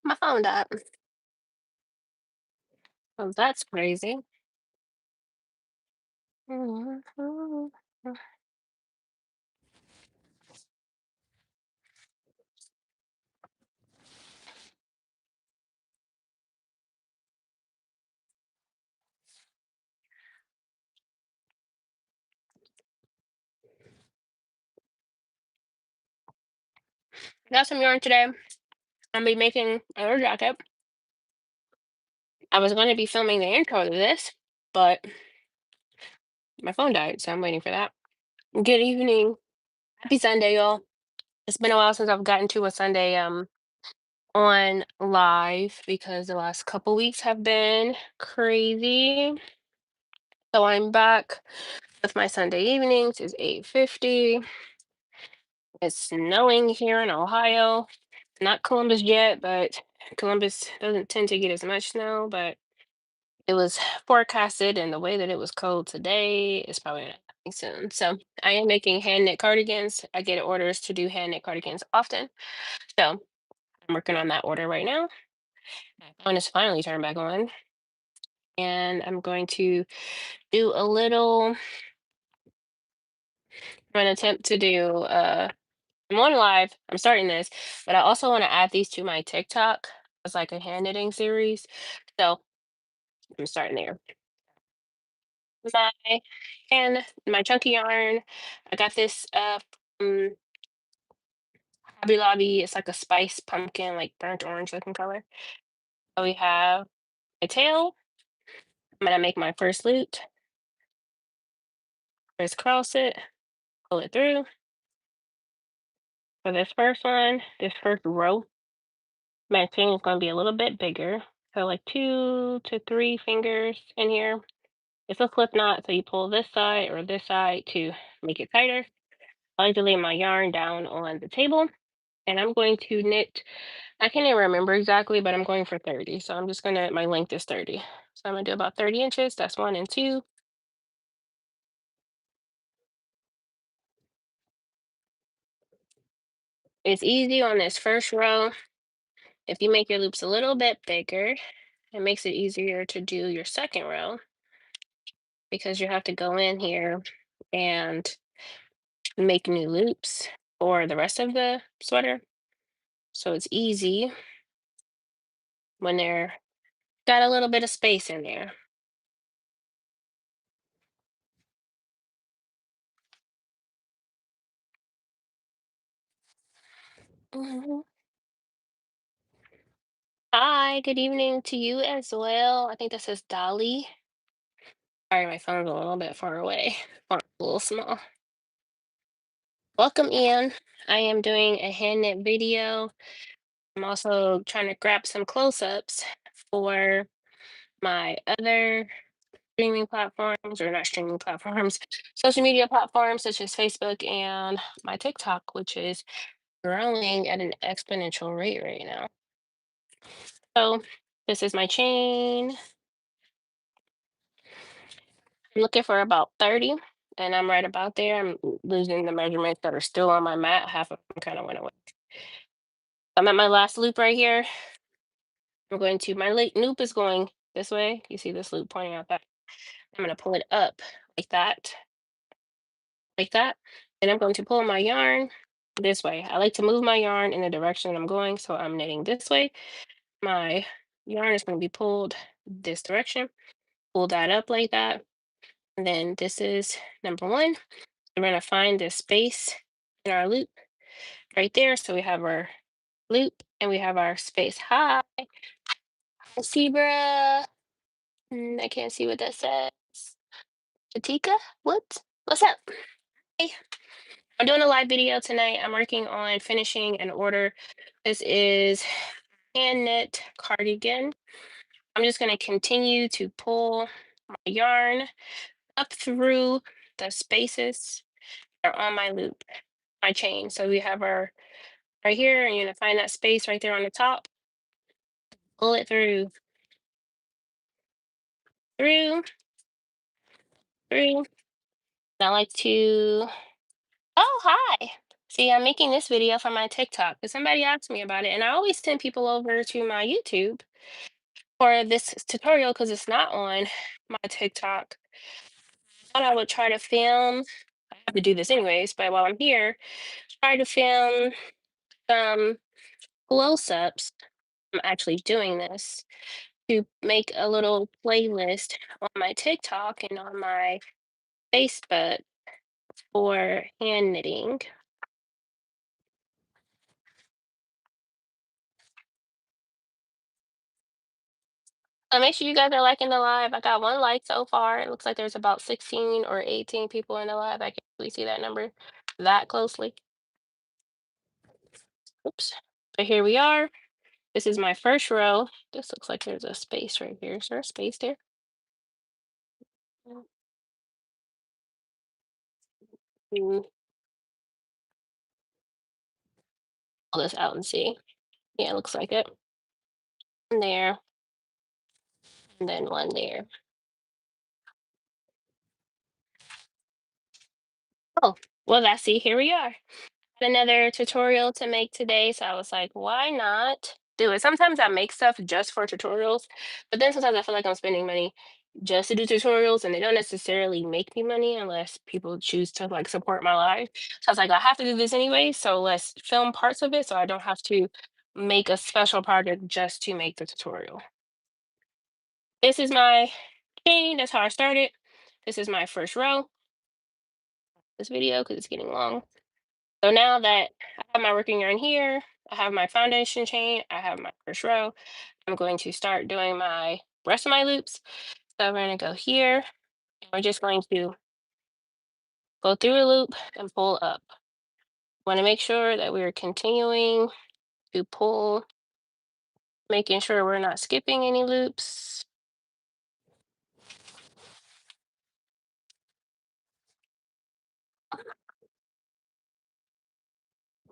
My phone died. Oh, that's crazy. Got some yarn today. I'll be making another jacket. I was going to be filming the intro to this, but my phone died, so I'm waiting for that. Good evening. Happy Sunday, y'all. It's been a while since I've gotten to a Sunday on live because the last couple weeks have been crazy. So I'm back with my Sunday evenings. It's 8:50. It's snowing here in Ohio. Not Columbus yet, but Columbus doesn't tend to get as much snow, but it was forecasted, and the way that it was cold today is probably not coming soon. So I am making hand knit cardigans. I get orders to do hand knit cardigans often. So I'm working on that order right now. My phone is finally turned back on. And I'm going to do a little, I'm going to attempt to do, I'm on live, I'm starting this, but I also want to add these to my TikTok as like a hand knitting series. So I'm starting there. My my chunky yarn. I got this from Hobby Lobby. It's like a spice pumpkin, like burnt orange looking color. So we have a tail. I'm gonna make my first loop, crisscross it, pull it through. For this first one, this first row, my chain is gonna be a little bit bigger. So like 2 to 3 fingers in here. It's a slip knot, so you pull this side or this side to make it tighter. I like to lay my yarn down on the table, and I'm going to knit. I can't even remember exactly, but I'm going for 30. So I'm just gonna, my length is 30. So I'm gonna do about 30 inches. That's 1 and 2. It's easy on this first row. If you make your loops a little bit bigger, it makes it easier to do your second row because you have to go in here and make new loops for the rest of the sweater. So it's easy when they're got a little bit of space in there. Mhm. Hi, good evening to you as well. I think this is Dolly. Sorry, my phone's a little bit far away, or a little small. Welcome, Ian. I am doing a hand knit video. I'm also trying to grab some close-ups for my other streaming platforms, or not streaming platforms, social media platforms such as Facebook and my TikTok, which is growing at an exponential rate right now. So this is my chain. I'm looking for about 30, and I'm right about there. I'm losing the measurements that are still on my mat. Half of them kind of went away. I'm at my last loop right here. I'm going to, my loop is going this way. You see this loop pointing out that. I'm going to pull it up like that, like that. And I'm going to pull my yarn this way. I like to move my yarn in the direction I'm going. So I'm knitting this way. My yarn is going to be pulled this direction. Pull that up like that. And then this is number one. We're going to find this space in our loop right there. So we have our loop and we have our space. Hi, zebra. I can't see what that says. Chatika? What? What's up? Hey, I'm doing a live video tonight. I'm working on finishing an order. This is hand knit cardigan. I'm just going to continue to pull my yarn up through the spaces that are on my loop, my chain. So we have our right here, and you're going to find that space right there on the top. pull it through, through. I like to. Oh, hi. See, I'm making this video for my TikTok because somebody asked me about it, and I always send people over to my YouTube for this tutorial because it's not on my TikTok. I thought I would try to film. I have to do this anyways, but while I'm here, try to film some close-ups. I'm actually doing this to make a little playlist on my TikTok and on my Facebook for hand knitting. Make sure you guys are liking the live. I got one like so far. It looks like there's about 16 or 18 people in the live. I can't really see that number that closely. Oops. But here we are. This is my first row. This looks like there's a space right here. Is there a space there? Mm, pull this out and see. Yeah, it looks like it. One there, and then one there. Oh, well, that's see, here we are. Another tutorial to make today. So I was like, why not do it? Sometimes I make stuff just for tutorials, but then sometimes I feel like I'm spending money just to do tutorials and they don't necessarily make me money unless people choose to like support my life. So I was like, I have to do this anyway. So let's film parts of it so I don't have to make a special project just to make the tutorial. This is my chain. That's how I started. This is my first row, this video, because it's getting long. So now that I have my working yarn here, I have my foundation chain, I have my first row, I'm going to start doing my rest of my loops. So we're going to go here, and we're just going to go through a loop and pull up. Want to make sure that we're continuing to pull, making sure we're not skipping any loops.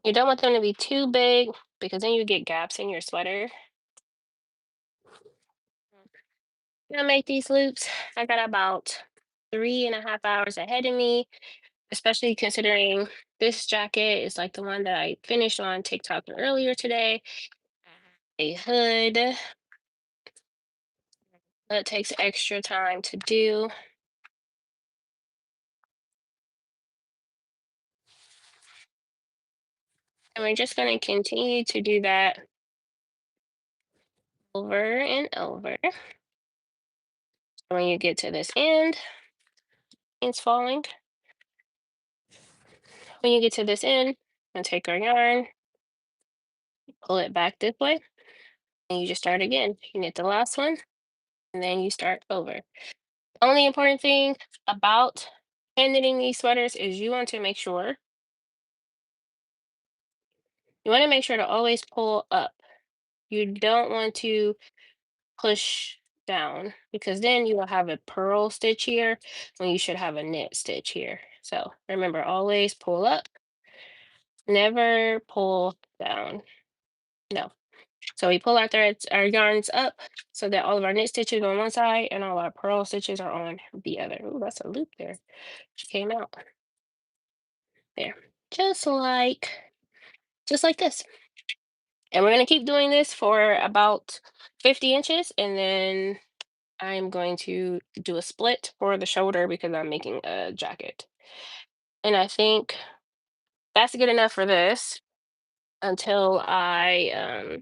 You don't want them to be too big because then you get gaps in your sweater. Gonna make these loops. I got about 3.5 hours ahead of me, especially considering this jacket is like the one that I finished on TikTok earlier today. A hood that takes extra time to do. And we're just going to continue to do that over and over. When you get to this end, it's falling. When you get to this end, and take our yarn, pull it back this way, and you just start again. You knit the last one, and then you start over. Only important thing about hand knitting these sweaters is you want to make sure to always pull up. You don't want to push down because then you will have a purl stitch here when you should have a knit stitch here. So remember, always pull up, never pull down. No. So we pull our threads, our yarns up so that all of our knit stitches on one side and all our purl stitches are on the other. Ooh, that's a loop there. She came out there. Just like this. And we're going to keep doing this for about 50 inches. And then I'm going to do a split for the shoulder because I'm making a jacket. And I think that's good enough for this until I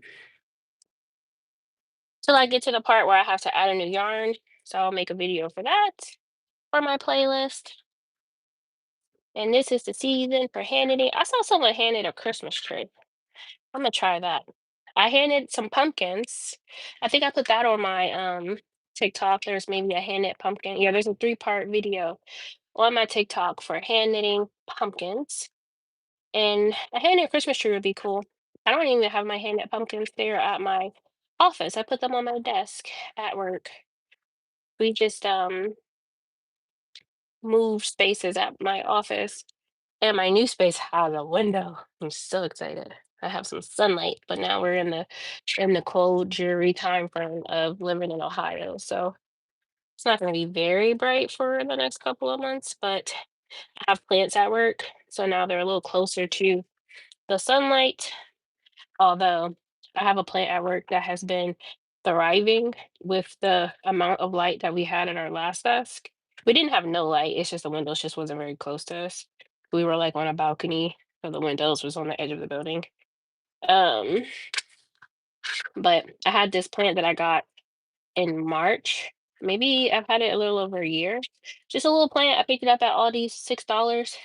get to the part where I have to add a new yarn. So I'll make a video for that for my playlist. And this is the season for hand knitting. I saw someone hand knit a Christmas tree. I'm gonna try that. I hand knit some pumpkins. I think I put that on my TikTok. There's maybe a hand knit pumpkin. Yeah, there's a 3-part video on my TikTok for hand knitting pumpkins. And a hand knit Christmas tree would be cool. I don't even have my hand knit pumpkins there at my office. I put them on my desk at work. We just moved spaces at my office, and my new space has a window. I'm so excited. I have some sunlight, but now we're in the cold, dreary time frame of living in Ohio. So it's not going to be very bright for the next couple of months, but I have plants at work. So now they're a little closer to the sunlight. Although I have a plant at work that has been thriving with the amount of light that we had at our last desk. We didn't have no light. It's just the windows just wasn't very close to us. We were like on a balcony, so the windows was on the edge of the building. Um, but I had this plant that I got in March. Maybe I've had it a little over a year. Just a little plant. I picked it up at Aldi, $6.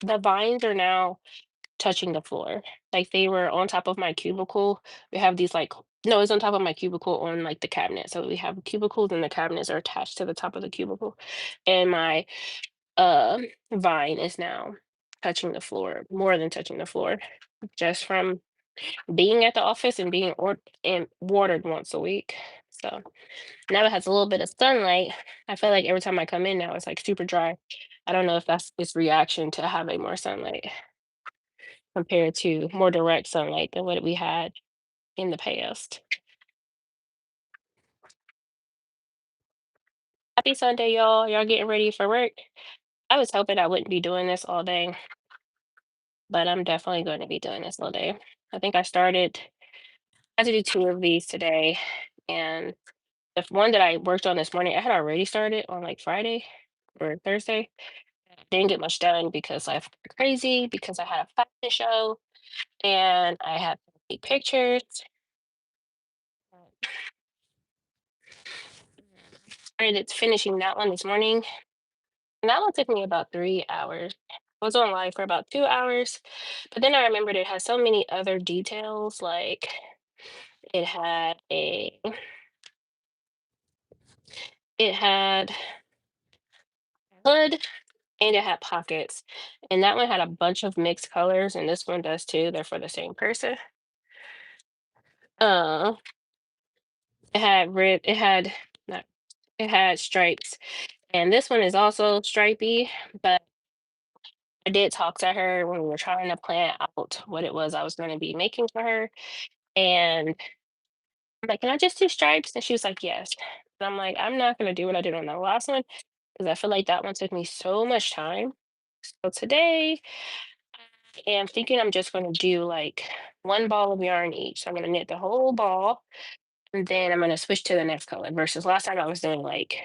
The vines are now touching the floor. Like they were on top of my cubicle. We have these like no, it's on top of my cubicle on like the cabinet. So we have cubicles and the cabinets are attached to the top of the cubicle. And my uh vine is now touching the floor, more than touching the floor, just from being at the office and being and watered once a week. So now it has a little bit of sunlight. I feel like every time I come in now it's like super dry. I don't know if that's its reaction to having more sunlight compared to more direct sunlight than what we had in the past. Happy Sunday, y'all. Y'all getting ready for work? I was hoping I wouldn't be doing this all day, but I'm definitely going to be doing this all day. I think I had to do two of these today. And the one that I worked on this morning, I had already started on like Friday or Thursday. Didn't get much done because life got crazy, because I had a fashion show and I had to take pictures. Started finishing that one this morning. And that one took me about 3 hours. I was on live for about 2 hours, but then I remembered it had so many other details. Like it had it had hood and it had pockets. And that one had a bunch of mixed colors, and this one does too. They're for the same person. Uh, it had red. It had not. It had stripes, and this one is also stripy. But I did talk to her when we were trying to plan out what it was I was going to be making for her, and I'm like, "Can I just do stripes?" And she was like, "Yes." And I'm like, "I'm not gonna do what I did on the last one because I feel like that one took me so much time." So today, I am thinking I'm just gonna do like one ball of yarn each. So I'm gonna knit the whole ball, and then I'm gonna switch to the next color. Versus last time I was doing like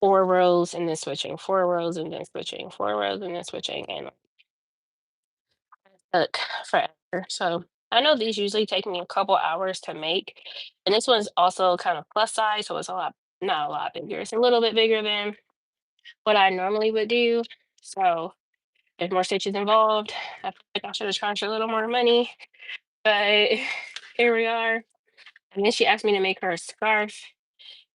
4 rows and then switching, 4 rows and then switching, 4 rows and then switching, and took forever. So I know these usually take me a couple hours to make. And this one's also kind of plus size, so it's a lot, not a lot bigger. It's a little bit bigger than what I normally would do. So there's more stitches involved. I feel like I should have charged a little more money, but here we are. And then she asked me to make her a scarf,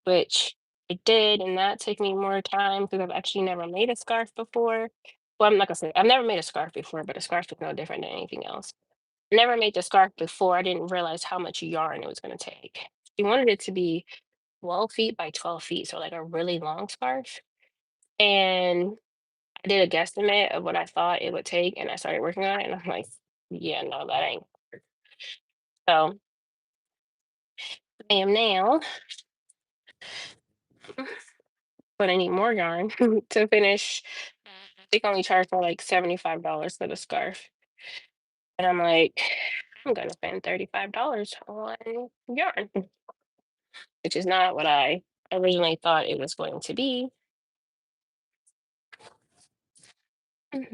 which I did, and that took me more time because I've actually never made a scarf before. Well, I'm not gonna say I've never made a scarf before, but a scarf is no different than anything else. Never made the scarf before. I didn't realize how much yarn it was gonna take. She wanted it to be 12 feet by 12 feet, so like a really long scarf. And I did a guesstimate of what I thought it would take, and I started working on it, and I'm like, yeah, no, that ain't. So I am now, but I need more yarn to finish. I think I only charged for like $75 for the scarf. And I'm like, I'm gonna spend $35 on yarn, which is not what I originally thought it was going to be. All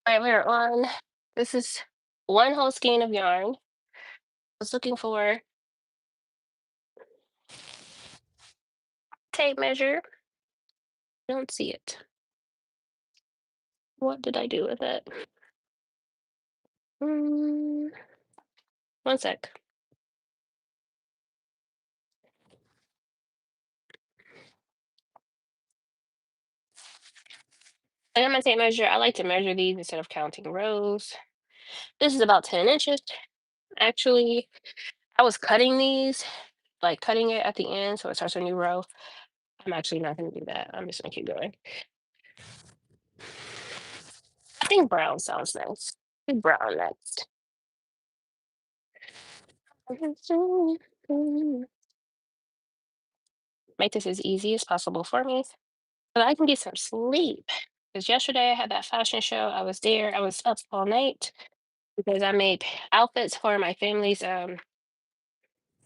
right, we're on. This is one whole skein of yarn. I was looking for tape measure. I don't see it. What did I do with it? Mm, one sec. I got my tape measure. I like to measure these instead of counting rows. This is about 10 inches. Actually, I was cutting these, like cutting it at the end so it starts a new row. I'm actually not going to do that. I'm just going to keep going. I think brown sounds nice. Do brown next. Make this as easy as possible for me so that I can get some sleep. Because yesterday I had that fashion show. I was there. I was up all night because I made outfits for my family's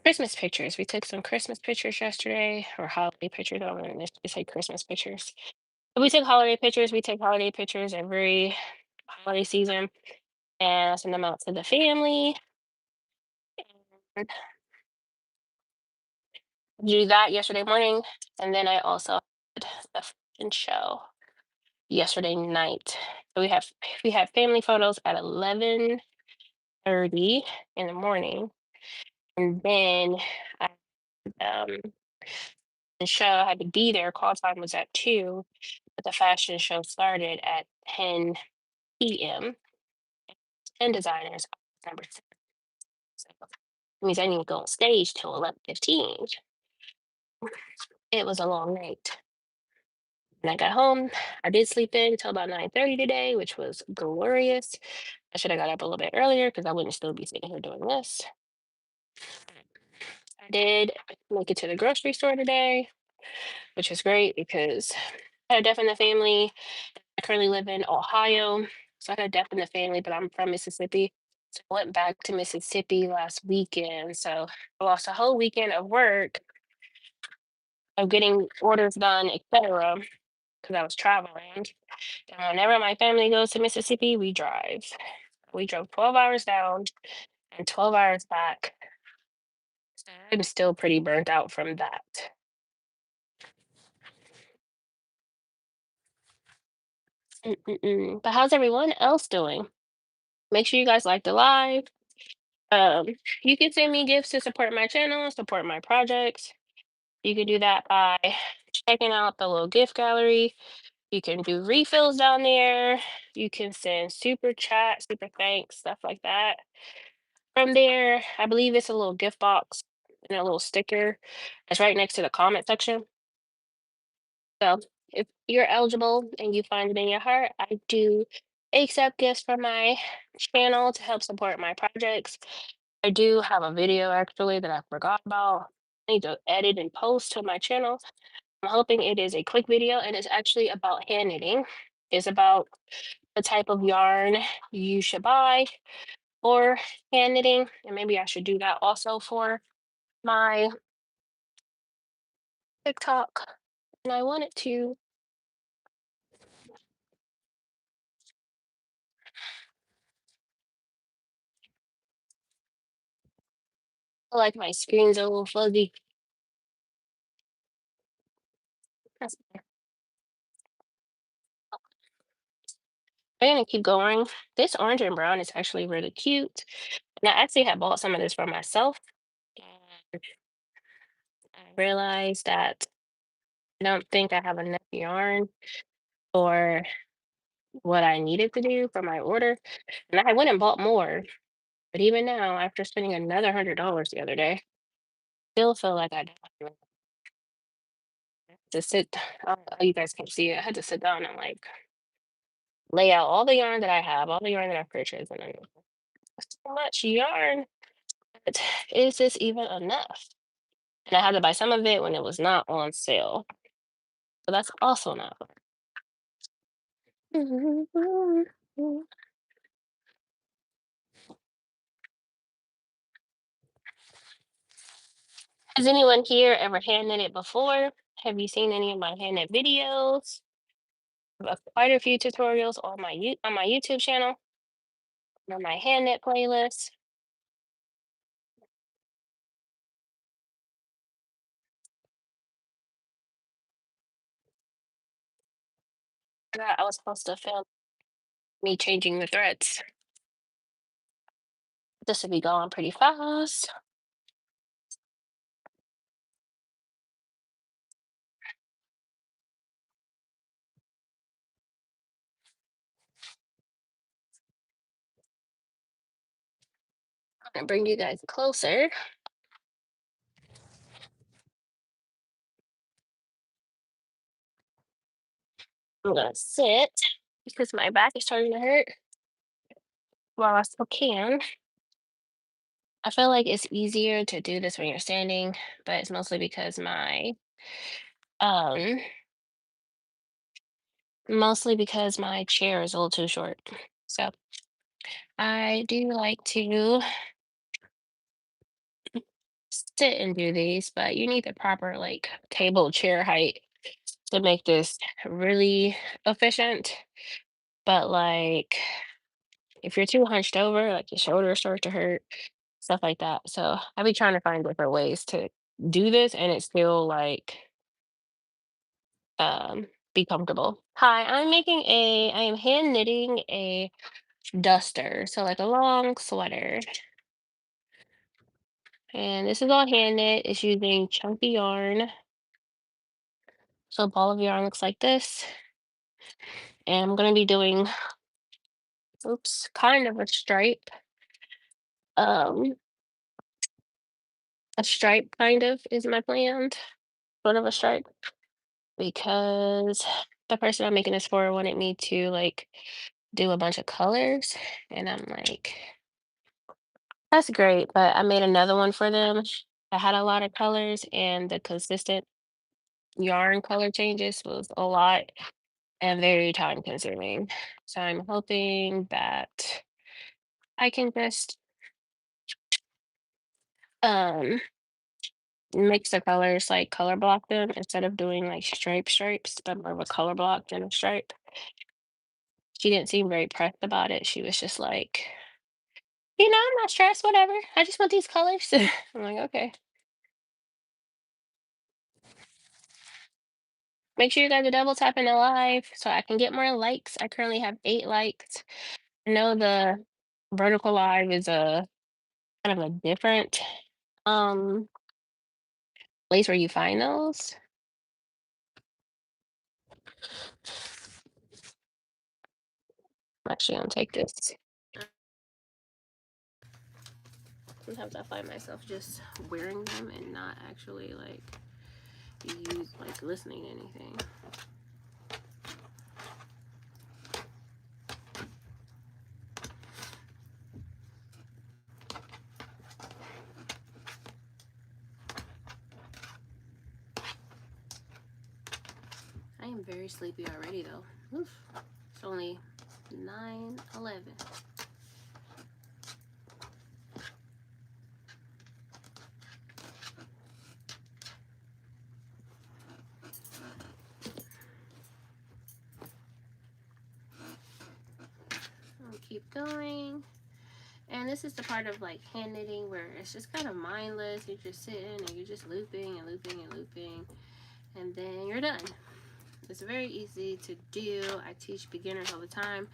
Christmas pictures. We took some Christmas pictures yesterday, or holiday pictures. I don't know if they say Christmas pictures. But we took holiday pictures. We take holiday pictures every holiday season, and I send them out to the family. And do that yesterday morning, and then I also had a fashion show yesterday night. So we have family photos at 11:30 in the morning, and then I the show I had to be there. Call time was at 2, but the fashion show started at 10 p.m. 10 designers, number 6. So it means I didn't go on stage till 11:15. It was a long night. When I got home, I did sleep in till about 9:30 today, which was glorious. I should have got up a little bit earlier because I wouldn't still be sitting here doing this. I did make it to the grocery store today, which is great because I had a death in the family. I currently live in Ohio, so I had a death in the family, but I'm from Mississippi. So I went back to Mississippi last weekend. So I lost a whole weekend of work, of getting orders done, etc., because I was traveling. And whenever my family goes to Mississippi, we drive. We drove 12 hours down and 12 hours back. So I'm still pretty burnt out from that. But how's everyone else doing? Make sure you guys like the live. Um, you can send me gifts to support my channel, support my projects. You can do that by checking out the little gift gallery. You can do refills down there. You can send super chat, super thanks, stuff like that. From there, I believe it's a little gift box and a little sticker that's right next to the comment section. So if you're eligible and you find it in your heart, I do accept gifts from my channel to help support my projects. I do have a video actually that I forgot about. I need to edit and post to my channel. I'm hoping it is a quick video and it's actually about hand knitting. It's about the type of yarn you should buy for hand knitting. And maybe I should do that also for my TikTok. And I wanted to like my screen's a little fuzzy. That's okay. I'm gonna keep going. This orange and brown is actually really cute. And I actually had bought some of this for myself. And I realized that I don't think I have enough yarn for what I needed to do for my order. And I went and bought more. But even now, after spending another $100 the other day, still feel like I don't have to sit. You guys can see it. I had to sit down and like lay out all the yarn that I have, all the yarn that I've purchased, and that's so much yarn. But is this even enough? And I had to buy some of it when it was not on sale. So that's also not. Has anyone here ever hand knitted before? Have you seen any of my hand knit videos? I have quite a few tutorials on my YouTube channel, on my hand knit playlist. I was supposed to film me changing the threads. This would be going pretty fast. I'm gonna bring you guys closer. I'm gonna sit because my back is starting to hurt while I still can. I feel like it's easier to do this when you're standing, but it's um mostly because my chair is a little too short. So I do like to sit and do these, but you need the proper like table chair height to make this really efficient. But like if you're too hunched over, like your shoulders start to hurt, stuff like that. So I be trying to find different ways to do this and it's still like be comfortable. Hi, I am hand knitting a duster, so like a long sweater. And this is all hand knit. It's using chunky yarn. So a ball of yarn looks like this. And I'm gonna be doing, oops, kind of a stripe. Um, a stripe kind of is my plan. Sort of a stripe. Because the person I'm making this for wanted me to like do a bunch of colors. And I'm like, that's great. But I made another one for them. I had a lot of colors and the consistent yarn color changes was a lot and very time consuming. So I'm hoping that I can just um mix the colors, like color block them instead of doing like stripes, but more of a color block than a stripe. She didn't seem very pressed about it. She was just like, I'm not stressed, whatever. I just want these colors. I'm like, okay. Make sure you guys are double tapping the live so I can get more likes. I currently have 8 likes. I know the vertical live is a kind of a different um place where you find those. I'm actually gonna take this. Sometimes I find myself just wearing them and not actually like listening to anything. I am very sleepy already though. Oof. It's only 9:11. I'll keep going. And this is the part of like hand knitting where it's just kind of mindless. You're just sitting and you're just looping and looping and looping, and then you're done. It's very easy to do. I teach beginners all the time.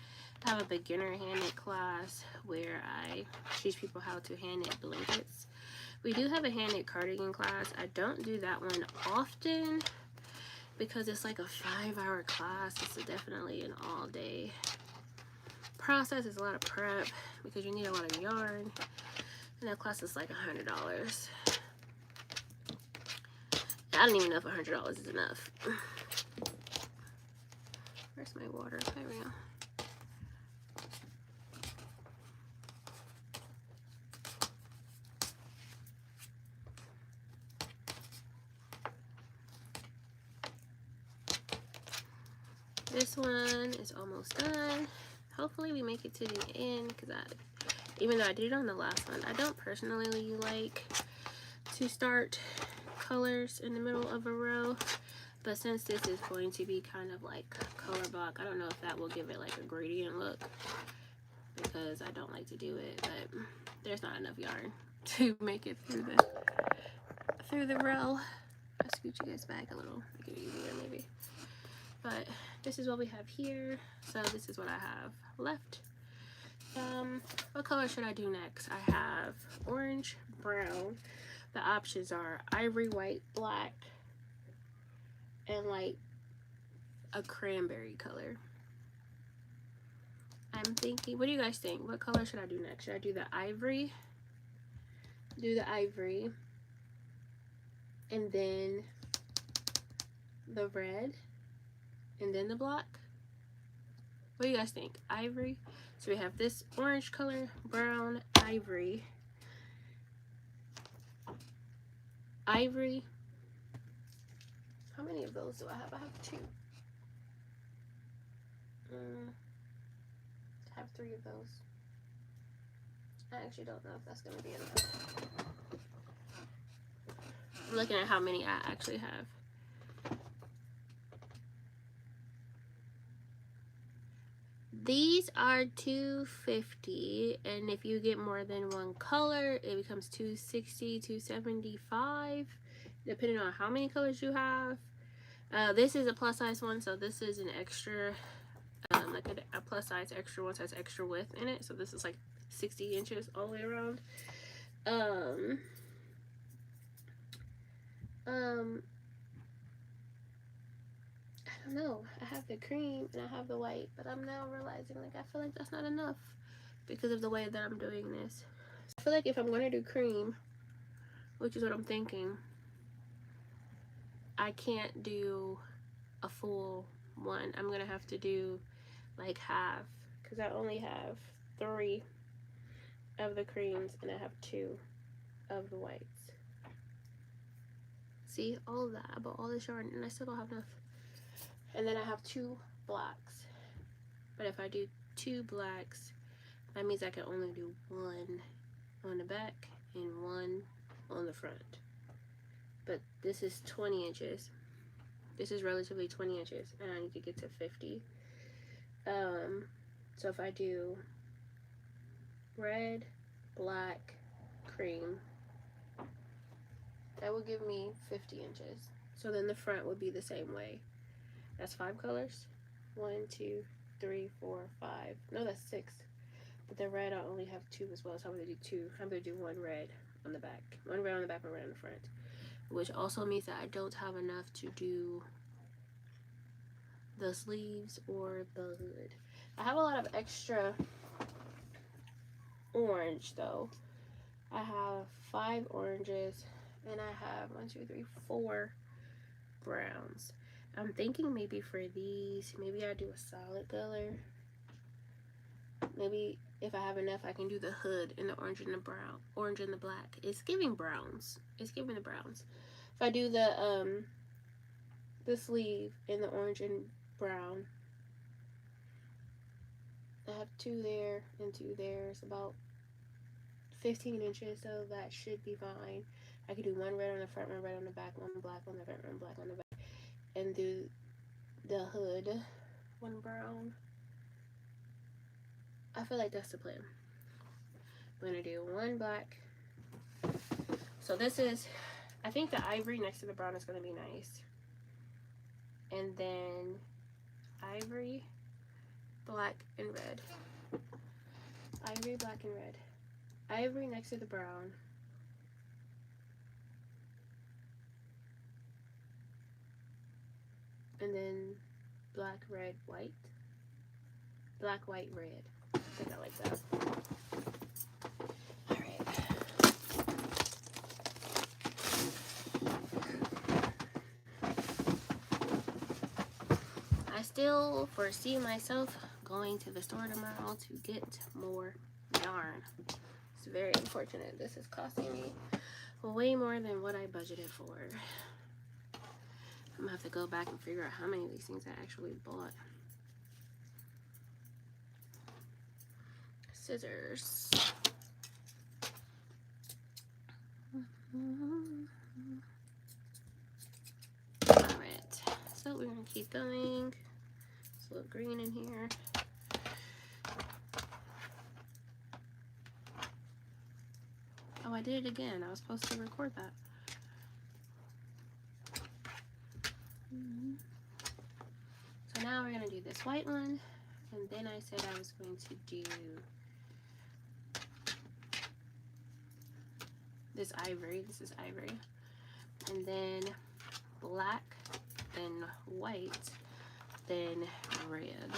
I have a beginner hand knit class where I teach people how to hand knit blankets. We do have a hand knit cardigan class. I don't do that one often because it's like a 5-hour class. It's definitely an all-day process. It's a lot of prep because you need a lot of yarn, and that class is like $100. I don't even know if $100 is enough. Where's my water? There we go. This one is almost done. Hopefully we make it to the end because even though I did it on the last one, I don't personally like to start colors in the middle of a row. But since this is going to be kind of like color block, I don't know if that will give it like a gradient look because I don't like to do it, but there's not enough yarn to make it through the row. I'll scoot you guys back a little, make it easier maybe. But this is what we have here. So this is what I have left. What color should I do next? I have orange, brown. The options are ivory, white, black, and like a cranberry color. I'm thinking, what do you guys think? What color should I do next? Should I do the ivory? Do the ivory. And then the red. and then the black. What do you guys think? Ivory. So we have this orange color, brown, ivory. Ivory. How many of those do I have? I have 2. I have 3 of those. I actually don't know if that's going to be enough. I'm looking at how many I actually have. These are $250, and if you get more than one color, it becomes $260, $275, depending on how many colors you have. This is a plus size one, so this is an extra, like a plus size extra one, so has extra width in it. So this is like 60 inches all the way around. I don't know. I have the cream and I have the white, but I'm now realizing, like, I feel like that's not enough because of the way that I'm doing this. I feel like if I'm going to do cream, which is what I'm thinking, I can't do a full one. I'm going to have to do like half because I only have 3 of the creams and I have 2 of the whites. See, all of that, I bought all this yarn and I still don't have enough. And then I have 2 blacks. But if I do 2 blacks, that means I can only do 1 on the back and 1 on the front. But this is 20 inches. This is relatively 20 inches, and I need to get to 50. So if I do red, black, cream, that will give me 50 inches. So then the front would be the same way. That's 5 colors. 1, 2, 3, 4, 5. No, that's 6. But the red, I only have 2 as well, so I'm going to do 2. I'm going to do 1 red on the back. 1 red on the back, 1 red on the front. Which also means that I don't have enough to do the sleeves or the hood. I have a lot of extra orange, though. I have 5 oranges, and I have 1, 2, 3, 4 browns. I'm thinking maybe for these, maybe I do a solid color. Maybe if I have enough, I can do the hood in the orange and the brown, orange and the black. It's giving browns. It's giving the browns. If I do the sleeve in the orange and brown, I have 2 there and 2 there. It's about 15 inches, so that should be fine. I could do 1 red on the front, 1 red on the back, 1 black on the front, 1 black on the back, and do the hood 1 brown. I feel like that's the plan. I'm gonna do 1 black. So this is, I think the ivory next to the brown is gonna be nice. And then ivory, black, and red. Ivory, black, and red. Ivory next to the brown. And then black, red, white. Black, white, red. I think I like that. Alright. I still foresee myself going to the store tomorrow to get more yarn. It's very unfortunate. This is costing me way more than what I budgeted for. I'm gonna have to go back and figure out how many of these things I actually bought. Scissors. Alright, so we're gonna keep going. There's a little green in here. Oh, I did it again. I was supposed to record that. So now we're gonna do this white one, and then I said I was going to do this ivory. This is ivory, and then black, then white, then red.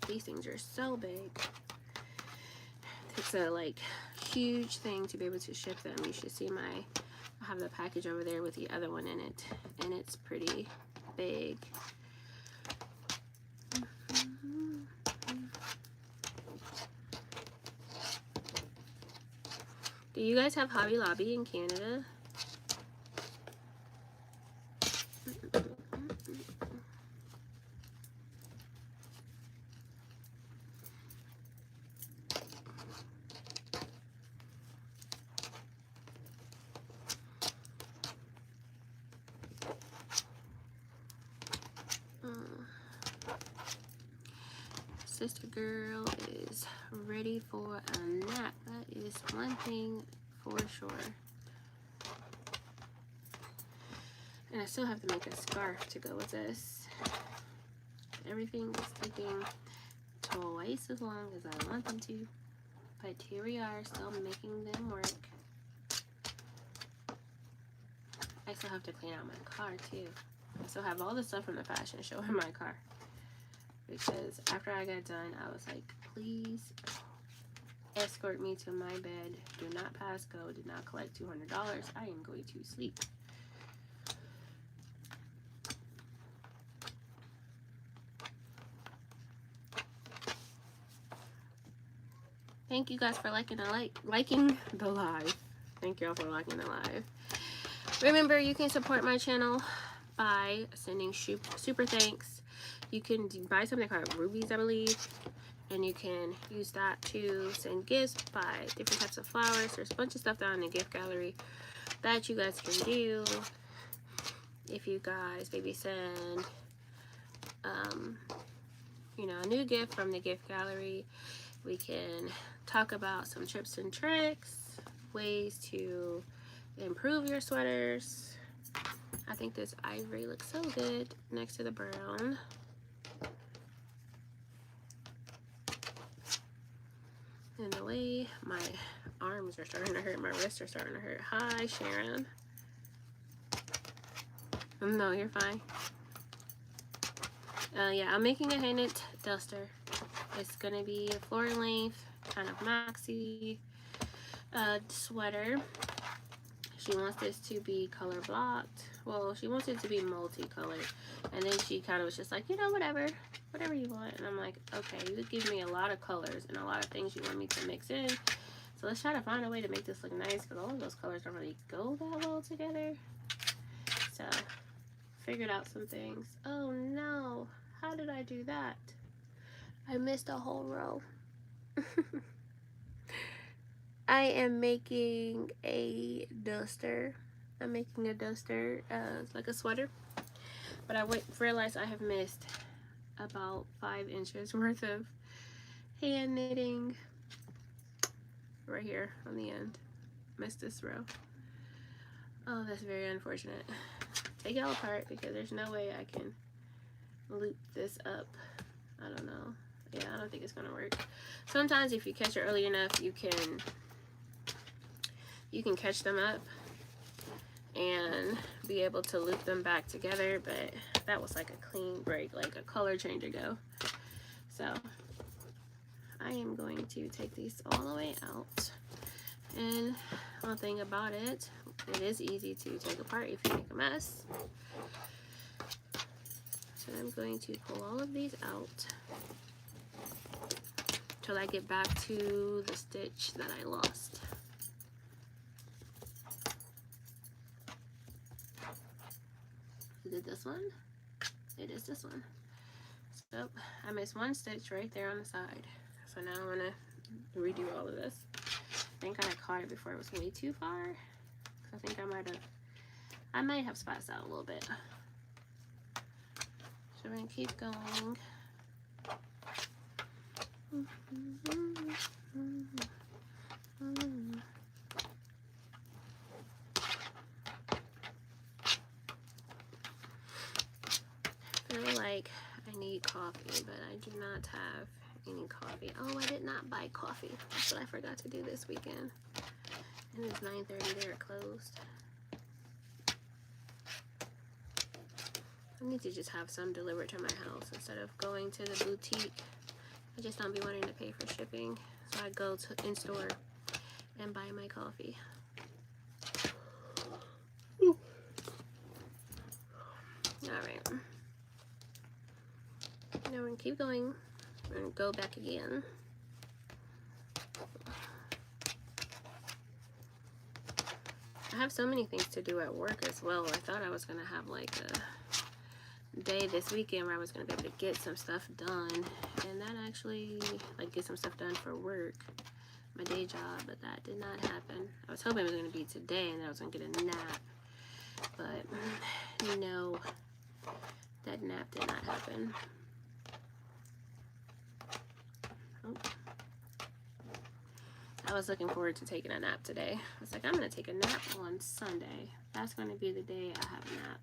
These things are so big. It's a like huge thing to be able to ship them. You should see I have the package over there with the other one in it, and it's pretty big. Do you guys have Hobby Lobby in Canada? Sister girl is ready for a nap. That is one thing for sure. And I still have to make a scarf to go with this. Everything is taking twice as long as I want them to. But here we are, still making them work. I still have to clean out my car too. I still have all the stuff from the fashion show in my car. Because after I got done, I was like, please escort me to my bed. Do not pass go. Do not collect $200. I am going to sleep. Thank you guys for liking the live. Thank you all for liking the live. Remember, you can support my channel by sending super thanks. You can buy something called rubies, I believe, and you can use that to send gifts, buy different types of flowers. There's a bunch of stuff down in the gift gallery that you guys can do. If you guys maybe send you know, a new gift from the gift gallery, we can talk about some tips and tricks, ways to improve your sweaters. I think this ivory looks so good next to the brown. And the way my arms are starting to hurt, my wrists are starting to hurt. Hi, Sharon. No, you're fine. Yeah, I'm making a hand-knit duster. It's gonna be a floor length, kind of maxi sweater. She wants this to be color blocked. Well, she wants it to be multicolored. And then she kind of was just like, you know, whatever you want. And I'm like, okay, you give me a lot of colors and a lot of things you want me to mix in. So let's try to find a way to make this look nice, because all of those colors don't really go that well together. So, figured out some things. Oh no, how did I do that? I missed a whole row. I am making a duster. I'm making a duster, it's like a sweater. But I realized I have missed about 5 inches worth of hand knitting right here on the end. Missed this row. Oh, that's very unfortunate. Take it all apart because there's no way I can loop this up. I don't know. Yeah, I don't think it's gonna work. Sometimes if you catch it early enough, you can catch them up and be able to loop them back together, but that was like a clean break, like a color change ago. So I am going to take these all the way out. And one thing about it, it is easy to take apart if you make a mess. So I'm going to pull all of these out till I get back to the stitch that I lost. Is it this one? It is this one. So I missed one stitch right there on the side. So now I'm gonna redo all of this. Thank God I caught it before it was way too far. I think I might have spaced out a little bit. So we're gonna keep going. I feel like I need coffee, but I do not have any coffee. Oh, I did not buy coffee. That's what I forgot to do this weekend. And it's 9:30, they're closed. I need to just have some delivered to my house instead of going to the boutique. I just don't be wanting to pay for shipping. So I go to in-store and buy my coffee. Alright. Now we're gonna keep going. We're gonna go back again. I have so many things to do at work as well. I thought I was gonna have like a day this weekend where I was gonna be able to get some stuff done, and that actually, like, get some stuff done for work, my day job, but that did not happen. I was hoping it was gonna be today and that I was gonna get a nap, but no, that nap did not happen. Oh. I was looking forward to taking a nap today. I was like, I'm gonna take a nap on Sunday. That's gonna be the day I have a nap.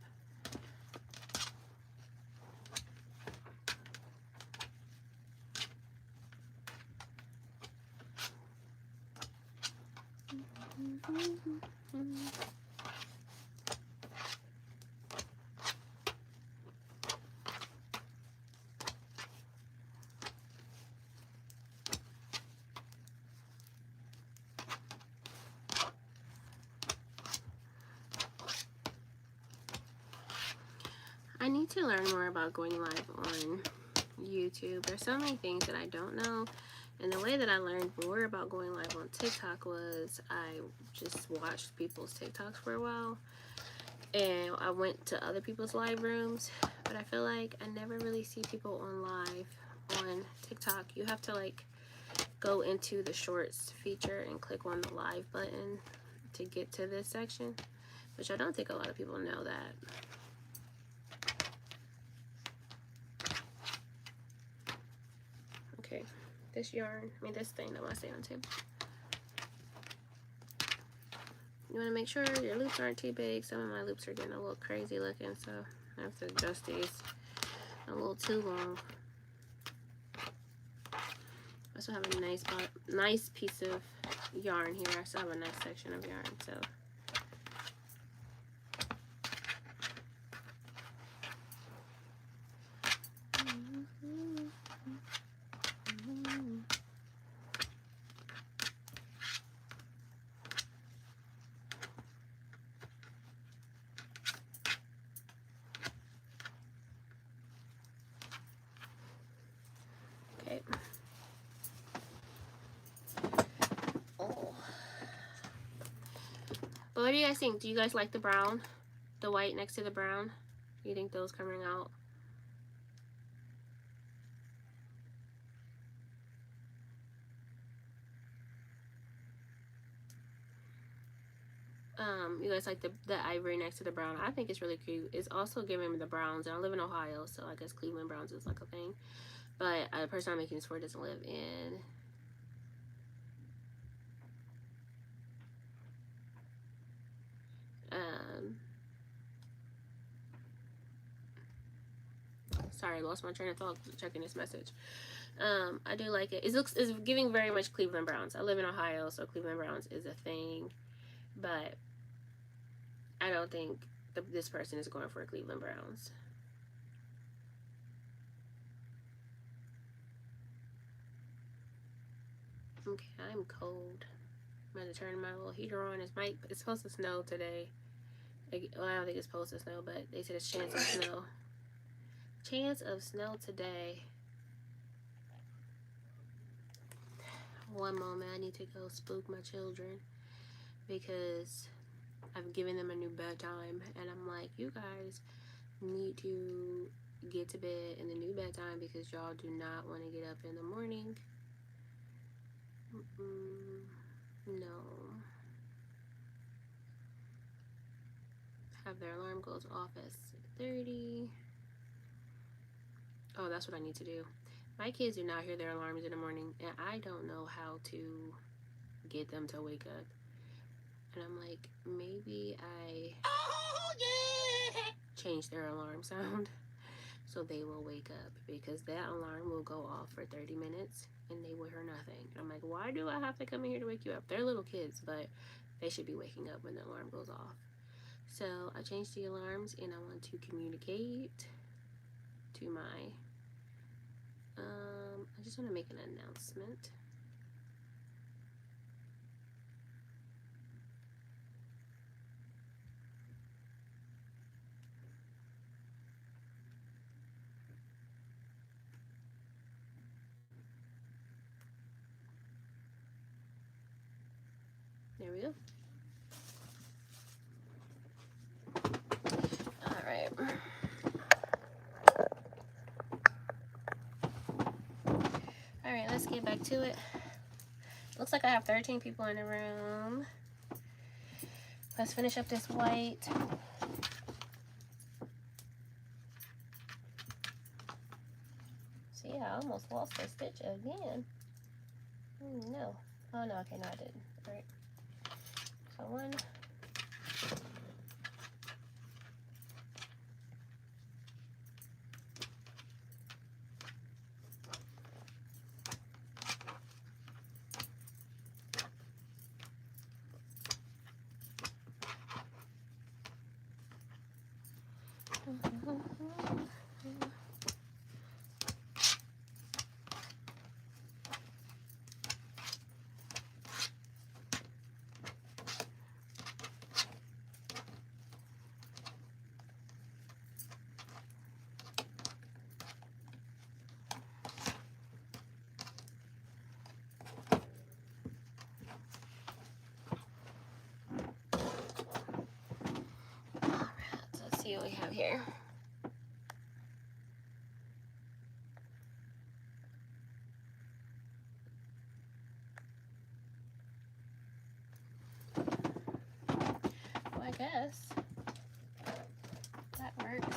I need to learn more about going live on YouTube. There's so many things that I don't know. And the way that I learned more about going live on TikTok was I just watched people's TikToks for a while. And I went to other people's live rooms. But I feel like I never really see people on live on TikTok. You have to like go into the shorts feature and click on the live button to get to this section. Which I don't think a lot of people know that. Okay, this yarn, this thing I want to stay on too. You want to make sure your loops aren't too big. Some of my loops are getting a little crazy looking, so I have to adjust these a little too long. I also have a nice piece of yarn here. I still have a nice section of yarn, so. But what do you guys think? Do you guys like the brown? The white next to the brown? Do you think those coming out? You guys like the ivory next to the brown? I think it's really cute. It's also giving me the browns. And I live in Ohio, so I guess Cleveland browns is like a thing. But the person I'm making this for doesn't live in sorry, I lost my train of thought checking this message. I do like it. It's giving very much Cleveland browns. I live in Ohio, so Cleveland browns is a thing. But I don't think this person is going for Cleveland browns. Okay, I'm cold. I'm gonna turn my little heater on. It's supposed to snow today. Well, I don't think it's supposed to snow, but they said it's chance of snow. Chance of snow today. One moment, I need to go spook my children because I've given them a new bedtime, and I'm like, you guys need to get to bed in the new bedtime because y'all do not want to get up in the morning. No. Have their alarm goes off at 6:30. Oh, that's what I need to do. My kids do not hear their alarms in the morning, and I don't know how to get them to wake up. And I'm like, maybe I change their alarm sound so they will wake up, because that alarm will go off for 30 minutes and they will hear nothing. And I'm like, why do I have to come in here to wake you up? They're little kids, but they should be waking up when the alarm goes off. So I changed the alarms, and I want to communicate to my I just want to make an announcement. There we go. All right. All right, let's get back to it. Looks like I have 13 people in the room. Let's finish up this white. See, I almost lost a stitch again. No. Oh, no. Okay, no, I didn't. All right. So one. Let's see what we have here. Well, I guess that works.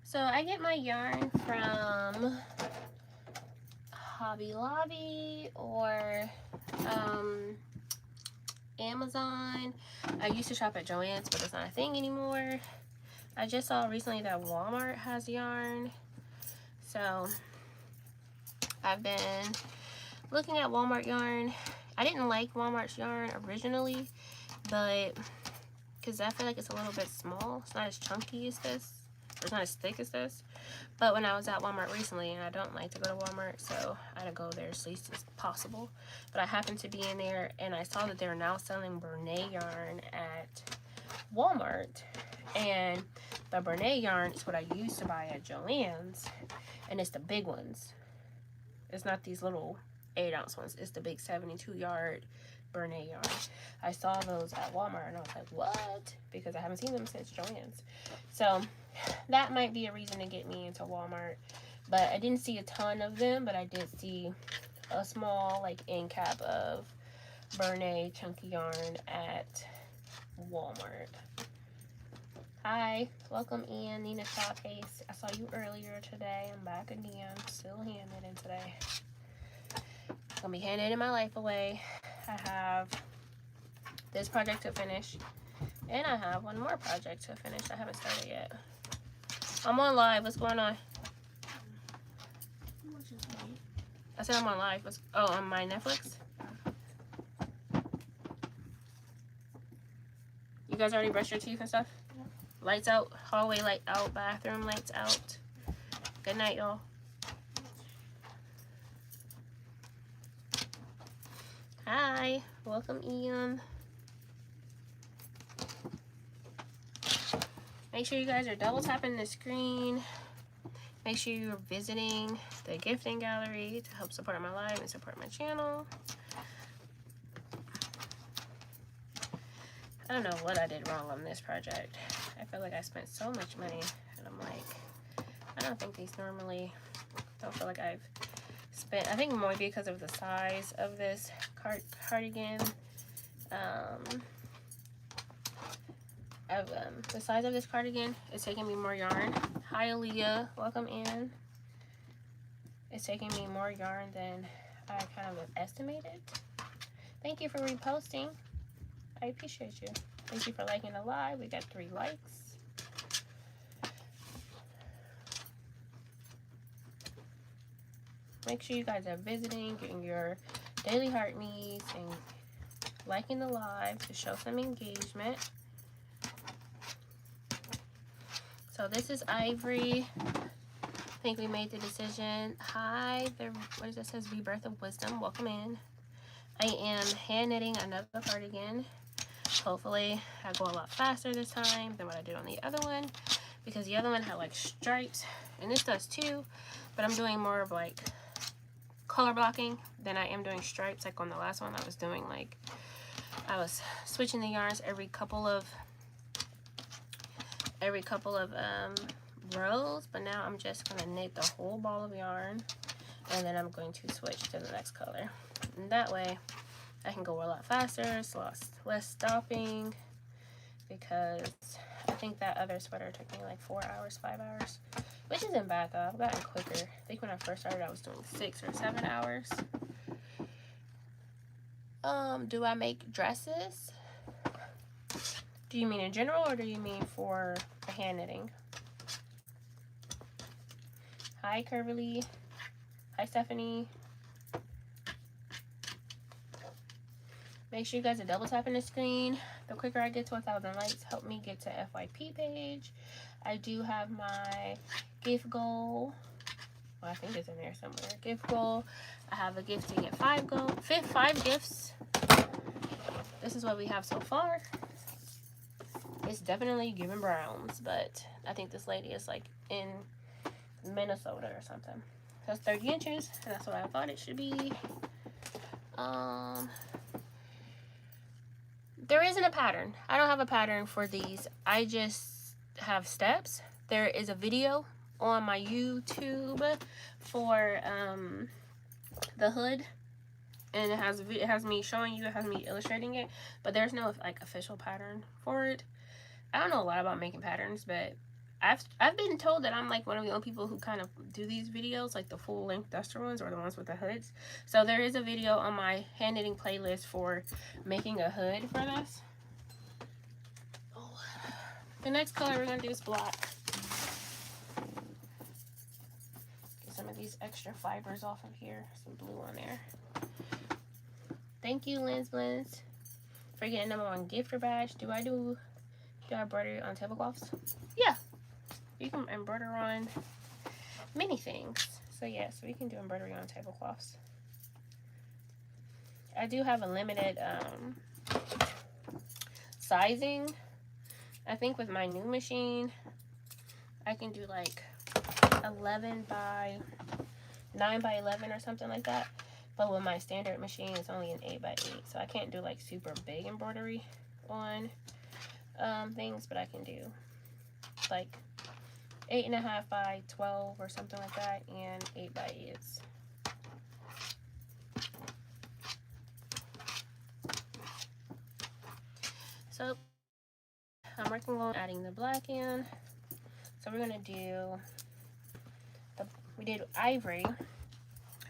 So I get my yarn from Hobby Lobby or Amazon. I used to shop at Joann's, but it's not a thing anymore. I just saw recently that Walmart has yarn. So I've been looking at Walmart yarn. I didn't like Walmart's yarn originally, but because I feel like it's a little bit small. It's not as chunky as this. Or it's not as thick as this. But when I was at Walmart recently, and I don't like to go to Walmart, so I had to go there as least as possible. But I happened to be in there, and I saw that they're now selling Bernay yarn at Walmart. And the Bernay yarn is what I used to buy at Joann's, and it's the big ones. It's not these little 8-ounce ones. It's the big 72-yard Bernay yarn. I saw those at Walmart, and I was like, what? Because I haven't seen them since Joann's. So that might be a reason to get me into Walmart. But I didn't see a ton of them, but I did see a small, like, end cap of Bernay chunky yarn at Walmart. Hi, welcome in, Nina Shawcase. I saw you earlier today. I'm back again, still handknitting today. Gonna be handknitting my life away. I have this project to finish, and I have one more project to finish. I haven't started yet. I'm on live. What's going on? I said I'm on live. On my Netflix? You guys already brushed your teeth and stuff? Yeah. Lights out, hallway light out, bathroom lights out. Good night, y'all. Hi, welcome Ian. Make sure you guys are double tapping the screen. Make sure you're visiting the gifting gallery to help support my live and support my channel. I don't know what I did wrong on this project. I feel like I spent so much money, and I'm like, I don't think these normally, don't feel like I've spent, I think more because of the size of this cardigan. The size of this cardigan is taking me more yarn. Hi Aaliyah, welcome in. It's taking me more yarn than I kind of estimated. Thank you for reposting. I appreciate you. Thank you for liking the live. We got 3 likes. Make sure you guys are visiting, getting your daily heart me's, and liking the live to show some engagement. So this is ivory. think we made the decision. Hi, what does it says? Rebirth of Wisdom. Welcome in. I am hand knitting another cardigan. Hopefully, I go a lot faster this time than what I did on the other one, because the other one had like stripes, and this does too. But I'm doing more of like color blocking than I am doing stripes. Like on the last one, I was doing like, I was switching the yarns every couple of rows, but now I'm just gonna knit the whole ball of yarn, and then I'm going to switch to the next color, and that way I can go a lot faster. It's less stopping, because I think that other sweater took me like 4 hours, 5 hours, which isn't bad though. I've gotten quicker. I think when I first started I was doing 6 or 7 hours. Do I make dresses? Do you mean in general, or do you mean for hand knitting? Hi, Curvily. Hi, Stephanie. Make sure you guys are double tapping the screen. The quicker I get to 1,000 likes, help me get to FYP page. I do have my gift goal. Well, I think it's in there somewhere. Gift goal. I have a gift to get 5 gifts. This is what we have so far. It's definitely giving browns, but I think this lady is like in Minnesota or something. So it's 30 inches, and that's what I thought it should be. There isn't a pattern. I don't have a pattern for these. I just have steps. There is a video on my YouTube for the hood, and it has me showing you, it has me illustrating it, but there's no like official pattern for it. I don't know a lot about making patterns, but I've been told that I'm like one of the only people who kind of do these videos, like the full length duster ones or the ones with the hoods. So there is a video on my hand knitting playlist for making a hood for this. Oh. The next color we're gonna do is black. Get some of these extra fibers off of here. Some blue on there. Thank you, Lens Blends, for getting #1 gifter badge. Do I embroidery on tablecloths? Yeah. You can embroider on many things. So yes, we can do embroidery on tablecloths. I do have a limited sizing. I think with my new machine, I can do like 11 by 9 by 11 or something like that. But with my standard machine, it's only an 8 by 8. So I can't do like super big embroidery on things, but I can do like 8.5 by 12 or something like that, and 8 by 8s. So I'm working on adding the black in. So we're gonna do we did ivory.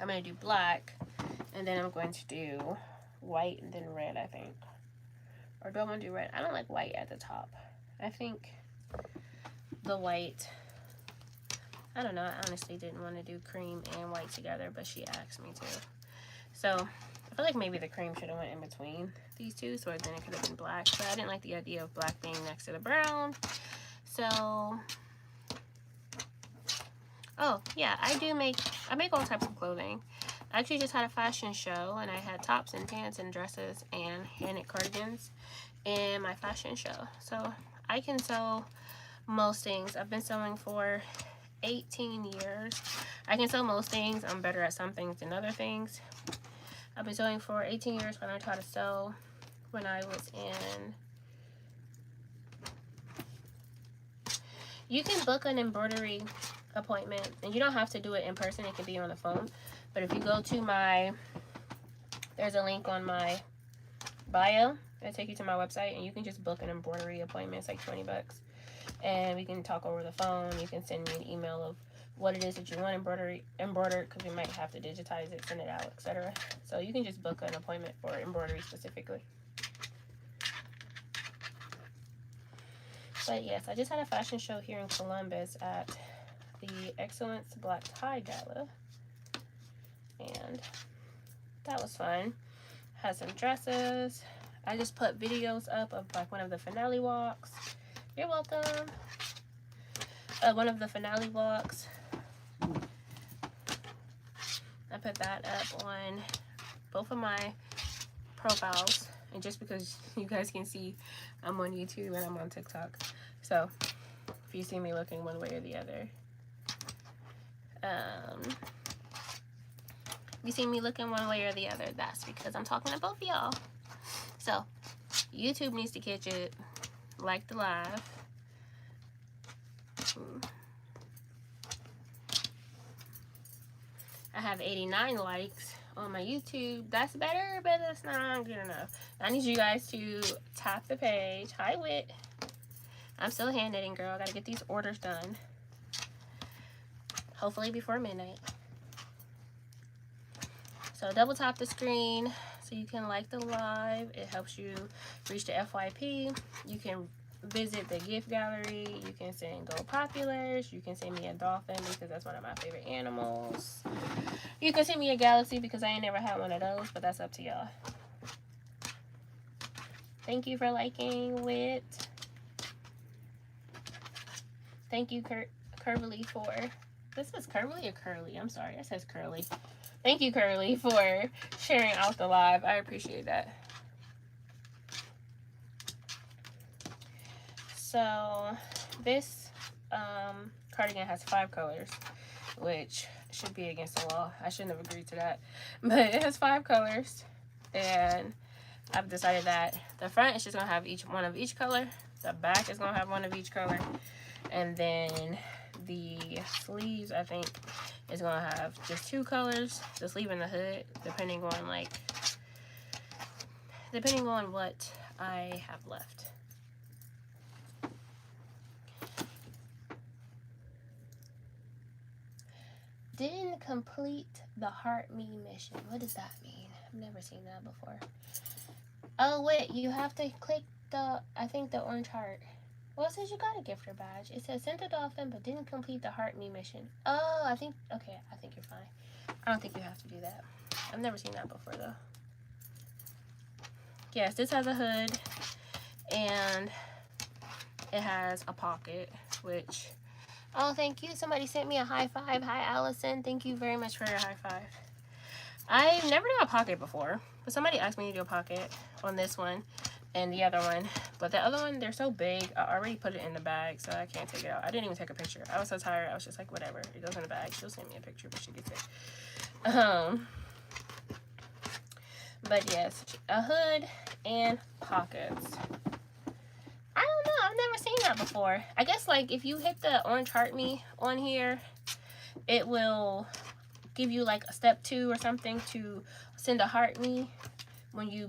I'm gonna do black, and then I'm going to do white and then red, I think. Or do I want to do red? I don't like white at the top. I think the white, I don't know, I honestly didn't want to do cream and white together, but she asked me to. So I feel like maybe the cream should have went in between these two, so then it could have been black. But I didn't like the idea of black being next to the brown. So, oh yeah, I make all types of clothing. I actually just had a fashion show, and I had tops and pants and dresses and hand-knit cardigans in my fashion show. So I can sew most things. I've been sewing for 18 years. I can sew most things. I'm better at some things than other things. I've been sewing for 18 years. I learned how to sew when I was in... You can book an embroidery appointment, and you don't have to do it in person. It can be on the phone. But if you go to there's a link on my bio that'll take you to my website, and you can just book an embroidery appointment. It's like 20 bucks. And we can talk over the phone. You can send me an email of what it is that you want embroidered, because we might have to digitize it, send it out, etc. So you can just book an appointment for embroidery specifically. But yes, I just had a fashion show here in Columbus at the Excellence Black Tie Gala, and that was fun. Had some dresses. I just put videos up of like one of the finale walks. You're welcome. One of the finale walks. I put that up on both of my profiles, and just because you guys can see I'm on YouTube and I'm on TikTok, so if you see me looking one way or the other, you see me looking one way or the other, that's because I'm talking to both of y'all. So YouTube needs to catch it, like the live. I have 89 likes on my YouTube. That's better, but that's not good enough. I need you guys to tap the page. Hi, Wit. I'm still hand knitting, girl. I gotta get these orders done. Hopefully before midnight. So double tap the screen so you can like the live. It helps you reach the FYP. You can visit the gift gallery. You can send gold populars. You can send me a dolphin because that's one of my favorite animals. You can send me a galaxy because I ain't never had one of those, but that's up to y'all. Thank you for liking, Wit. Thank you, Curly, for... This is Curly or Curly? I'm sorry, it says Curly. Thank you, Curly, for sharing out the live. I appreciate that. So this cardigan has 5 colors, which should be against the law. I shouldn't have agreed to that, but it has 5 colors, and I've decided that the front is just gonna have one of each color, the back is gonna have one of each color, and then the sleeves, I think, is gonna have just 2 colors, the sleeve and the hood, depending on what I have left. Didn't complete the Heart Me mission. What does that mean? I've never seen that before. Oh wait, you have to click the, I think, the orange heart. Well, it says you got a gifter badge. It says sent a dolphin but didn't complete the Heart Me mission. Oh, I think you're fine. I don't think you have to do that. I've never seen that before though. Yes, this has a hood and it has a pocket, which, oh, thank you. Somebody sent me a high five. Hi, Allison. Thank you very much for your high five. I've never done a pocket before, but somebody asked me to do a pocket on this one and the other one. But the other one, they're so big. I already put it in the bag, so I can't take it out. I didn't even take a picture. I was so tired. I was just like, whatever. It goes in the bag. She'll send me a picture when she gets it. But yes, a hood and pockets. I don't know. I've never seen that before. I guess, like, if you hit the orange heart me on here, it will give you like a step 2 or something to send a heart me when you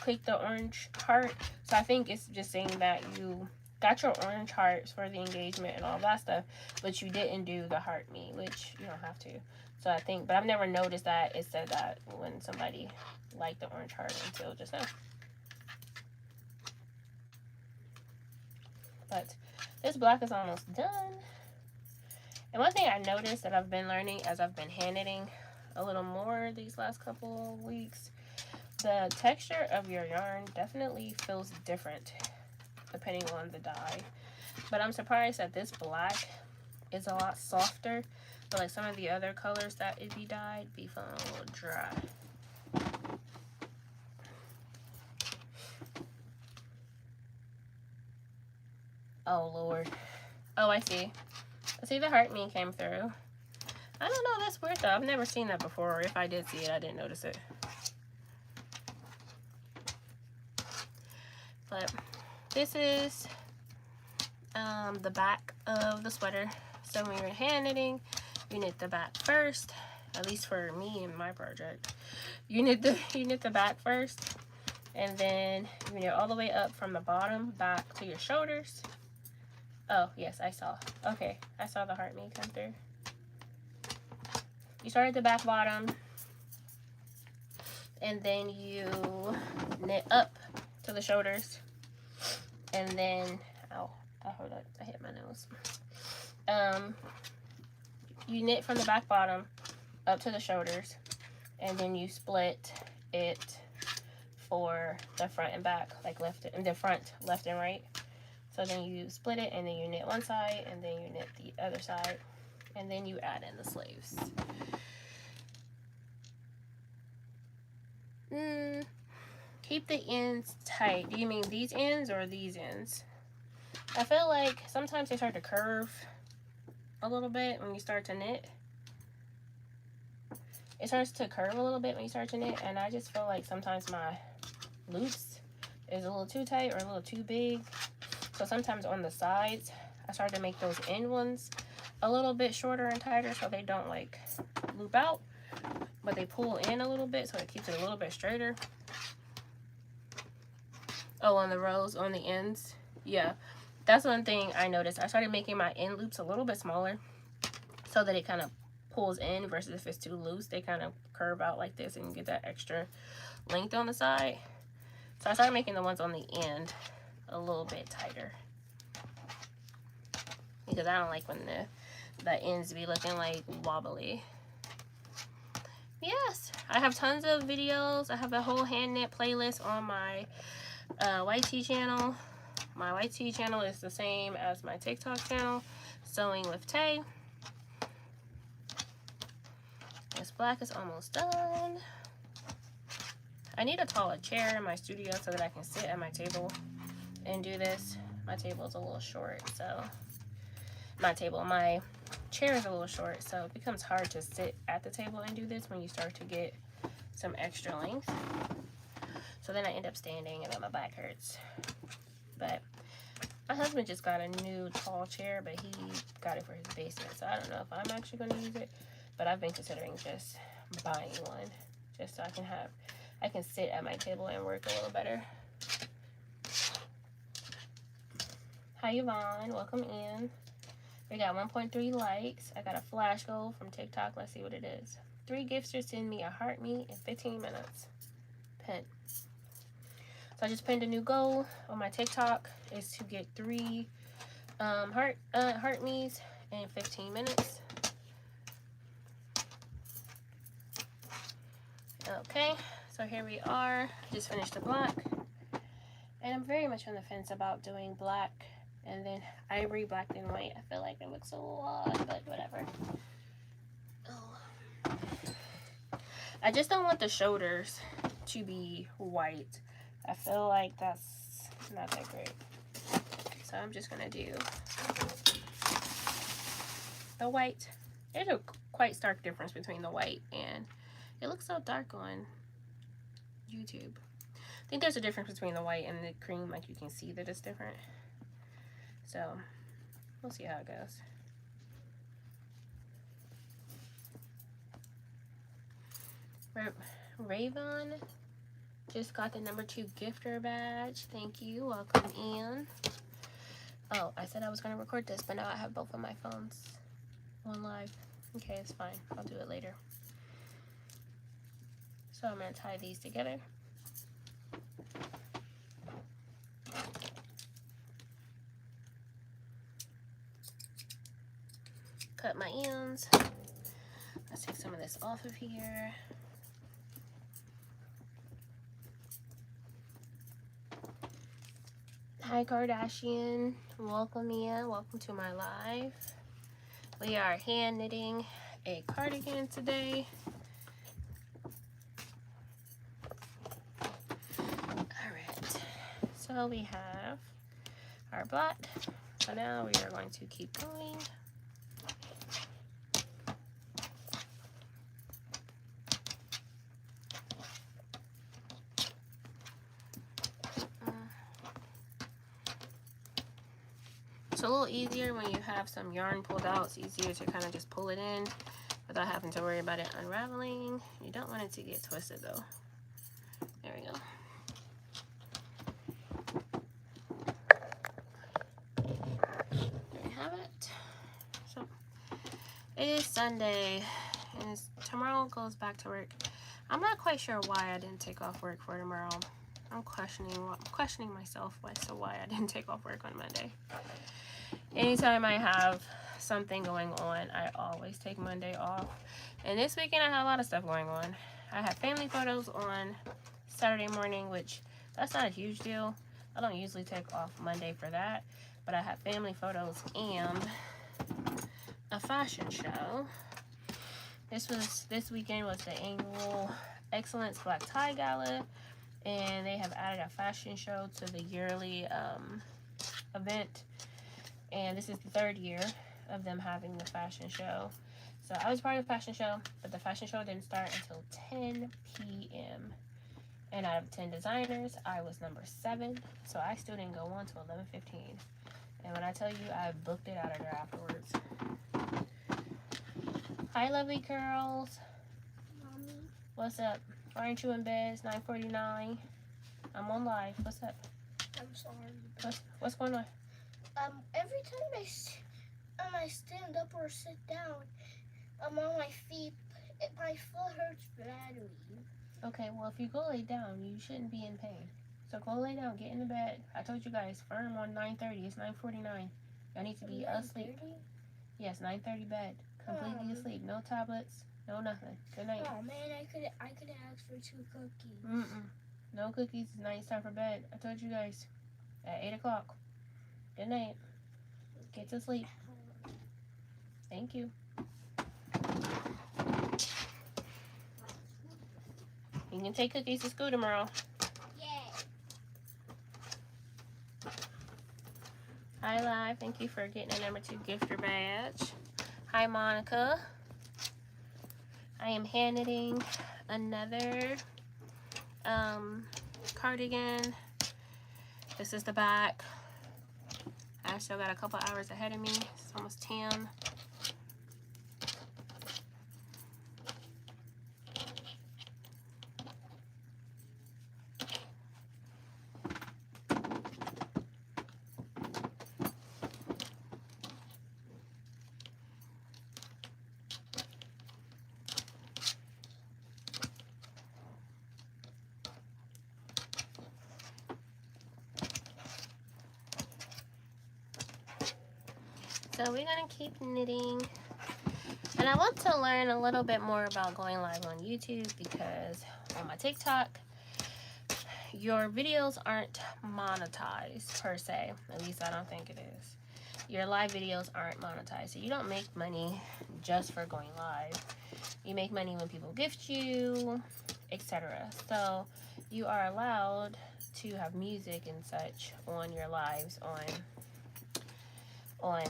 click the orange heart. So I think it's just saying that you got your orange hearts for the engagement and all that stuff, but you didn't do the heart me, which you don't have to. So I think, but I've never noticed that it said that when somebody liked the orange heart until just now. But this black is almost done. And one thing I noticed that I've been learning as I've been hand knitting a little more these last couple of weeks, the texture of your yarn definitely feels different depending on the dye. But I'm surprised that this black is a lot softer, but like some of the other colors that it be dyed be feeling a little dry. Oh Lord. Oh, I see. I see the heart me came through. I don't know, that's weird though. I've never seen that before. Or if I did see it, I didn't notice it. But this is the back of the sweater. So when you're hand knitting, you knit the back first. At least for me and my project, you knit the back first, and then you knit all the way up from the bottom back to your shoulders. Oh yes, I saw. Okay, I saw the heart me come through. You start at the back bottom, and then you knit up to the shoulders, and then ow, hold up, I hit my nose. You knit from the back bottom up to the shoulders, and then you split it for the front and back, like the front left and right. So then you split it, and then you knit one side, and then you knit the other side, and then you add in the sleeves. Keep the ends tight. Do you mean these ends or these ends? I feel like sometimes they start to curve a little bit when you start to knit. It starts to curve a little bit when you start to knit, and I just feel like sometimes my loops is a little too tight or a little too big. So sometimes on the sides, I start to make those end ones a little bit shorter and tighter so they don't like loop out, but they pull in a little bit so it keeps it a little bit straighter. Oh, on the rows, on the ends. Yeah, that's one thing I noticed. I started making my end loops a little bit smaller so that it kind of pulls in, versus if it's too loose, they kind of curve out like this and you get that extra length on the side. So I started making the ones on the end a little bit tighter, because I don't like when the ends be looking like wobbly. Yes, I have tons of videos. I have a whole hand knit playlist on my YT channel. My YT channel is the same as my TikTok channel, Sewing with T.A.E. This black is almost done. I need a taller chair in my studio so that I can sit at my table and do this. My table is a little short, so my chair is a little short, so it becomes hard to sit at the table and do this when you start to get some extra length. So then I end up standing and then my back hurts. But my husband just got a new tall chair, but he got it for his basement, so I don't know if I'm actually going to use it, but I've been considering just buying one, just so I can sit at my table and work a little better. Hi Yvonne, welcome in. We got 1.3 likes. I got a flash goal from TikTok. Let's see what it is. 3 gifters send me a heart me in 15 minutes. Pin. So I just pinned a new goal on my TikTok, is to get 3 heart me's in 15 minutes. Okay, so here we are. Just finished the black, and I'm very much on the fence about doing black and then ivory, black, and white. I feel like it looks a little odd, but whatever. Oh. I just don't want the shoulders to be white. I feel like that's not that great. So I'm just gonna do the white. There's a quite stark difference between the white, and it looks so dark on YouTube. I think there's a difference between the white and the cream, like you can see that it's different. So we'll see how it goes. Raven just got the number 2 gifter badge. Thank you. Welcome in. Oh, I said I was going to record this, but now I have both of my phones on live. Okay, it's fine. I'll do it later. So I'm going to tie these together. Cut my ends. Let's take some of this off of here. Hi Kardashian, welcome in, welcome to my live. We are hand knitting a cardigan today. Alright, so we have our black, so now we are going to keep going. It's a little easier when you have some yarn pulled out. It's easier to kind of just pull it in without having to worry about it unraveling. You don't want it to get twisted though. There we go. There we have it. So it is Sunday and tomorrow goes back to work. I'm not quite sure why I didn't take off work for tomorrow. I'm questioning myself as to why I didn't take off work on Monday. Anytime I have something going on, I always take Monday off. And this weekend I had a lot of stuff going on. I had family photos on Saturday morning, which that's not a huge deal. I don't usually take off Monday for that, but I had family photos and a fashion show. This weekend was the annual Excellence Black Tie Gala, and they have added a fashion show to the yearly event. And this is the 3rd year of them having the fashion show. So I was part of the fashion show, but the fashion show didn't start until 10 p.m. And out of 10 designers, I was number 7. So I still didn't go on till 11:15. And when I tell you, I booked it out of there afterwards. Hi, lovely girls. Mommy. What's up? Why aren't you in bed? It's 9:49. I'm on live. What's up? I'm sorry. What's going on? Every time I stand up or sit down, I'm on my feet. My foot hurts badly. Okay, well, if you go lay down, you shouldn't be in pain. So go lay down, get in the bed. I told you guys, firm on 9:30. It's 9:49. Y'all need to be asleep. Yes, 9:30 bed. Completely asleep. No tablets. No nothing. Good night. Oh man, I could ask for 2 cookies. No cookies. Tonight it's time for bed. I told you guys. At 8 o'clock. Good night. Get to sleep. Thank you. You can take cookies to school tomorrow. Yay. Hi, Live. Thank you for getting a number 2 gifter badge. Hi, Monica. I am handing another cardigan. This is the back. I still got a couple hours ahead of me. It's almost 10. So we're gonna keep knitting, and I want to learn a little bit more about going live on YouTube, because on my TikTok, your videos aren't monetized per se. At least I don't think it is. Your live videos aren't monetized, so you don't make money just for going live. You make money when people gift you, etc. So you are allowed to have music and such on your lives on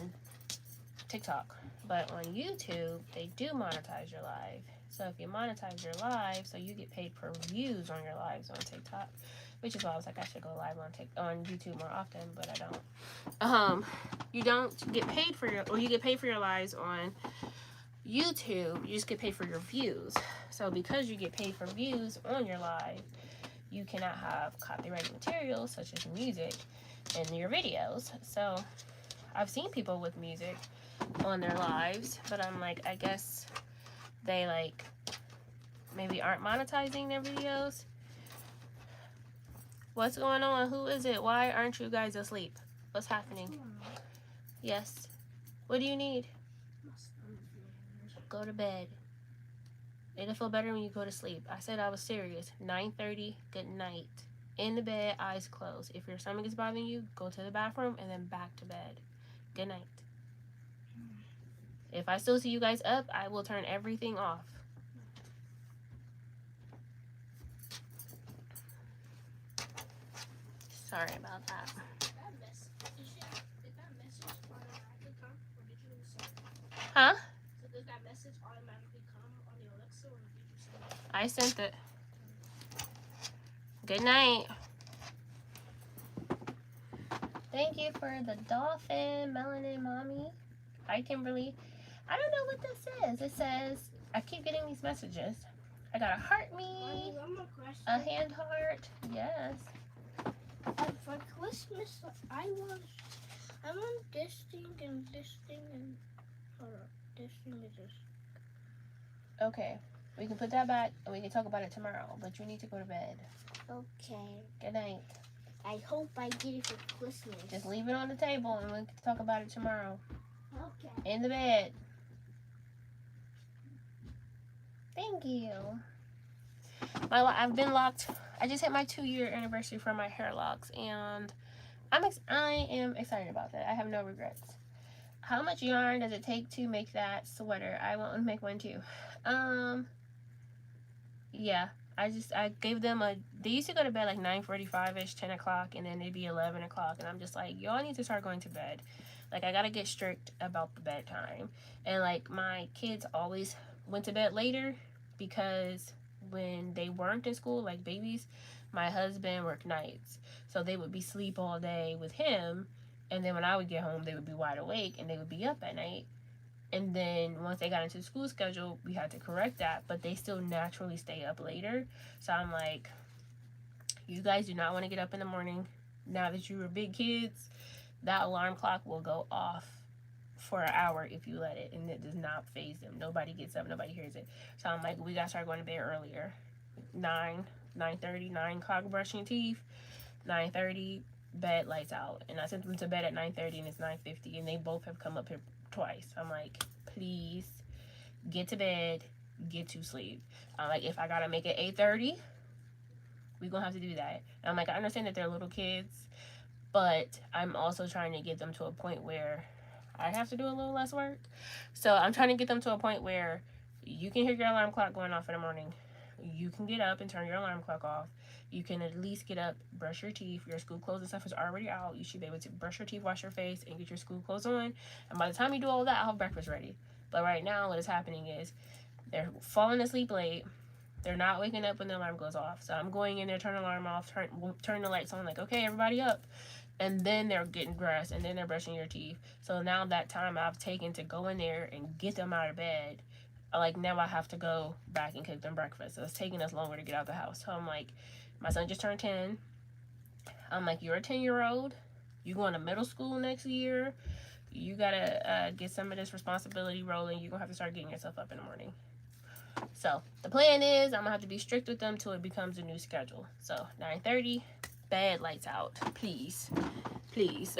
TikTok, but on YouTube they do monetize your live. So if you monetize your live, so you get paid per views on your lives on TikTok, which is why I was like, I should go live on YouTube more often, but I don't. You don't get paid for you get paid for your lives on YouTube. You just get paid for your views. So because you get paid for views on your live, you cannot have copyrighted materials such as music in your videos. So I've seen people with music on their lives, but I'm like, I guess they like maybe aren't monetizing their videos. What's going on? Who is it? Why aren't you guys asleep? What's happening? Yes. What do you need? Go to bed. It'll feel better when you go to sleep. I said I was serious. 9:30, good night. In the bed, eyes closed. If your stomach is bothering you, go to the bathroom and then back to bed. Good night. If I still see you guys up, I will turn everything off. Sorry about that. Huh? So does that message automatically come on the Alexa, or did you send it? I sent it. Good night. Thank you for the dolphin, Melanin Mommy. Hi, Kimberly. I don't know what this is. It says, I keep getting these messages. I got a heart me, a hand heart. Yes. For Christmas, I want this thing and this thing and this thing is just. Okay. We can put that back and we can talk about it tomorrow, but you need to go to bed. Okay. Good night. I hope I get it for Christmas. Just leave it on the table and we can talk about it tomorrow. Okay. In the bed. Thank you. I've been locked. I just hit my 2-year anniversary for my hair locks, and I am excited about that. I have no regrets. How much yarn does it take to make that sweater? I want to make one too. Yeah. I gave them they used to go to bed like 9:45ish, 10 o'clock, and then it'd be 11 o'clock, and I'm just like, y'all need to start going to bed. Like, I gotta get strict about the bedtime. And like, my kids always went to bed later because when they weren't in school, like babies, my husband worked nights, so they would be asleep all day with him, and then when I would get home, they would be wide awake and they would be up at night. And then once they got into the school schedule, we had to correct that, but they still naturally stay up later. So I'm like, you guys do not want to get up in the morning. Now that you were big kids, that alarm clock will go off for an hour if you let it, and it does not phase them. Nobody gets up, nobody hears it. So I'm like, we gotta start going to bed earlier. 9:30, 9 o'clock brushing teeth, 9:30 bed, lights out. And I sent them to bed at 9:30 and it's 9:50, and they both have come up here twice. I'm like, please get to bed, get to sleep. I'm like, if I gotta make it 8:30, we're gonna have to do that. And I'm like, I understand that they're little kids, but I'm also trying to get them to a point where I have to do a little less work. So I'm trying to get them to a point where you can hear your alarm clock going off in the morning. You can get up and turn your alarm clock off. You can at least get up, brush your teeth. Your school clothes and stuff is already out. You should be able to brush your teeth, wash your face, and get your school clothes on. And by the time you do all that, I'll have breakfast ready. But right now, what is happening is they're falling asleep late. They're not waking up when the alarm goes off. So I'm going in there, turn the alarm off, turn the lights on, like, okay, everybody up. And then they're getting dressed, and then they're brushing your teeth. So now that time I've taken to go in there and get them out of bed, like, now I have to go back and cook them breakfast. So it's taking us longer to get out of the house. So I'm like, my son just turned 10. I'm like, you're a 10-year-old. You going to middle school next year. You gotta get some of this responsibility rolling. You're gonna have to start getting yourself up in the morning. So the plan is I'm gonna have to be strict with them till it becomes a new schedule. So 9:30, bed, lights out, please, please.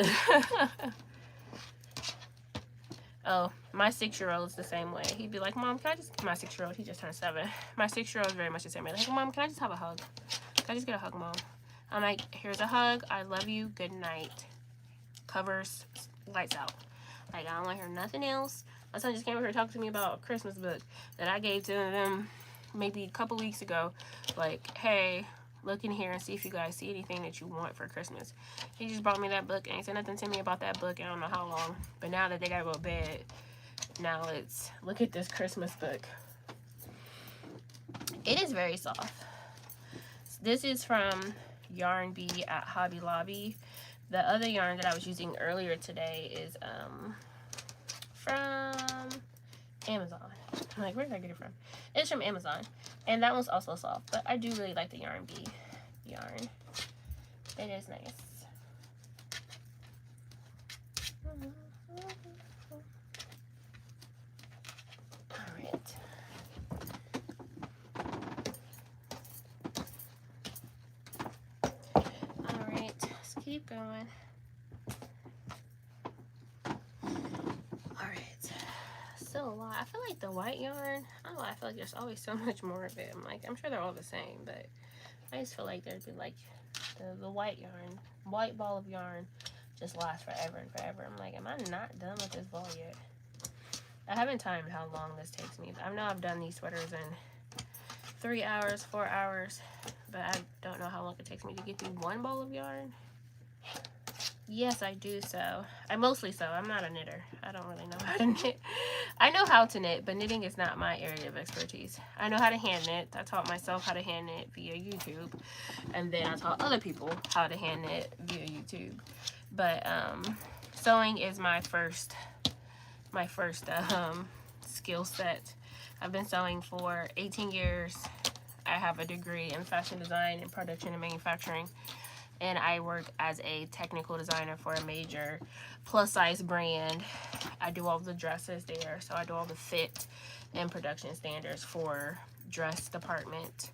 Oh, my 6-year-old's the same way. He'd be like, Mom, can I just, my 6-year-old, he just turned 7. My 6-year-old is very much the same way. Like, Mom, can I just have a hug? Can I just get a hug, Mom? I'm like, here's a hug. I love you. Good night. Covers, lights out. Like, I don't want to hear nothing else. My son just came over here talking to me about a Christmas book that I gave to them maybe a couple weeks ago. Like, hey, look in here and see if you guys see anything that you want for Christmas. He just brought me that book and he said nothing to me about that book. I don't know how long. But now that they gotta go to bed, now it's, look at this Christmas book. It is very soft. This is from Yarn Bee at Hobby Lobby. The other yarn that I was using earlier today is from Amazon. I'm like, where did I get it from? It's from Amazon. And that one's also soft. But I do really like the Yarn Bee yarn. It is nice. Alright. Alright, let's keep going. Still a lot. I feel like the white yarn, I don't know, I feel like there's always so much more of it. I'm like, I'm sure they're all the same, but I just feel like there'd be like the white yarn, white ball of yarn just lasts forever and forever. I'm like, am I not done with this ball yet? I haven't timed how long this takes me. I know I've done these sweaters in 3 hours, 4 hours, but I don't know how long it takes me to get through one ball of yarn. Yes, I do sew. I mostly sew. I'm not a knitter. I don't really know how to knit. I know how to knit, but knitting is not my area of expertise. I know how to hand knit. I taught myself how to hand knit via YouTube. And then I taught other people how to hand knit via YouTube. But sewing is my first skill set. I've been sewing for 18 years. I have a degree in fashion design and production and manufacturing. And I work as a technical designer for a major plus size brand. I do all the dresses there. So I do all the fit and production standards for dress department.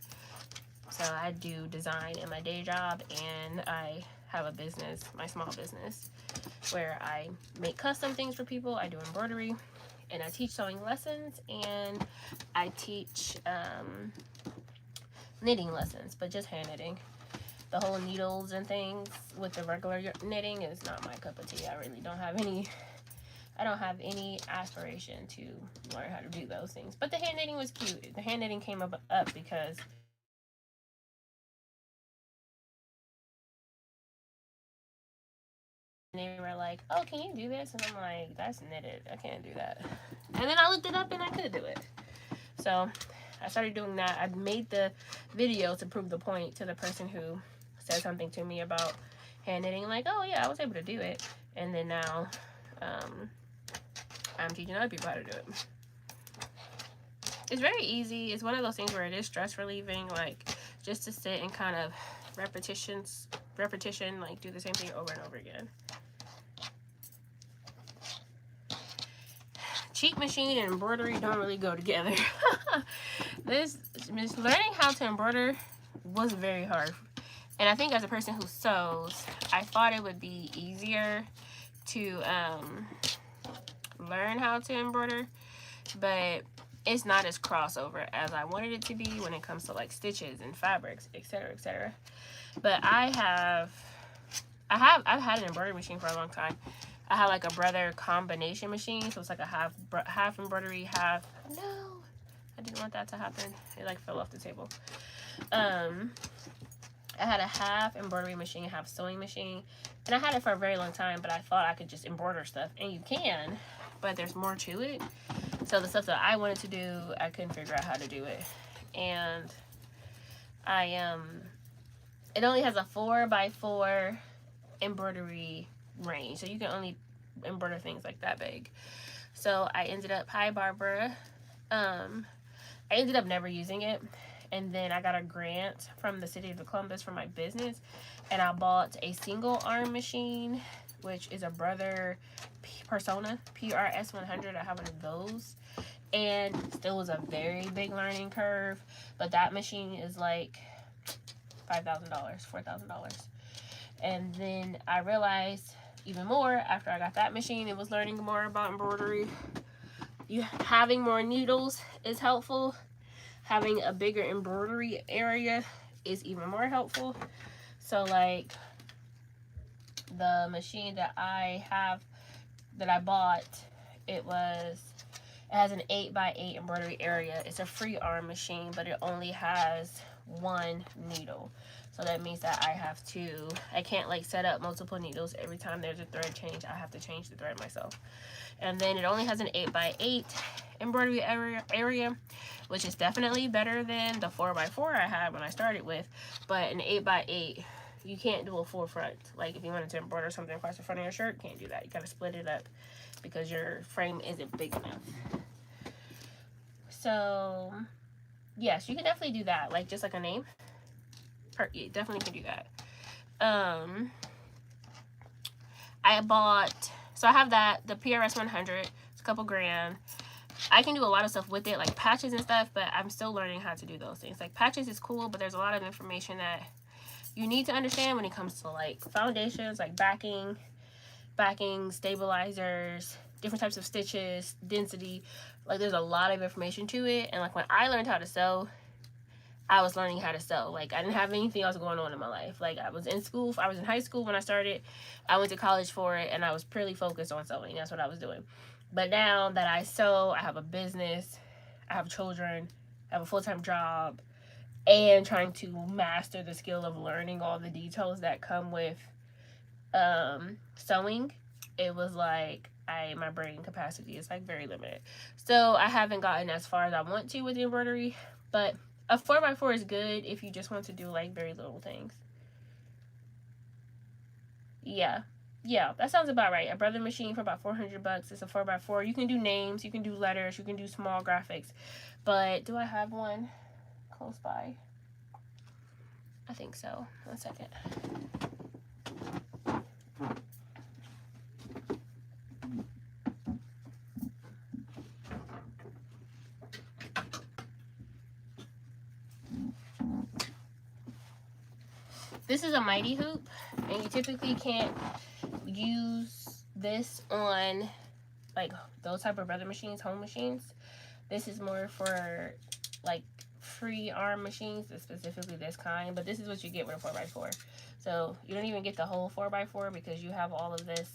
So I do design in my day job, and I have a business, my small business, where I make custom things for people. I do embroidery, and I teach sewing lessons, and I teach knitting lessons, but just hand knitting. The whole needles and things with the regular knitting is not my cup of tea. I really don't have any I don't have any aspiration to learn how to do those things. But the hand knitting was cute. The hand knitting came up because and they were like, "Oh, can you do this?" And I'm like, "That's knitted. I can't do that." And then I looked it up and I could do it. So I started doing that. I made the video to prove the point to the person who said something to me about hand knitting. Like, oh yeah, I was able to do it. And then now I'm teaching other people how to do it. It's very easy. It's one of those things where it is stress relieving. Like just to sit and kind of repetition, like do the same thing over and over again. Cheat machine and embroidery don't really go together. This learning how to embroider was very hard. And I think as a person who sews, I thought it would be easier to learn how to embroider, but it's not as crossover as I wanted it to be when it comes to like stitches and fabrics, etc., etc. But I've had an embroidery machine for a long time. I had like a brother combination machine, so it's like a half embroidery, half. No, I didn't want that to happen. It like fell off the table. I had a half embroidery machine, half sewing machine, and I had it for a very long time. But I thought I could just embroider stuff, and you can, but there's more to it. So the stuff that I wanted to do, I couldn't figure out how to do it, and it only has a 4x4 embroidery range, so you can only embroider things like that big. So I ended up, hi Barbara, I ended up never using it, and then I got a grant from the city of Columbus for my business, and I bought a single arm machine, which is a Brother Persona PRS 100. I have one of those, and still was a very big learning curve, but that machine is like $5,000, $4,000. And then I realized even more after I got that machine and was learning more about embroidery, having more needles is helpful. Having a bigger embroidery area is even more helpful. So like the machine that I bought, it has an 8x8 embroidery area. It's a free arm machine, but it only has one needle. So that means that I can't like set up multiple needles every time there's a thread change. I have to change the thread myself. And then it only has an 8x8 embroidery area, which is definitely better than the 4x4 I had when I started with. But an 8x8, you can't do a full front. Like if you wanted to embroider something across the front of your shirt, can't do that. You gotta split it up because your frame isn't big enough. So yes, you can definitely do that. Like just like a name. You definitely can do that. I have that, the PRS 100. It's a couple grand. I can do a lot of stuff with it, like patches and stuff, but I'm still learning how to do those things. Like patches is cool, but there's a lot of information that you need to understand when it comes to like foundations, like backing, stabilizers, different types of stitches, density. Like there's a lot of information to it. And like when I learned how to sew, I was learning how to sew. Like I didn't have anything else going on in my life. Like I was in school. I was in high school when I started. I went to college for it, and I was purely focused on sewing. That's what I was doing. But now that I sew, I have a business, I have children, I have a full-time job, and trying to master the skill of learning all the details that come with sewing. It was like my brain capacity is like very limited. So I haven't gotten as far as I want to with the embroidery, but a 4x4 is good if you just want to do like very little things. Yeah, that sounds about right. A brother machine for about $400. It's a 4x4. You can do names, you can do letters, you can do small graphics. But do I have one close by? I think so. 1 second. This is a mighty hoop, and you typically can't use this on like those type of brother machines, home machines. This is more for like free arm machines, specifically this kind, but this is what you get with a 4x4. So you don't even get the whole 4x4 because you have all of this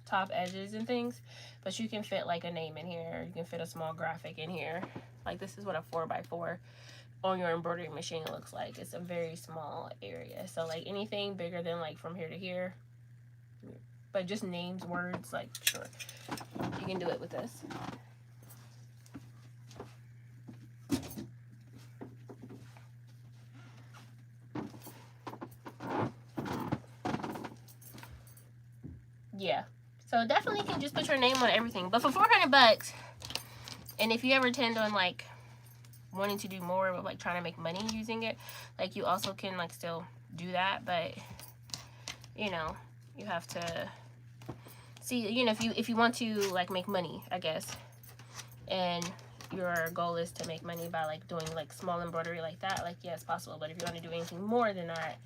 top edges and things, but you can fit like a name in here. You can fit a small graphic in here. Like this is what a 4x4 on your embroidery machine looks like. It's a very small area. So like anything bigger than like from here to here, but just names, words, like sure, you can do it with this. Yeah, so definitely can just put your name on everything. But for 400 bucks, and if you ever tend on like wanting to do more with like trying to make money using it, like you also can like still do that, but you know, you have to see, you know, if you want to like make money, I guess, and your goal is to make money by like doing like small embroidery like that, like yeah, it's possible. But if you want to do anything more than that,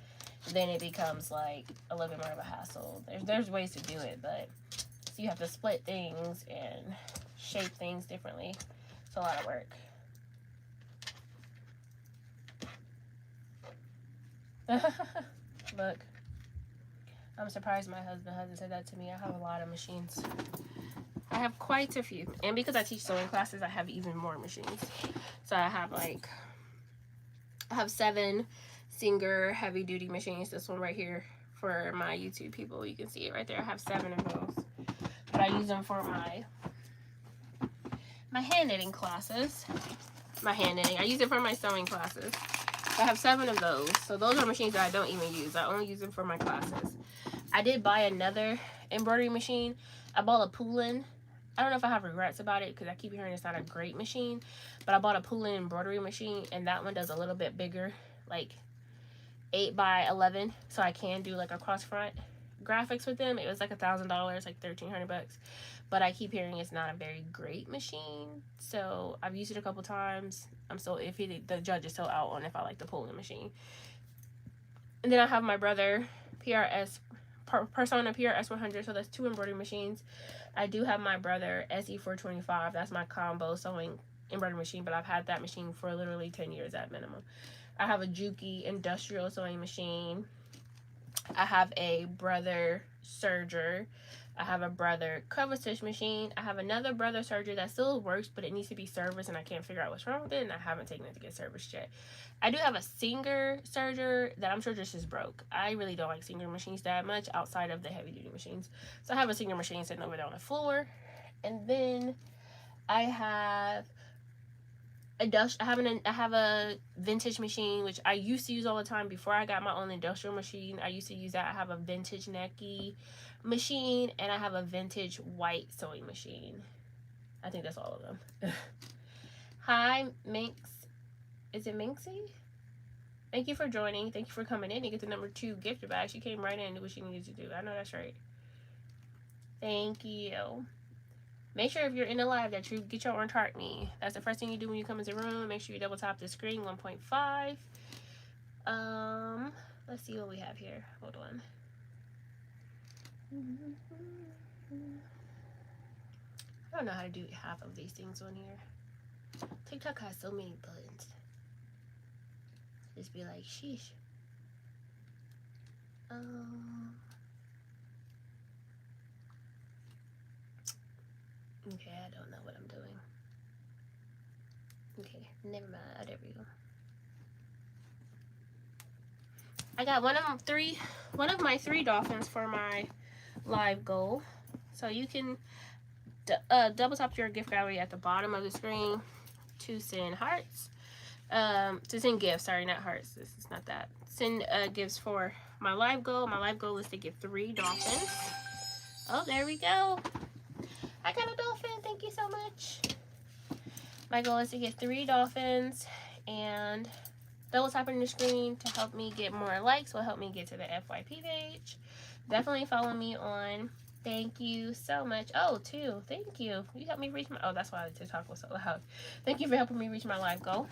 then it becomes like a little bit more of a hassle. There's ways to do it, but so you have to split things and shape things differently. It's a lot of work. Look, I'm surprised my husband hasn't said that to me. I have a lot of machines. I have quite a few, and because I teach sewing classes, I have even more machines. So I have 7 Singer heavy duty machines. This one right here for my YouTube people, you can see it right there. I have 7 of those, but I use them for my hand knitting classes. I use it for my sewing classes. I have 7 of those. So those are machines that I don't even use. I only use them for my classes. I did buy another embroidery machine. I bought a Poulin. I don't know if I have regrets about it because I keep hearing it's not a great machine, but I bought a Poulin embroidery machine, and that one does a little bit bigger, like 8x11, so I can do like a cross front graphics with them. It was like $1,000, like 1,300 bucks, but I keep hearing it's not a very great machine. So I've used it a couple times. I'm so iffy. The judge is so out on if I like the Poulin machine. And then I have my brother Persona PRS 100, so that's 2 embroidery machines. I do have my brother SE 425. That's my combo sewing embroidery machine, but I've had that machine for literally 10 years at minimum. I have a Juki industrial sewing machine. I have a brother serger. I have a brother cover stitch machine. I have another brother serger that still works, but it needs to be serviced, and I can't figure out what's wrong with it, and I haven't taken it to get serviced yet. I do have a Singer serger that I'm sure just is broke. I really don't like Singer machines that much outside of the heavy duty machines. So I have a Singer machine sitting over there on the floor. And then I have I have a vintage machine, which I used to use all the time before I got my own industrial machine. I used to use that. I have a vintage necky machine, and I have a vintage white sewing machine. I think that's all of them. Hi, Minx. Is it Minxie? Thank you for joining. Thank you for coming in. You get the number 2 gift bag. She came right in and did what she needed to do. I know that's right. Thank you. Make sure if you're in the live that you get your orange heart me. That's the first thing you do when you come into the room. Make sure you double tap the screen 1.5. Let's see what we have here. Hold on. I don't know how to do half of these things on here. TikTok has so many buttons. Just be like, sheesh. Okay, I don't know what I'm doing. Okay, never mind. Oh, there we go. I got one of my 3 dolphins for my live goal. So you can double tap your gift gallery at the bottom of the screen to send hearts. To send gifts, sorry, not hearts. This is not that. Send gifts for my live goal. My live goal is to get 3 dolphins. Oh, there we go. I got a dolphin. Thank you so much. My goal is to get 3 dolphins, and double tapping the screen to help me get more likes will help me get to the FYP page. Definitely follow me on. Thank you so much. Oh, 2. Thank you. You helped me reach my... Oh, that's why the TikTok was so loud. Thank you for helping me reach my live goal.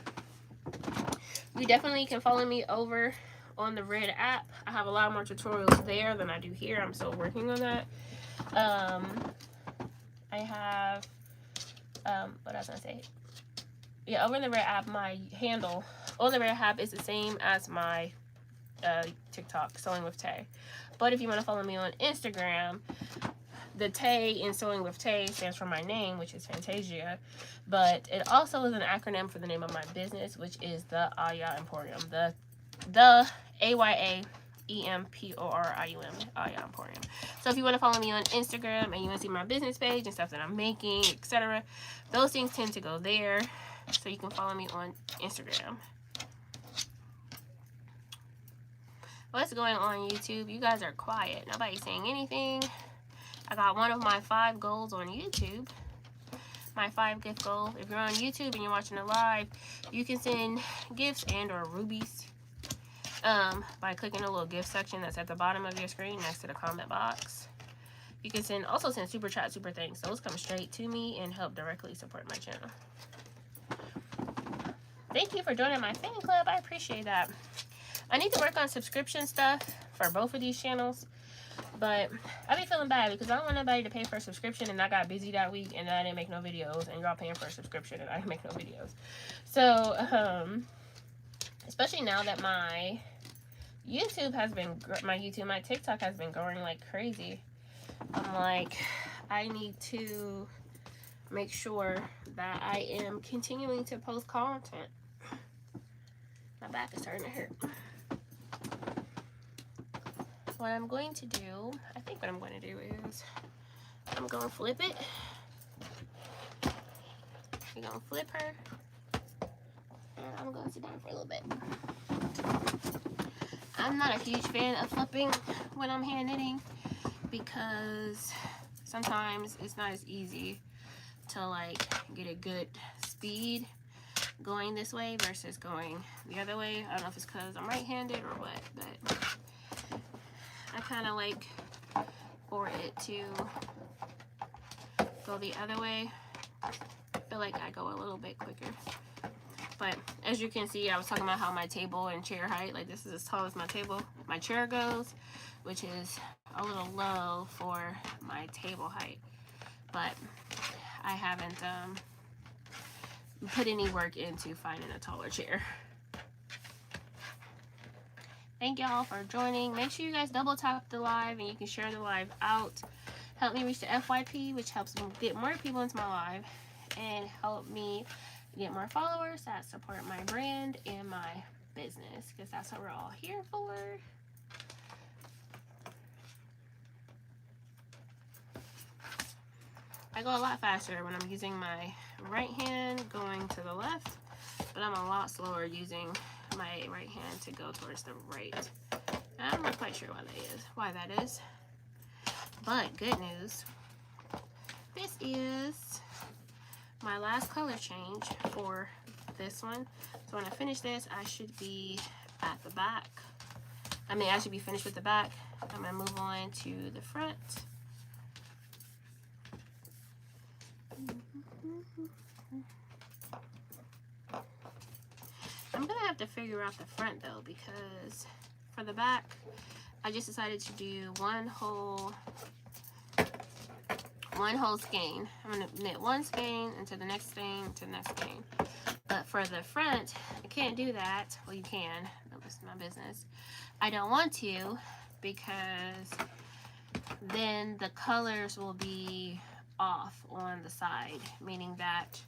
You definitely can follow me over on the Red app. I have a lot more tutorials there than I do here. I'm still working on that. I have, what I was gonna say? Yeah, over in the Red app, my handle on the Red app is the same as my TikTok, Sewing with Tay. But if you want to follow me on Instagram, the T.A.E in Sewing with T.A.E stands for my name, which is Fantasia, but it also is an acronym for the name of my business, which is the Aya Emporium. The AYA EMPORIUM, Aya Emporium. So if you want to follow me on Instagram and you want to see my business page and stuff that I'm making, etc., those things tend to go there. So you can follow me on Instagram. What's going on, YouTube? You guys are quiet. Nobody's saying anything. I got one of my 5 goals on YouTube. My 5 gift goal. If you're on YouTube and you're watching it live, you can send gifts and or rubies by clicking the little gift section that's at the bottom of your screen next to the comment box. You can also send super chat, super thanks. Those come straight to me and help directly support my channel. Thank you for joining my fan club. I appreciate that. I need to work on subscription stuff for both of these channels, but I be feeling bad because I don't want nobody to pay for a subscription and I got busy that week and I didn't make no videos, and y'all paying for a subscription and I didn't make no videos. So, especially now that my my TikTok has been growing like crazy. I'm like, I need to make sure that I am continuing to post content. My back is starting to hurt. What I'm going to do, I think what I'm going to do is, I'm going to flip it. I'm going to flip her. And I'm going to sit down for a little bit. I'm not a huge fan of flipping when I'm hand knitting because sometimes it's not as easy to like get a good speed going this way versus going the other way. I don't know if it's because I'm right-handed or what, but I kind of like for it to go the other way. I feel like I go a little bit quicker. But as you can see, I was talking about how my table and chair height, like this is as tall as my chair goes, which is a little low for my table height. But I haven't put any work into finding a taller chair. Thank y'all for joining. Make sure you guys double tap the live and you can share the live out. Help me reach the FYP, which helps me get more people into my live and help me get more followers that support my brand and my business, because that's what we're all here for. I go a lot faster when I'm using my right hand going to the left, but I'm a lot slower using my right hand to go towards the right. I'm not quite sure why that is. But good news, this is my last color change for this one. So when I finish this, I should be at the back. I should be finished with the back. I'm gonna move on to the front. I'm gonna have to figure out the front though, because for the back, I just decided to do one whole skein. I'm gonna knit one skein into the next skein to the next skein. But for the front, I can't do that. Well, you can. That's my business. I don't want to because then the colors will be off on the side, meaning that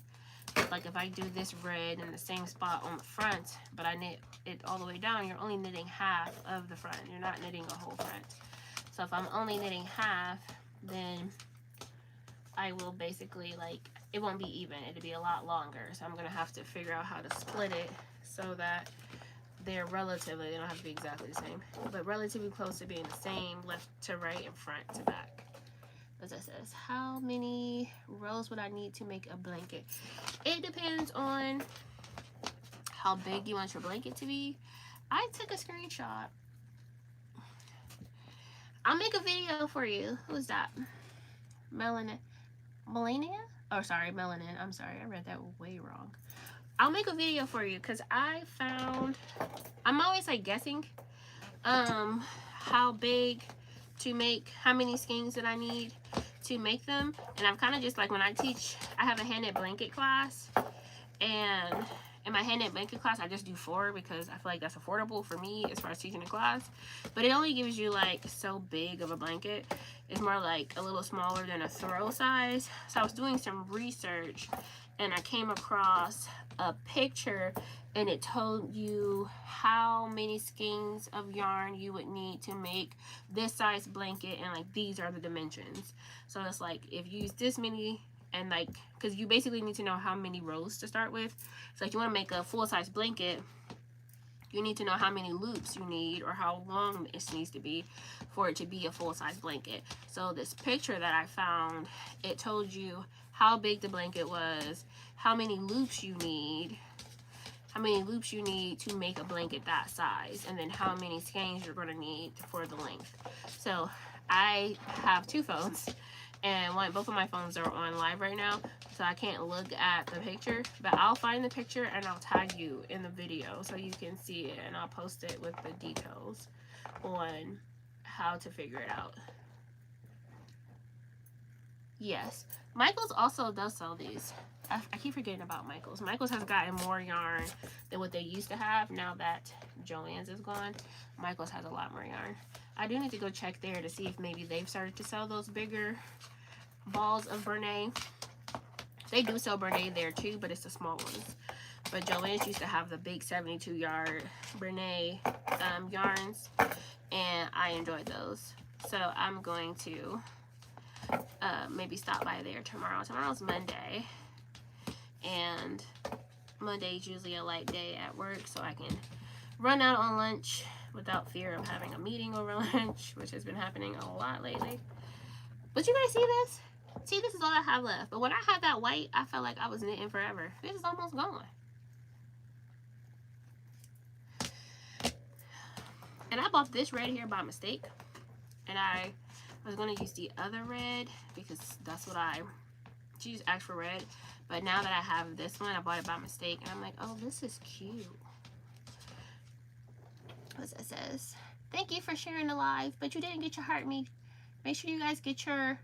like if I do this red in the same spot on the front, but I knit it all the way down, you're only knitting half of the front. You're not knitting a whole front. So if I'm only knitting half, then I will basically it won't be even. It'll be a lot longer. So I'm gonna have to figure out how to split it so that they don't have to be exactly the same, but relatively close to being the same left to right and front to back. As it says, how many rows would I need to make a blanket? It depends on how big you want your blanket to be. I took a screenshot. I'll make a video for you. Who's that? Melania? Oh, sorry, Melanin. I'm sorry, I read that way wrong. I'll make a video for you because I found, I'm always guessing how big to make, how many skeins that I need to make them. And I'm kind of just when I teach, I have a hand knit blanket class, and In my hand knit blanket class, I just do 4 because I feel like that's affordable for me as far as teaching a class. But it only gives you like so big of a blanket. It's more like a little smaller than a throw size. So I was doing some research and I came across a picture and it told you how many skeins of yarn you would need to make this size blanket, and like these are the dimensions. So it's like if you use this many, and like because you basically need to know how many rows to start with. So if you want to make a full-size blanket, you need to know how many loops you need or how long this needs to be for it to be a full-size blanket. So this picture that I found, it told you how big the blanket was, how many loops you need, to make a blanket that size, and then how many skeins you're going to need for the length. So I have 2 phones, and both of my phones are on live right now, so I can't look at the picture, but I'll find the picture and I'll tag you in the video so you can see it, and I'll post it with the details on how to figure it out. Yes, Michaels also does sell these. I keep forgetting about Michaels. Michaels has gotten more yarn than what they used to have. Now that Joann's is gone, Michaels has a lot more yarn. I do need to go check there to see if maybe they've started to sell those bigger balls of Bernay. They do sell Bernay there too, but it's the small ones. But Joann's used to have the big 72 yard Bernay yarns, and I enjoyed those. So I'm going to maybe stop by there tomorrow. Tomorrow's Monday, and Monday is usually a light day at work, so I can run out on lunch without fear of having a meeting over lunch, which has been happening a lot lately. But you guys see this? See, this is all I have left. But when I had that white, I felt like I was knitting forever. This is almost gone. And I bought this red here by mistake, and I was going to use the other red because that's what she just asked for red. But now that I have this one, I bought it by mistake, and I'm like, oh, this is cute. What's it says? Thank you for sharing the live, but you didn't get your heart me. Make sure you guys get your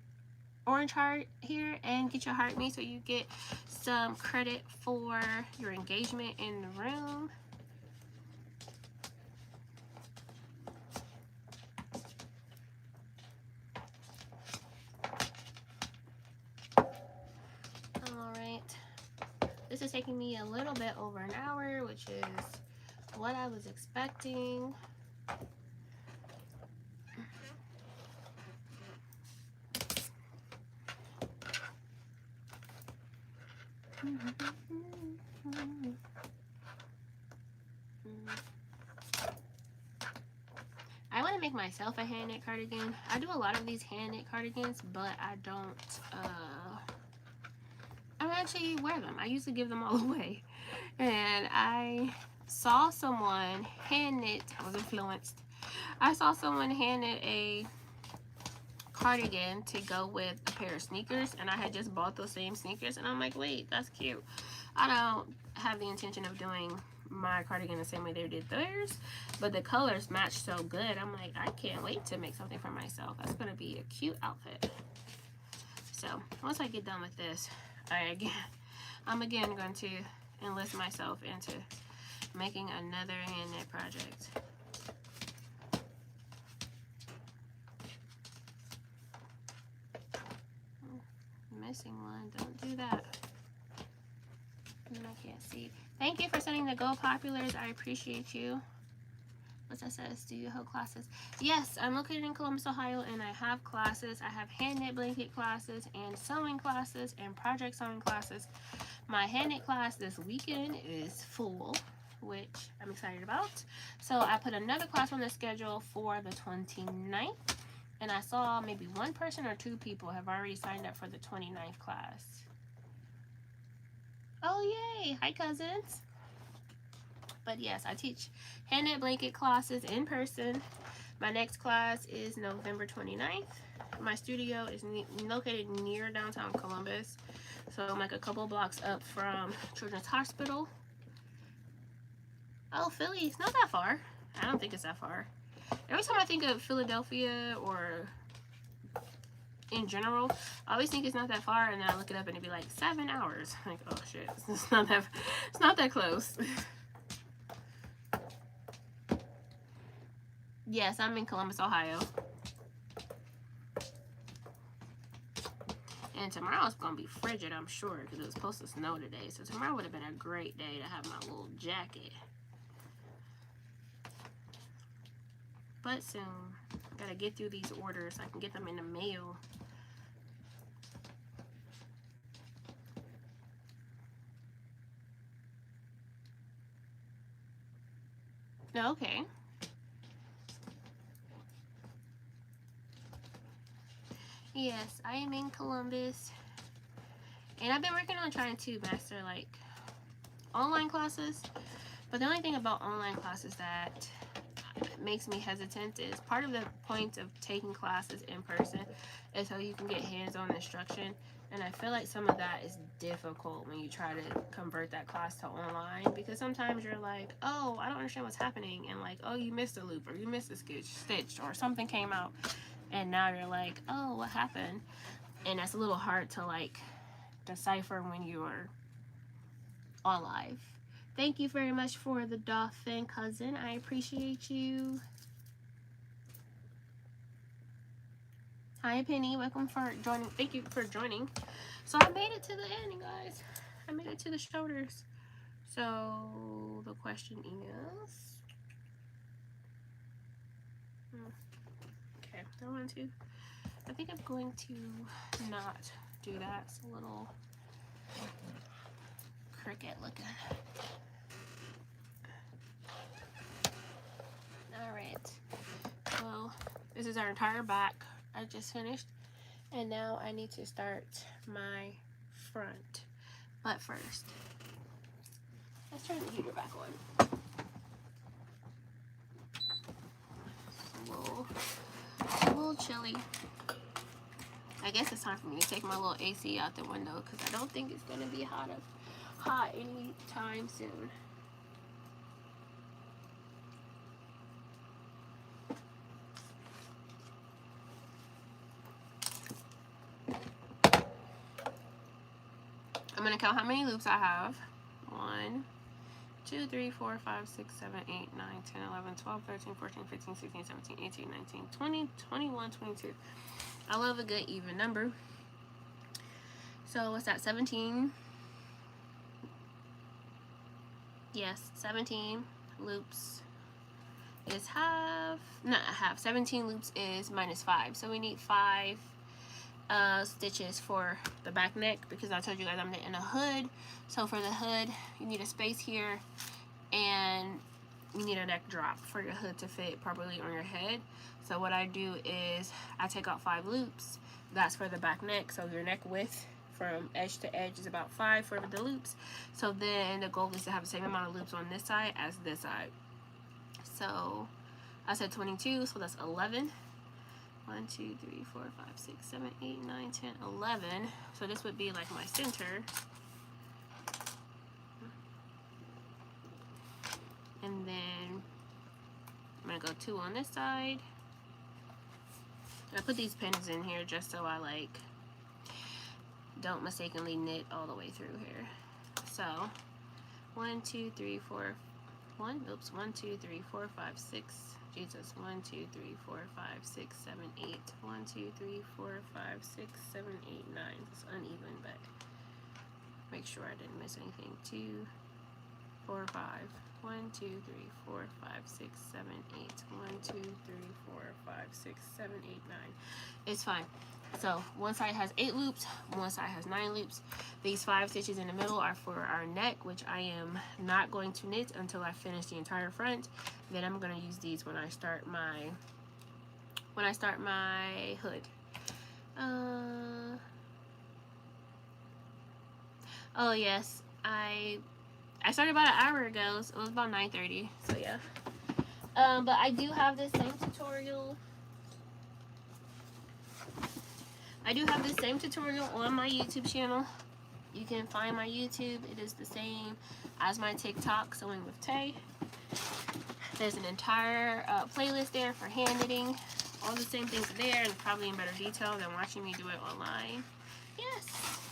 orange heart here and get your heart me so you get some credit for your engagement in the room. This is taking me a little bit over an hour, which is what I was expecting. I want to make myself a hand knit cardigan. I do a lot of these hand knit cardigans, but I don't actually wear them. I usually give them all away. And I saw someone hand knit, I was influenced. I saw someone hand knit a cardigan to go with a pair of sneakers, and I had just bought those same sneakers, and I'm like, wait, that's cute. I don't have the intention of doing my cardigan the same way they did theirs, but the colors match so good. I'm like, I can't wait to make something for myself. That's gonna be a cute outfit. So once I get done with this, I'm again going to enlist myself into making another hand knit project. Missing one, don't do that. I can't see. Thank you for sending the Go Populars. I appreciate you. What's that says? Do you hold classes? Yes, I'm located in Columbus, Ohio, and I have classes. I have hand knit blanket classes and sewing classes and project sewing classes. My hand knit class this weekend is full, which I'm excited about. So I put another class on the schedule for the 29th, and I saw maybe 1 person or 2 people have already signed up for the 29th class. Oh, yay! Hi, cousins. But yes, I teach hand knit blanket classes in person. My next class is November 29th. My studio is located near downtown Columbus, so I'm like a couple blocks up from Children's Hospital. Oh, Philly, it's not that far. I don't think it's that far. Every time I think of Philadelphia or in general. I always think it's not that far, and then I look it up and it'd be like 7 hours. Like, oh shit, it's not that close. Yes, I'm in Columbus, Ohio. And tomorrow's gonna be frigid, I'm sure, because it was supposed to snow today. So tomorrow would have been a great day to have my little jacket. But soon, I gotta get through these orders so I can get them in the mail. Okay. Yes, I am in Columbus. And I've been working on trying to master like online classes. But the only thing about online classes that makes me hesitant is part of the point of taking classes in person is so you can get hands-on instruction. And I feel like some of that is difficult when you try to convert that class to online, because sometimes you're like, oh, I don't understand what's happening, and like, oh, you missed a loop, or you missed a stitch, or something came out, and now you're like, oh, what happened? And that's a little hard to like decipher when you're on live. Thank you very much for the dolphin, cousin. I appreciate you. Hi, Penny. Welcome for joining. Thank you for joining. So I made it to the end, guys. I made it to the shoulders. So the question is, okay, I think I'm going to not do that. It's a little cricket looking. All right. Well, this is our entire back. I just finished, and now I need to start my front. But first, let's turn the heater back on. It's a little chilly. I guess it's time for me to take my little AC out the window because I don't think it's gonna be hot anytime soon. I'm gonna count how many loops I have. 1, 2, 3, 4, 5, 6, 7, 8, 9, 10, 11, 12, 13, 14, 15, 16, 17, 18, 19, 20, 21, 22. I love a good even number. So what's that, 17? Yes, 17 loops is half. 17 loops is minus 5. So we need 5 stitches for the back neck, because I told you guys I'm knitting a hood. So for the hood, you need a space here, and you need a neck drop for your hood to fit properly on your head. So what I do is I take out 5 loops. That's for the back neck. So your neck width from edge to edge is about 5 for the loops. So then the goal is to have the same amount of loops on this side as this side. So I said 22, so that's 11. 1, 2, 3, 4, 5, 6, 7, 8, 9, 10, 11. So this would be like my center. And then I'm gonna go 2 on this side. I put these pins in here just so I like don't mistakenly knit all the way through here. So 1, 2, 3, 4, 1, 2, 3, 4, 5, 6. Jesus, 1, 2, 3, 4, 5, 6, 7, 8. 1, 2, 3, 4, 5, 6, 7, 8, 9. It's uneven, but make sure I didn't miss anything. 2, 4, 5. 1, 2, 3, 4, 5, 6, 7, 8. 1, 2, 3, 4, 5, 6, 7, 8, 9. It's fine. So one side has 8 loops, one side has 9 loops. These 5 stitches in the middle are for our neck, which I am not going to knit until I finish the entire front. Then I'm going to use these when I start my hood. Oh yes, I started about an hour ago, so it was about 9:30. So yeah. But I do have this same tutorial. On my YouTube channel. You can find my YouTube. It is the same as my TikTok, Sewing with Tay. There's an entire playlist there for hand knitting all the same things there and probably in better detail than watching me do it online. Yes,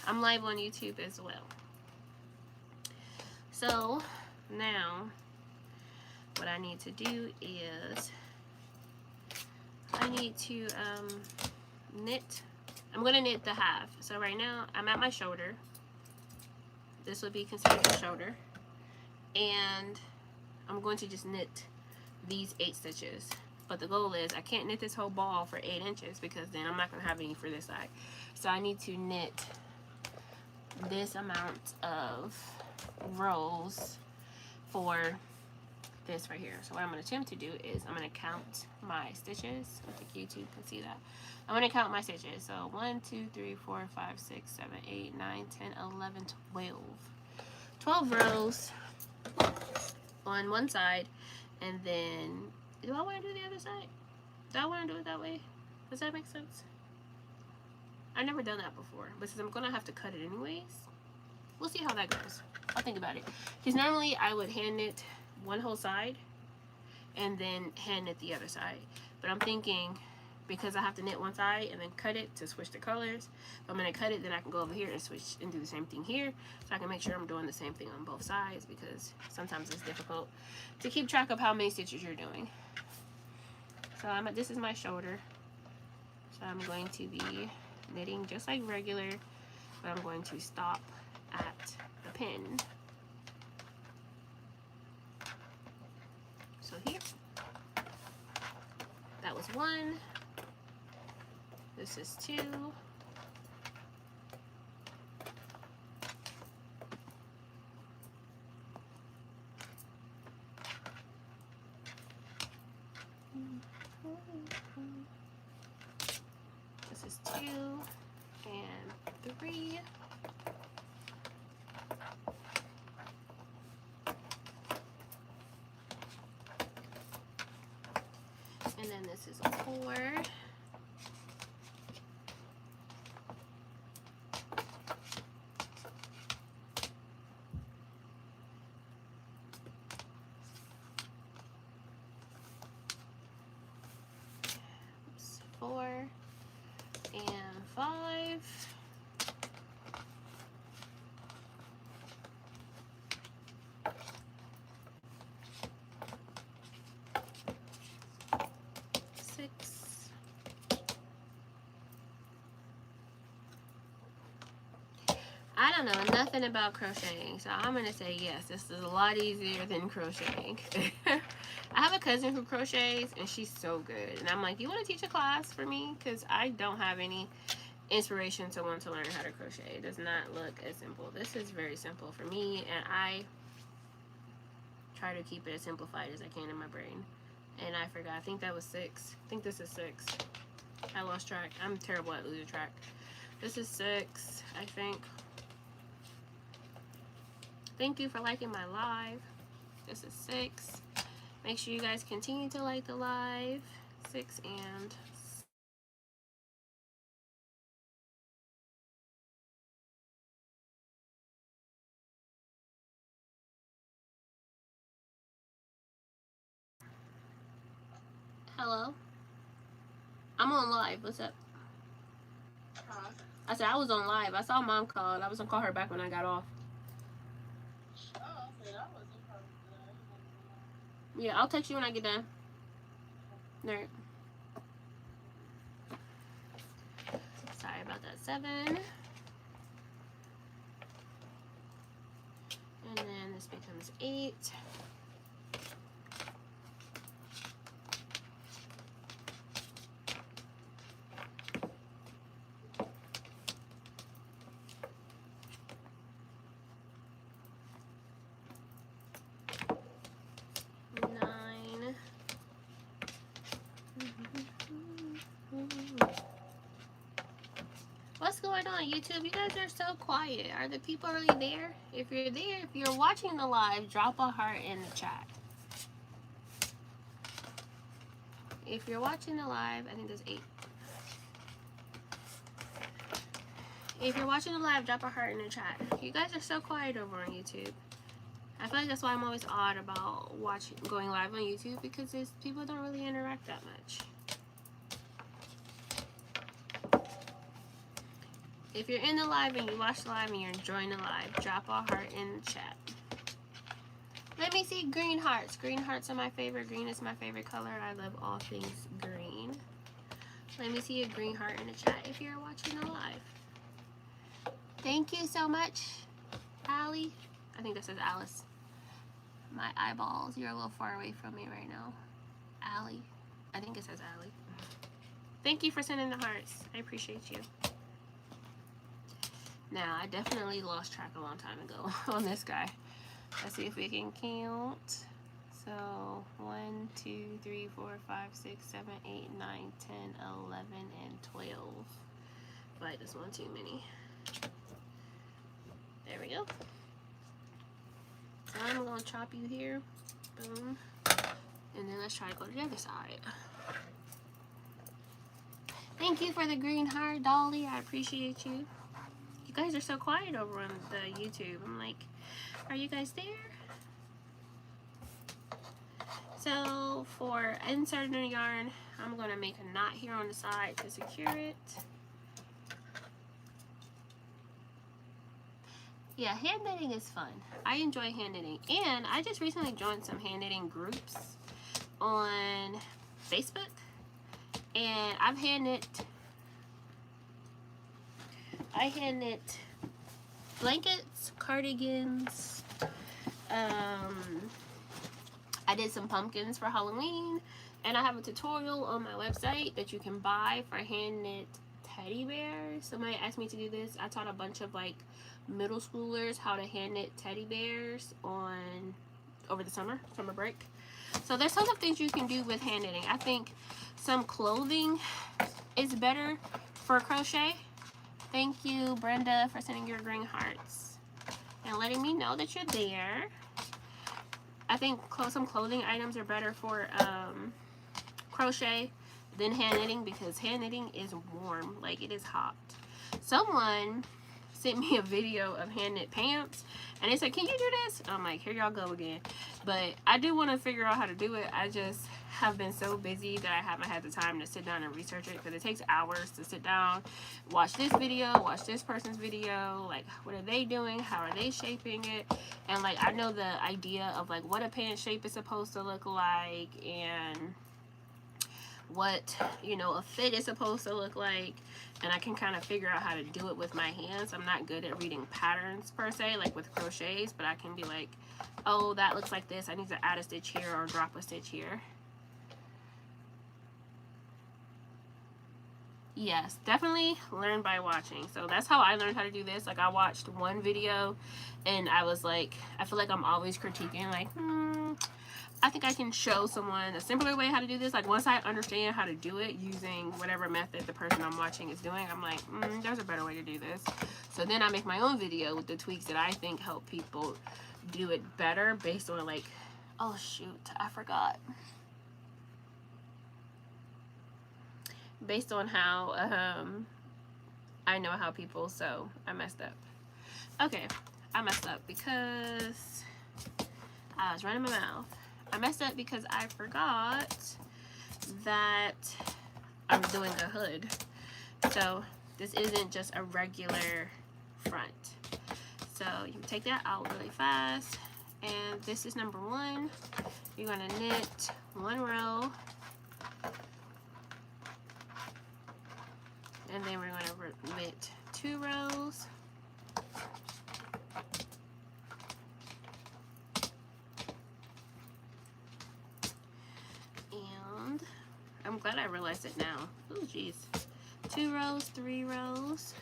I'm live on YouTube as well. So now what I need to do is I need to knit. I'm going to knit the half. So right now I'm at my shoulder. This would be considered the shoulder. And I'm going to just knit these 8 stitches. But the goal is I can't knit this whole ball for 8 inches because then I'm not going to have any for this side. So I need to knit this amount of rows for this right here. So what I'm going to attempt to do is I'm going to count my stitches. I think YouTube can see that. I'm going to count my stitches. So 1, 2, 3, 4, 5, 6, 7, 8, 9, 10, 11, 12. 12 rows on one side, and then do I want to do the other side? Do I want to do it that way? Does that make sense? I've never done that before, but since I'm gonna have to cut it anyways, we'll see how that goes. I'll think about it. Because normally I would hand knit one whole side and then hand knit the other side, but I'm thinking because I have to knit one side and then cut it to switch the colors, if I'm gonna cut it, then I can go over here and switch and do the same thing here, so I can make sure I'm doing the same thing on both sides, because sometimes it's difficult to keep track of how many stitches you're doing. So this is my shoulder, so I'm going to be knitting just like regular, but I'm going to stop at the pin. So here, that was 1. This is 2. This is 2 and 3. And then this is 4. Oops, 4 and 5. I don't know nothing about crocheting, so I'm gonna say yes, this is a lot easier than crocheting. I have a cousin who crochets and she's so good, and I'm like, you want to teach a class for me? Because I don't have any inspiration to want to learn how to crochet. It does not look as simple. This is very simple for me, and I try to keep it as simplified as I can in my brain. And I forgot, I think that was 6. I think this is 6. I lost track. I'm terrible at losing track. This is 6, I think. Thank you for liking my live. This is 6. Make sure you guys continue to like the live. 6 and hello? I'm on live. What's up? Huh? I said I was on live. I saw Mom called. I was gonna call her back when I got off. Oh, okay. That wasn't perfect. Yeah, I'll text you when I get done. Alright. Sorry about that. 7. And then this becomes 8. What's going on, YouTube? You guys are so quiet. Are the people really there? If you're there, if you're watching the live, drop a heart in the chat. If you're watching the live, I think there's 8. If you're watching the live, drop a heart in the chat. You guys are so quiet over on YouTube. I feel like that's why I'm always odd about going live on YouTube, because people don't really interact that much. If you're in the live and you watch the live and you're enjoying the live, drop a heart in the chat. Let me see green hearts. Green hearts are my favorite. Green is my favorite color. I love all things green. Let me see a green heart in the chat if you're watching the live. Thank you so much, Allie. I think that says Alice. My eyeballs, you're a little far away from me right now. Allie. I think it says Allie. Thank you for sending the hearts. I appreciate you. Now, I definitely lost track a long time ago on this guy. Let's see if we can count. So, 1, 2, 3, 4, 5, 6, 7, 8, 9, 10, 11, and 12. But this one too many. There we go. So I'm going to chop you here. Boom. And then let's try to go to the other side. Thank you for the green heart, Dolly. I appreciate you. You guys are so quiet over on the YouTube. I'm like, are you guys there? So for inserting the yarn, I'm going to make a knot here on the side to secure it. Yeah, hand knitting is fun. I enjoy hand knitting. And I just recently joined some hand knitting groups on Facebook. And I hand knit blankets, cardigans. I did some pumpkins for Halloween. And I have a tutorial on my website that you can buy for hand knit teddy bears. Somebody asked me to do this. I taught a bunch of like middle schoolers how to hand knit teddy bears over the summer break. So there's tons of things you can do with hand knitting. I think some clothing is better for crochet. Thank you, Brenda, for sending your green hearts and letting me know that you're there. I think some clothing items are better for crochet than hand knitting because hand knitting is warm, like it is hot. Someone sent me a video of hand knit pants and they said, can you do this? I'm like, here y'all go again. But I do want to figure out how to do it. I just have been so busy that I haven't had the time to sit down and research it because it takes hours to sit down, watch this video, watch this person's video, like what are they doing, how are they shaping it, and like I know the idea of like what a pant shape is supposed to look like and what, you know, a fit is supposed to look like, and I can kind of figure out how to do it with my hands. I'm not good at reading patterns per se, like with crochets, but I can be like, oh, that looks like this, I need to add a stitch here or drop a stitch here. Yes, definitely learn by watching. So that's how I learned how to do this. Like I watched one video and I was like, I feel like I'm always critiquing like, I think I can show someone a simpler way how to do this. Like once I understand how to do it using whatever method the person I'm watching is doing, I'm like, there's a better way to do this. So then I make my own video with the tweaks that I think help people do it better based on like, oh shoot, I forgot. Based on how I know how people sew. I messed up. Okay, I messed up because I was running my mouth. I messed up because I forgot that I'm doing a hood. So this isn't just a regular front. So you take that out really fast. And this is number 1. You're gonna knit 1 row. And then we're gonna knit 2 rows. And I'm glad I realized it now. Oh geez. 2 rows, 3 rows.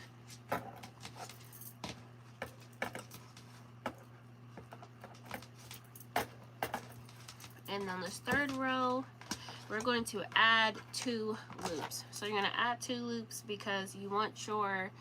And on this 3rd row, we're going to add 2 loops. So you're going to add 2 loops because you want your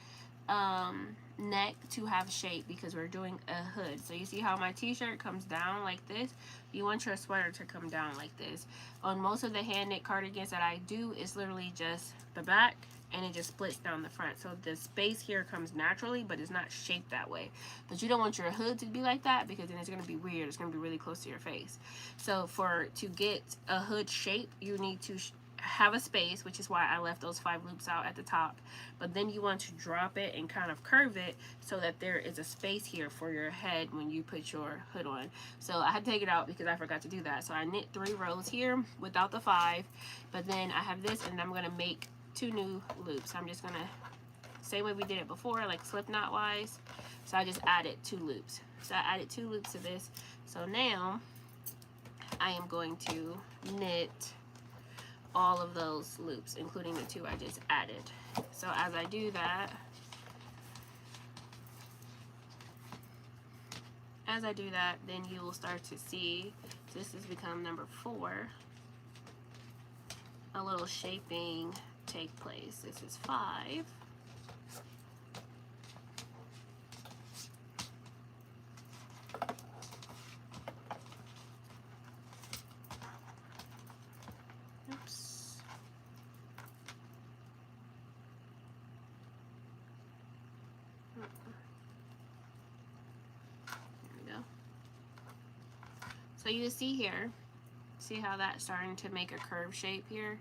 neck to have shape because we're doing a hood. So you see how my t-shirt comes down like this? You want your sweater to come down like this. On most of the hand knit cardigans that I do, it's literally just the back and it just splits down the front. So the space here comes naturally, but it's not shaped that way. But you don't want your hood to be like that because then it's going to be weird. It's going to be really close to your face. So to get a hood shape, you need to have a space, which is why I left those 5 loops out at the top. But then you want to drop it and kind of curve it so that there is a space here for your head when you put your hood on. So I had to take it out because I forgot to do that. So I knit 3 rows here without the 5, but then I have this, and I'm gonna make 2 new loops. I'm just gonna, same way we did it before, like slip knot wise. So I just added 2 loops. So I added 2 loops to this. So now I am going to knit all of those loops, including the 2 I just added. So as I do that, then you will start to see, this has become number 4, a little shaping take place. This is 5. Oops. There we go. So you see here, see how that's starting to make a curve shape here?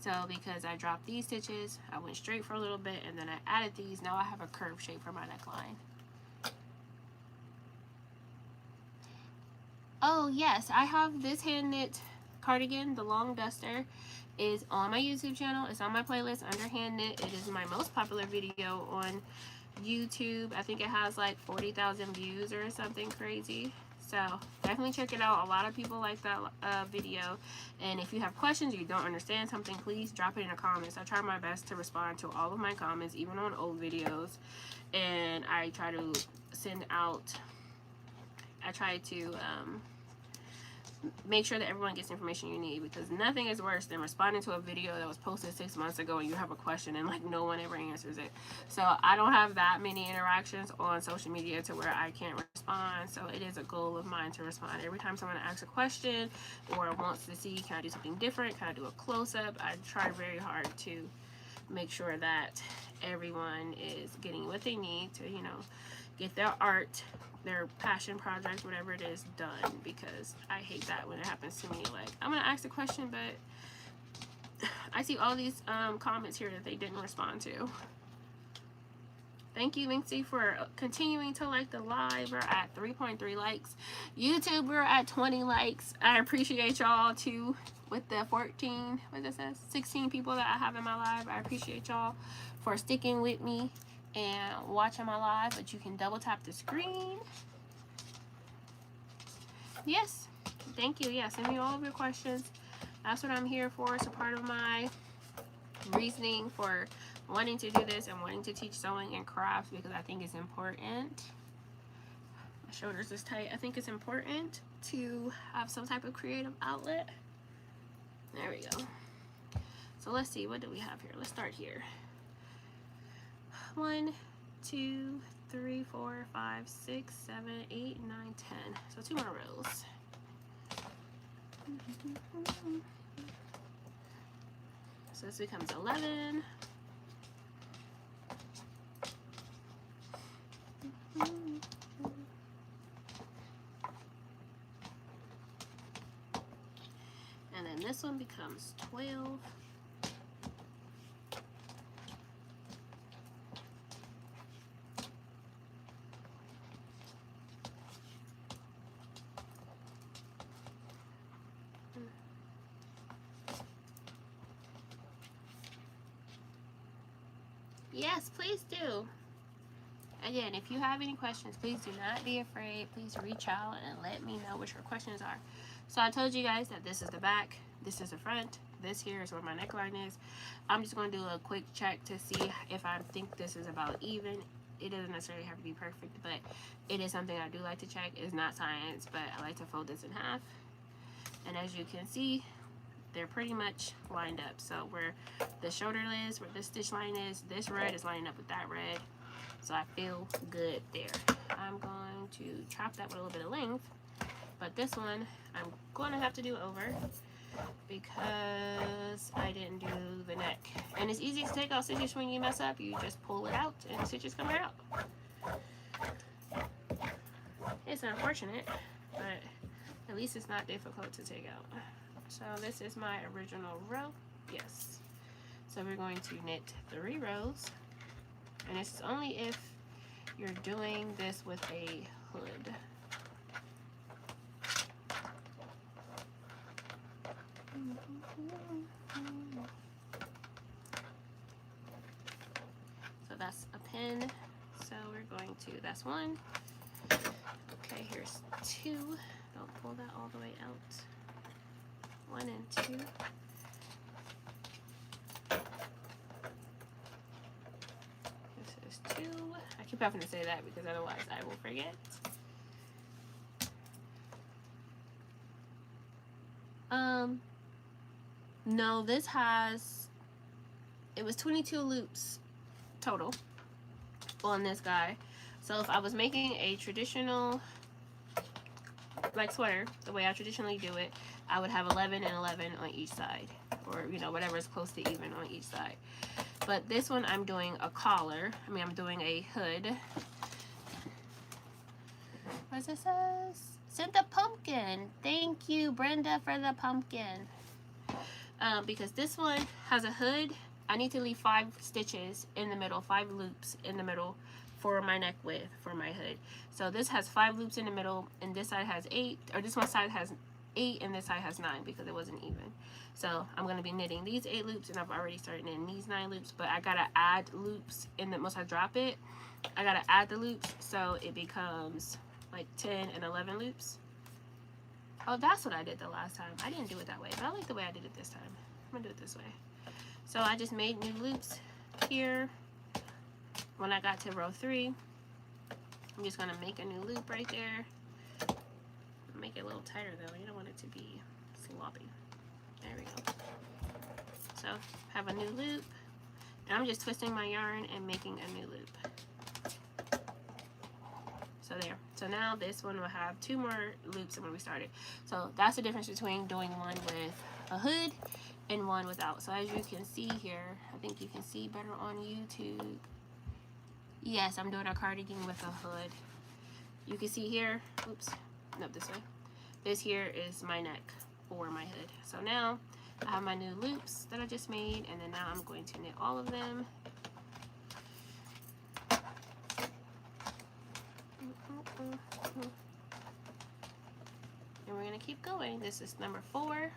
So because I dropped these stitches, I went straight for a little bit, and then I added these. Now I have a curve shape for my neckline. Oh yes, I have this hand knit cardigan, the long duster, is on my YouTube channel. It's on my playlist under hand knit. It is my most popular video on YouTube. I think it has like 40,000 views or something crazy. So definitely check it out. A lot of people like that video. And if you have questions or you don't understand something, please drop it in the comments. I try my best to respond to all of my comments, even on old videos. And I try to send out, I try to make sure that everyone gets the information you need, because nothing is worse than responding to a video that was posted 6 months ago and you have a question and like no one ever answers it. So I don't have that many interactions on social media to where I can't respond. So it is a goal of mine to respond every time someone asks a question or wants to see, can I do something different, can I do a close-up. I try very hard to make sure that everyone is getting what they need to, you know, get their art, their passion project, whatever it is, done, because I hate that when it happens to me. Like, I'm gonna ask a question, but I see all these comments here that they didn't respond to. Thank you, Minxie, for continuing to like the live. We're at 3.3 likes. YouTube, we're at 20 likes. I appreciate y'all too with the 14, what it says, 16 people that I have in my live. I appreciate y'all for sticking with me and watching my live. But you can double tap the screen. Yes, thank you. Yeah, send me all of your questions. That's what I'm here for. It's a part of my reasoning for wanting to do this and wanting to teach sewing and crafts, because I think it's important. My shoulders is tight. I think it's important to have some type of creative outlet. There we go. So let's see, what do we have here? Let's start here. 1, 2, 3, 4, 5, 6, 7, 8, 9, 10. So 2 more rows. So this becomes 11. And then this one becomes 12. Yes, please do. Again, if you have any questions, please do not be afraid. Please reach out and let me know what your questions are. So I told you guys that this is the back, this is the front, this here is where my neckline is. I'm just going to do a quick check to see if I think this is about even. It doesn't necessarily have to be perfect, but it is something I do like to check. It's not science, but I like to fold this in half. And as you can see, they're pretty much lined up. So where the shoulder is, where this stitch line is, this red is lining up with that red. So I feel good there. I'm going to chop that with a little bit of length, but this one I'm going to have to do over because I didn't do the neck. And it's easy to take out stitches when you mess up. You just pull it out and the stitches come right out. It's unfortunate, but at least it's not difficult to take out. So this is my original row. Yes. So we're going to knit 3 rows. And this is only if you're doing this with a hood. So that's a pin. So we're going to, that's 1. Okay, here's 2. Don't pull that all the way out. 1 and 2. This is 2. I keep having to say that because otherwise I will forget. No, this has, it was 22 loops total on this guy. So if I was making a traditional like sweater, the way I traditionally do it, I would have 11 and 11 on each side, or you know, whatever is close to even on each side. But this one I'm doing a collar. I mean, I'm doing a hood. What does it says? Send the pumpkin. Thank you, Brenda, for the pumpkin. Because this one has a hood, I need to leave 5 stitches in the middle, 5 loops in the middle for my neck width for my hood. So this has 5 loops in the middle, and this side has 8, or this one side has 8 and this side has 9 because it wasn't even. So I'm going to be knitting these 8 loops, and I've already started knitting these 9 loops, but I gotta add loops in the, once I drop it, I gotta add the loops so it becomes like 10 and 11 loops. Oh, that's what I did the last time. I didn't do it that way, but I like the way I did it this time. I'm gonna do it this way. So I just made new loops here. When I got to row 3, I'm just gonna make a new loop right there. Make it a little tighter though. You don't want it to be sloppy. There we go. So have a new loop, and I'm just twisting my yarn and making a new loop. So there. So now this one will have 2 more loops than when we started. So that's the difference between doing one with a hood and one without. So as you can see here, I think you can see better on YouTube. Yes, I'm doing a cardigan with a hood. You can see here, oops, no, this way. This here is my neck for my hood. So now I have my new loops that I just made, and then now I'm going to knit all of them. And we're going to keep going. This is number 4.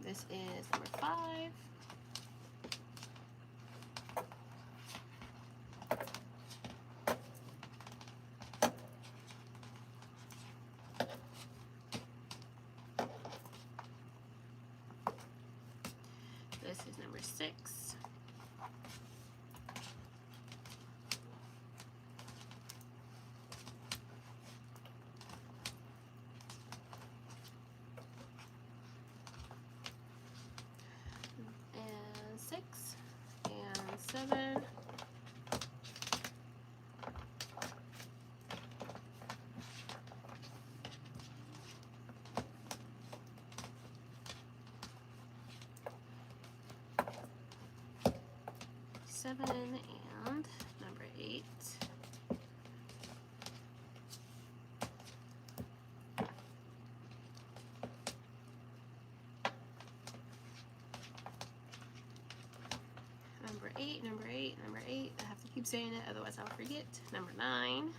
This is number 5. This is number 6. And 6 and 7. And number 8. Number 8. I have to keep saying it, otherwise I'll forget. Number 9.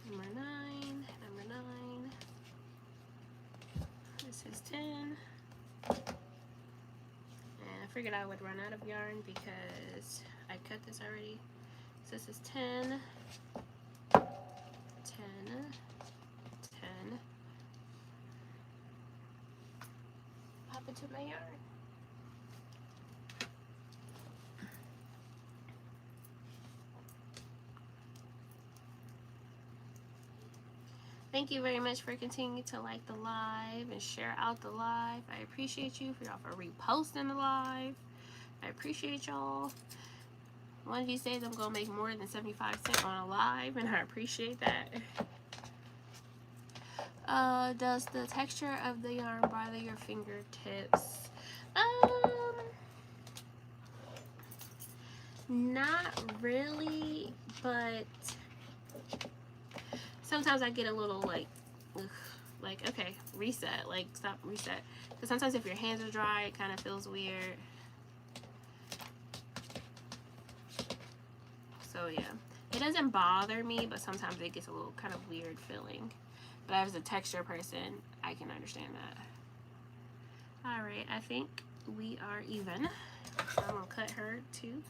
Number 9. This is 10. And I figured I would run out of yarn because I cut this already. So this is 10. 10. 10. Pop into my yarn. Thank you very much for continuing to like the live and share out the live. I appreciate you for y'all for reposting the live. I appreciate y'all. One of these days I'm gonna make more than 75 cents on a live, and I appreciate that. Does the texture of the yarn bother your fingertips? Not really, but sometimes I get a little like, ugh, like, okay, reset, like, stop, reset. Because sometimes if your hands are dry, it kind of feels weird. So yeah, it doesn't bother me, but sometimes it gets a little kind of weird feeling. But as a texture person, I can understand that. All right, I think we are even. So I'm gonna cut her too.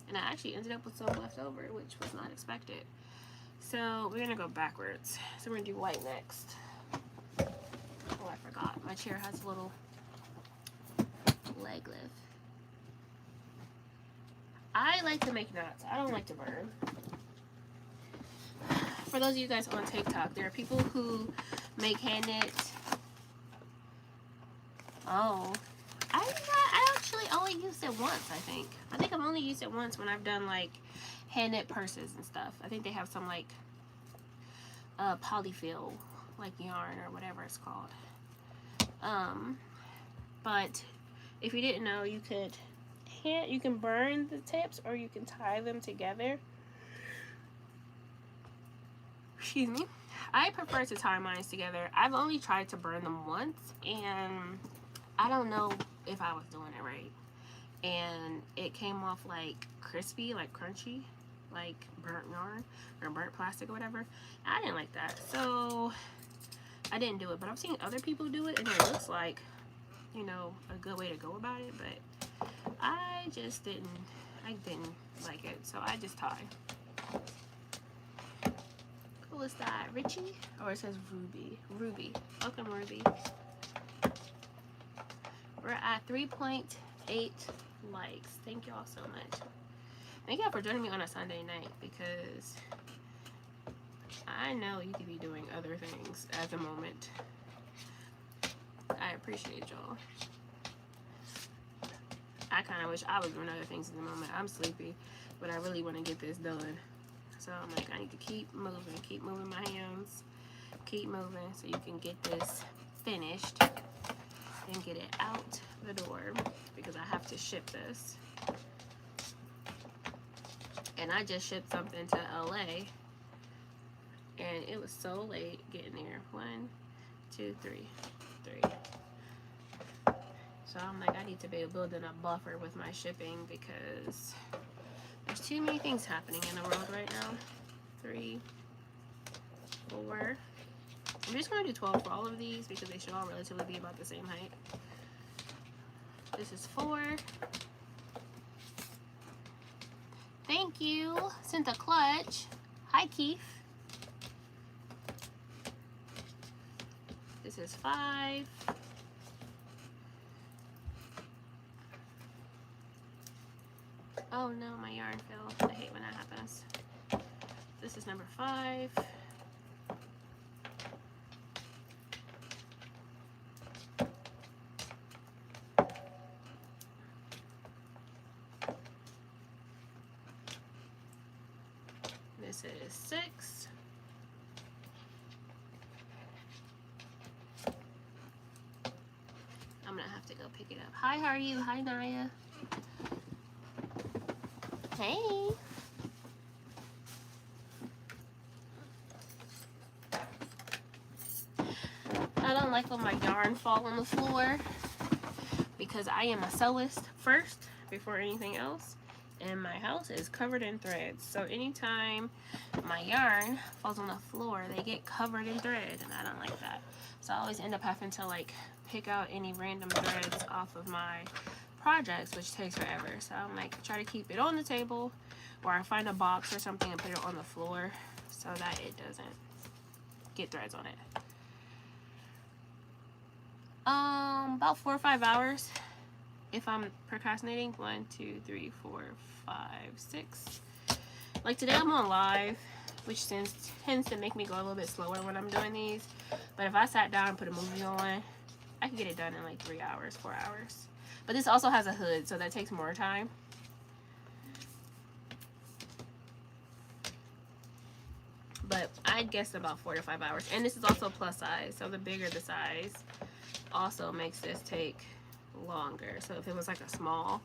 And I actually ended up with some left over, which was not expected. So we're gonna go backwards. So we're gonna do white next. Oh, I forgot. My chair has a little leg lift. I like to make knots. I don't like to burn. For those of you guys on TikTok, there are people who make hand knit. Oh, I actually only used it once, I think. I think I've only used it once when I've done like hand knit purses and stuff. I think they have some like polyfill, like yarn or whatever it's called. But if you didn't know, you can burn the tips or you can tie them together. Excuse me. I prefer to tie mine together. I've only tried to burn them once, and I don't know if I was doing it right. And it came off like crispy, like crunchy, like burnt yarn or burnt plastic or whatever. I didn't like that, so I didn't do it. But I've seen other people do it, and it looks like, you know, a good way to go about it. But I just didn't like it, so I just tie. Who is that? Richie? Or it says Ruby. Ruby. Welcome, Ruby. We're at 3.8 likes. Thank y'all so much. Thank y'all for joining me on a Sunday night, because I know you could be doing other things at the moment. I appreciate y'all. I kind of wish I was doing other things at the moment. I'm sleepy, but I really want to get this done. So I'm like, I need to keep moving my hands, keep moving so you can get this finished and get it out the door, because I have to ship this. And I just shipped something to LA, and it was so late getting there. 1, 2, 3. So I'm like, I need to be building a buffer with my shipping, because there's too many things happening in the world right now. 3, 4. I'm just going to do 12 for all of these, because they should all relatively be about the same height. This is 4. Thank you, Cynthia Clutch. Hi, Keith. This is 5. Oh no, my yarn fell. I hate when that happens. This is number 5. This is 6. I'm gonna have to go pick it up. Hi, how are you? Hi, Naya. Hey. I don't like when my yarn fall on the floor, because I am a sewist first before anything else, and my house is covered in threads. So anytime my yarn falls on the floor, they get covered in thread, and I don't like that. So I always end up having to like pick out any random threads off of my projects, which takes forever. So I'm like, try to keep it on the table, or I find a box or something and put it on the floor so that it doesn't get threads on it. About 4 or 5 hours if I'm procrastinating. 1, 2, 3, 4, 5, 6. Like today I'm on live, which tends to make me go a little bit slower when I'm doing these. But if I sat down and put a movie on, I could get it done in like 3 hours, 4 hours. But this also has a hood, so that takes more time. But I'd guess about 4 to 5 hours. And this is also plus size, so the bigger the size also makes this take longer. So if it was like a small,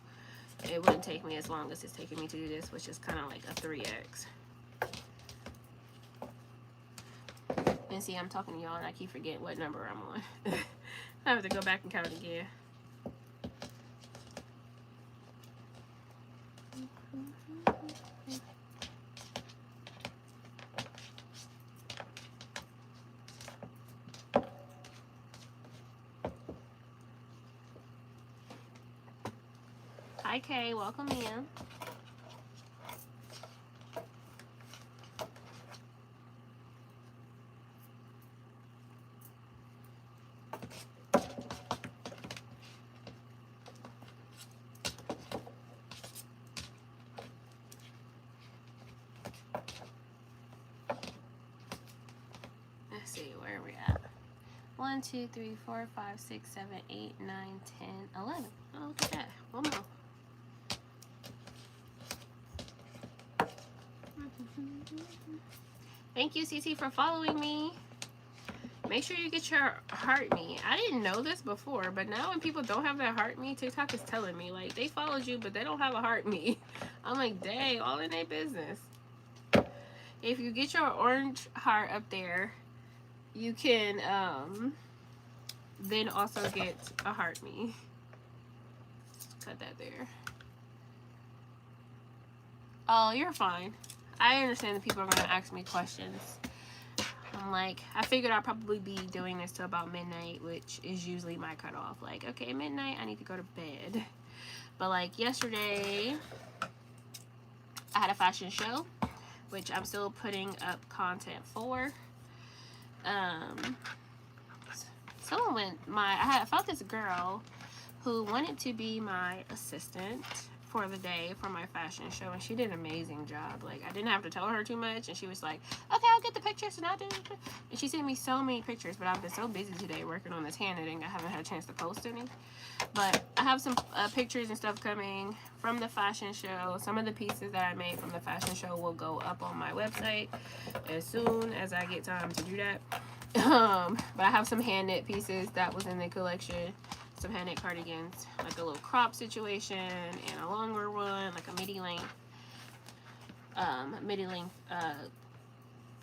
it wouldn't take me as long as it's taking me to do this, which is kind of like a 3x. And see, I'm talking to y'all and I keep forgetting what number I'm on. I have to go back and count again. Hi Kay, welcome in. Let's see, where are we at? 1, 2, 3, 4, 5, 6, 7, 8, 9, 10, 11. Oh, look at that. One more. Thank you, CC, for following me. Make sure you get your heart me. I didn't know this before, but now when people don't have that heart me, TikTok is telling me, like, they followed you, but they don't have a heart me. I'm like, dang, all in their business. If you get your orange heart up there, you can then also get a heart me. Cut that there. Oh, you're fine. I understand that people are going to ask me questions. I'm like, I figured I'd probably be doing this till about midnight, which is usually my cutoff. Like, okay, midnight, I need to go to bed. But like yesterday, I had a fashion show, which I'm still putting up content for. I found this girl who wanted to be my assistant for the day for my fashion show, and she did an amazing job. Like, I didn't have to tell her too much, and she was like, okay, I'll get the pictures, and I'll do it. And she sent me so many pictures, but I've been so busy today working on this hand knitting, I haven't had a chance to post any. But I have some pictures and stuff coming from the fashion show. Some of the pieces that I made from the fashion show will go up on my website as soon as I get time to do that. But I have some hand knit pieces that was in the collection. Some hand knit cardigans, like a little crop situation and a longer one, like a midi length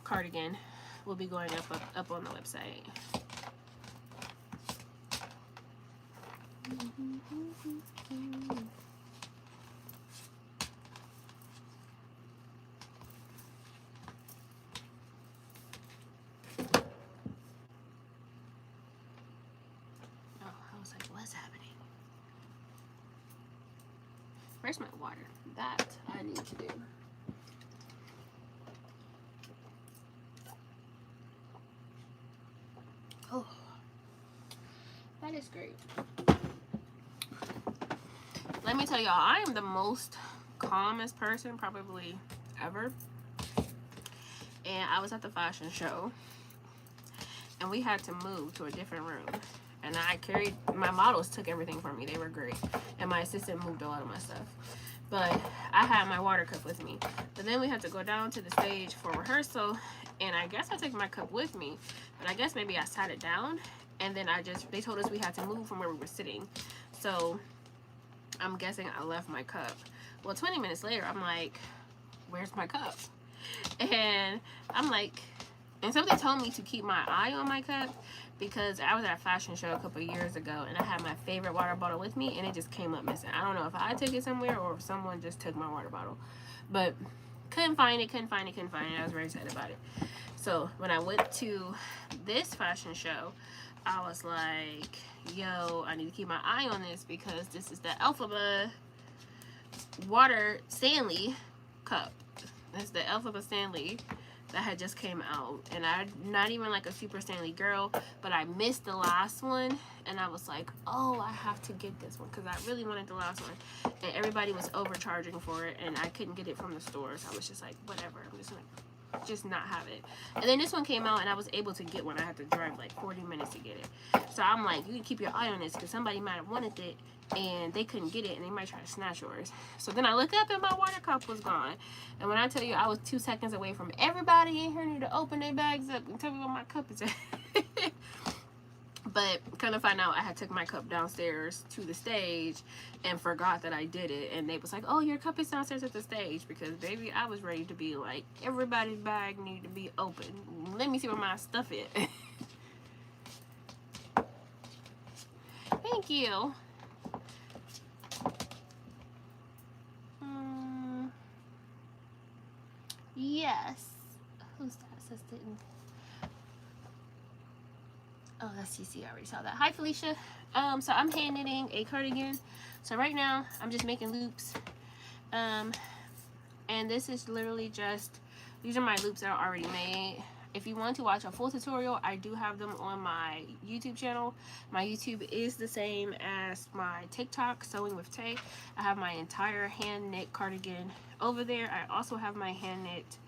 cardigan will be going up on the website. What's happening? Where's my water? That I need to do. Oh, that is great. Let me tell y'all, I am the most calmest person probably ever. And I was at the fashion show, and we had to move to a different room. And I carried, my models took everything from me. They were great. And my assistant moved a lot of my stuff. But I had my water cup with me. But then we had to go down to the stage for rehearsal. And I guess I took my cup with me. But I guess maybe I sat it down. And then they told us we had to move from where we were sitting. So I'm guessing I left my cup. Well, 20 minutes later, I'm like, where's my cup? And I'm like, and somebody told me to keep my eye on my cup, because I was at a fashion show a couple of years ago and I had my favorite water bottle with me and it just came up missing. I don't know if I took it somewhere or if someone just took my water bottle, but couldn't find it. I was very sad about it. So when I went to this fashion show, I was like, yo, I need to keep my eye on this, because this is the Elphaba water Stanley cup. That's the Elphaba Stanley that had just came out, and I'm not even like a super Stanley girl, but I missed the last one, and I was like, oh, I have to get this one, because I really wanted the last one, and everybody was overcharging for it, and I couldn't get it from the store, so I was just like, whatever, I'm just like, just not have it. And then this one came out, and I was able to get one. I had to drive like 40 minutes to get it. So I'm like, you can keep your eye on this, because somebody might have wanted it and they couldn't get it, and they might try to snatch yours. So then I look up and my water cup was gone. And when I tell you I was 2 seconds away from everybody in here need to open their bags up and tell me where my cup is at. But kind of find out I had took my cup downstairs to the stage and forgot that I did it. And they was like, oh, your cup is downstairs at the stage. Because, baby, I was ready to be like, everybody's bag need to be open. Let me see where my stuff is. Thank you. Yes. Who's that assistant? Oh, that's CC. I already saw that. Hi, Felicia. So I'm hand knitting a cardigan. So right now, I'm just making loops. And this is literally just, these are my loops that are already made. If you want to watch a full tutorial, I do have them on my YouTube channel. My YouTube is the same as my TikTok, Sewing with Tay. I have my entire hand knit cardigan over there. I also have my hand knit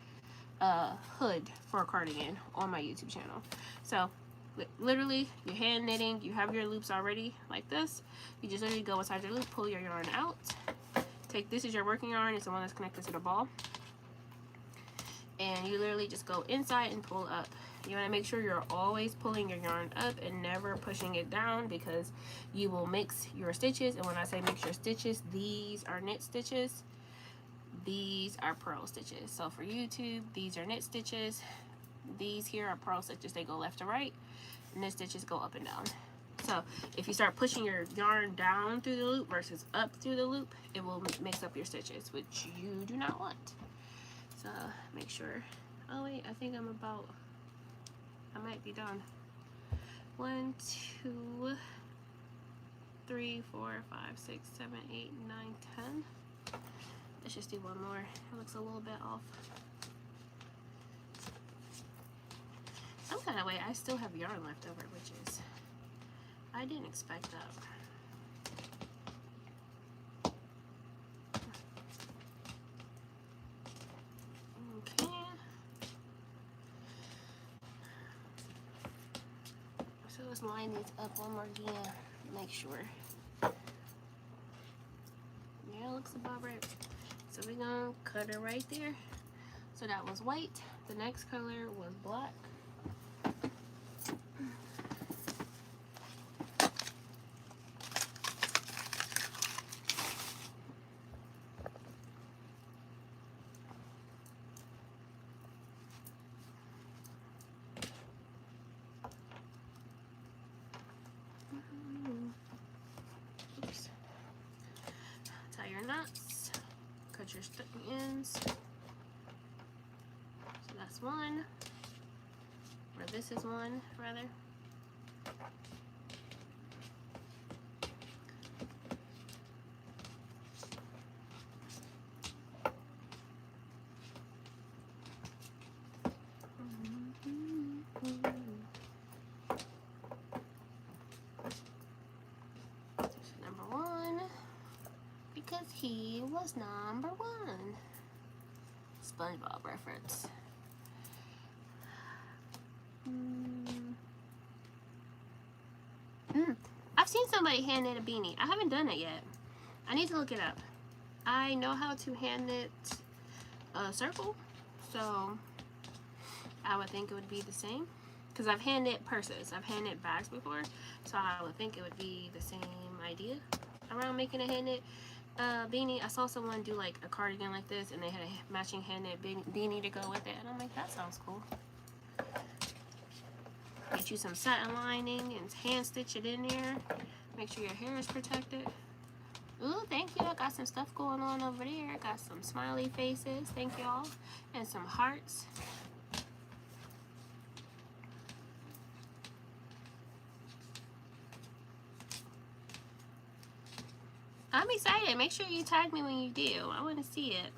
hood for a cardigan on my YouTube channel. So literally, you're hand knitting, you have your loops already like this. You just literally go inside your loop, pull your yarn out. Take, this is your working yarn, it's the one that's connected to the ball. And you literally just go inside and pull up. You want to make sure you're always pulling your yarn up and never pushing it down, because you will mix your stitches. And when I say mix your stitches, these are knit stitches, these are purl stitches. So for YouTube, these are knit stitches, these here are purl stitches. They go left to right, and knit stitches go up and down. So if you start pushing your yarn down through the loop versus up through the loop, it will mix up your stitches, which you do not want. So make sure. Oh wait, I think I might be done. 1, 2, 3, 4, 5, 6, 7, 8, 9, 10. Let's just do one more. It looks a little bit off. Some kind of way, I still have yarn left over, which is, I didn't expect that. Okay. So let's line these up one more again. Make sure. Yeah, looks about right. So we're gonna cut it right there. So that was white. The next color was black. Oops. Tie your knots. Cut your ends. So that's one. Or this is one, rather. Number one, because he was number one. SpongeBob reference. I've seen somebody hand knit a beanie. I haven't done it yet. I need to look it up. I know how to hand knit a circle, so I would think it would be the same. Because I've hand knit purses, I've hand knit bags before, so I would think it would be the same idea around making a hand knit beanie. I saw someone do like a cardigan like this, and they had a matching hand knit beanie to go with it, and I'm like, that sounds cool. Get you some satin lining and hand stitch it in there. Make sure your hair is protected. Ooh, thank you. I got some stuff going on over there. I got some smiley faces. Thank y'all. And some hearts. I'm excited. Make sure you tag me when you do. I want to see it.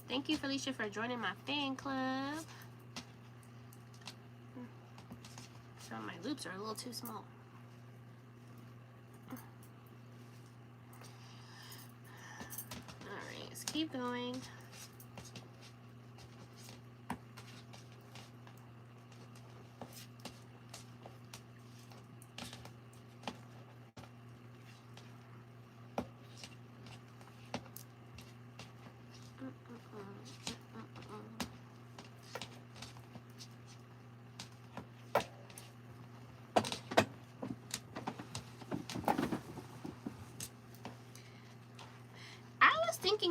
Thank you, Felicia, for joining my fan club. So my loops are a little too small. Alright, let's keep going.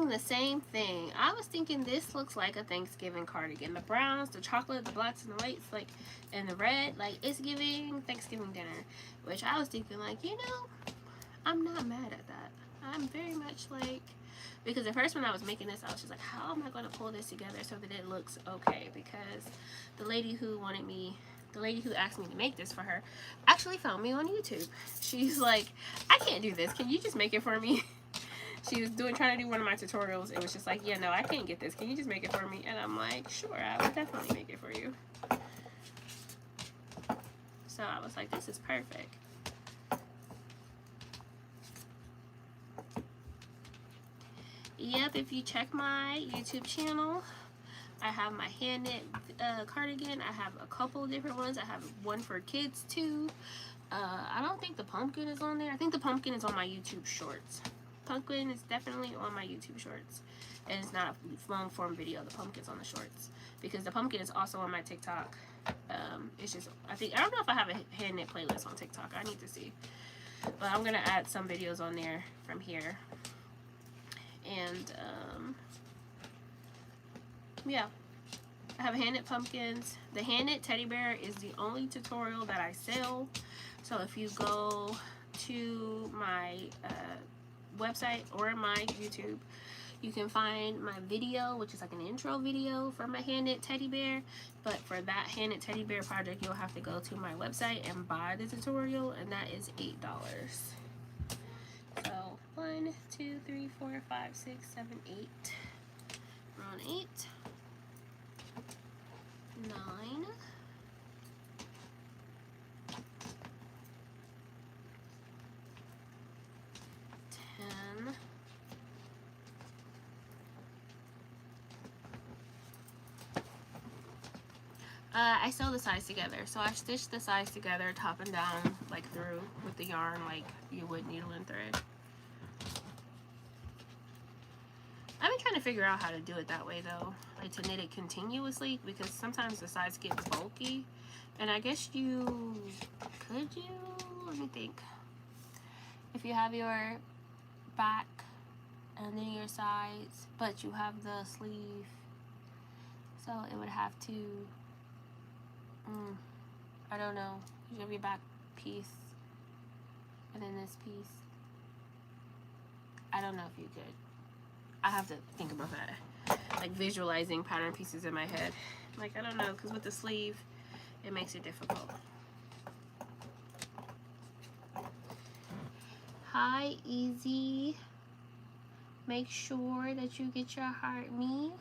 thinking the same thing. I was thinking this looks like a Thanksgiving cardigan. The browns, the chocolate, the blacks, and the whites, like, and the red, like, it's giving Thanksgiving dinner. Which I was thinking, like, you know, I'm not mad at that. I'm very much like, because at first when I was making this, I was just like, how am I going to pull this together so that it looks okay? Because the lady who asked me to make this for her actually found me on YouTube. She's like, I can't do this. Can you just make it for me? She was trying to do one of my tutorials. It was just like, yeah, no, I can't get this. Can you just make it for me? And I'm like, sure, I will definitely make it for you. So I was like, this is perfect. Yep, if you check my YouTube channel, I have my hand knit cardigan. I have a couple different ones. I have one for kids too. I don't think the pumpkin is on there. I think the pumpkin is on my YouTube shorts. Pumpkin is definitely on my YouTube shorts. And it's not a long form video. The pumpkin's on the shorts. Because the pumpkin is also on my TikTok. It's just, I don't know if I have a hand knit playlist on TikTok. I need to see. But I'm going to add some videos on there from here. And, yeah. I have hand knit pumpkins. The hand knit teddy bear is the only tutorial that I sell. So if you go to my website or my YouTube, you can find my video, which is like an intro video for my hand knit teddy bear. But for that hand knit teddy bear project, you'll have to go to my website and buy the tutorial, and that is $8. So 1, 2, 3, 4, 5, 6, 7, 8. We're on 8, 9, 10, I sew the sides together. So I stitch the sides together, top and down, like through with the yarn, like you would needle and thread. I've been trying to figure out how to do it that way though, like to knit it continuously, because sometimes the sides get bulky. And I guess you could do, let me think, if you have your back and then your sides, but you have the sleeve, so it would have to, I don't know, you have your back piece and then this piece. I don't know if you could. I have to think about that, like visualizing pattern pieces in my head. Like, I don't know, because with the sleeve, it makes it difficult. Hi, Easy. Make sure that you get your heart me.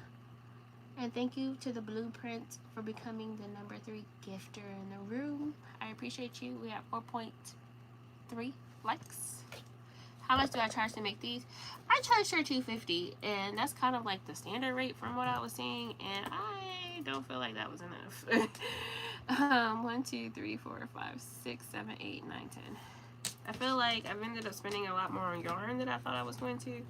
And thank you to the Blueprint for becoming the number 3 gifter in the room. I appreciate you. We have 4.3 likes. How much do I charge to make these? I charge her $2.50, and that's kind of like the standard rate from what I was seeing, and I don't feel like that was enough. 1, 2, 3, 4, 5, 6, 7, 8, 9, 10. I feel like I've ended up spending a lot more on yarn than I thought I was going to,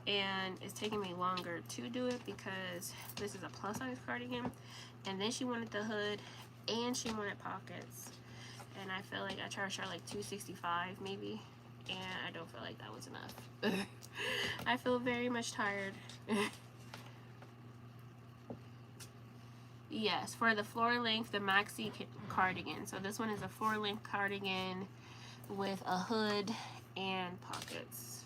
and it's taking me longer to do it because this is a plus size cardigan, and then she wanted the hood and she wanted pockets, and I feel like I charged her like $2.65 maybe, and I don't feel like that was enough. I feel very much tired. Yes, for the floor length, the maxi cardigan. So this one is a floor length cardigan with a hood and pockets.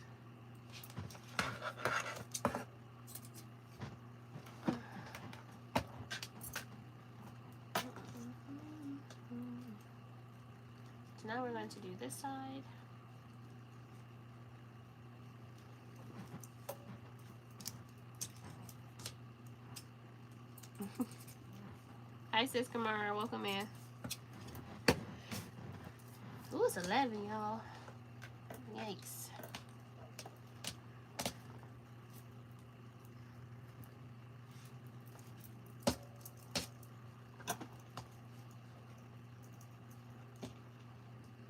So now we're going to do this side. Hi, sis Kamara. Welcome in. Ooh, it's 11, y'all. Yikes.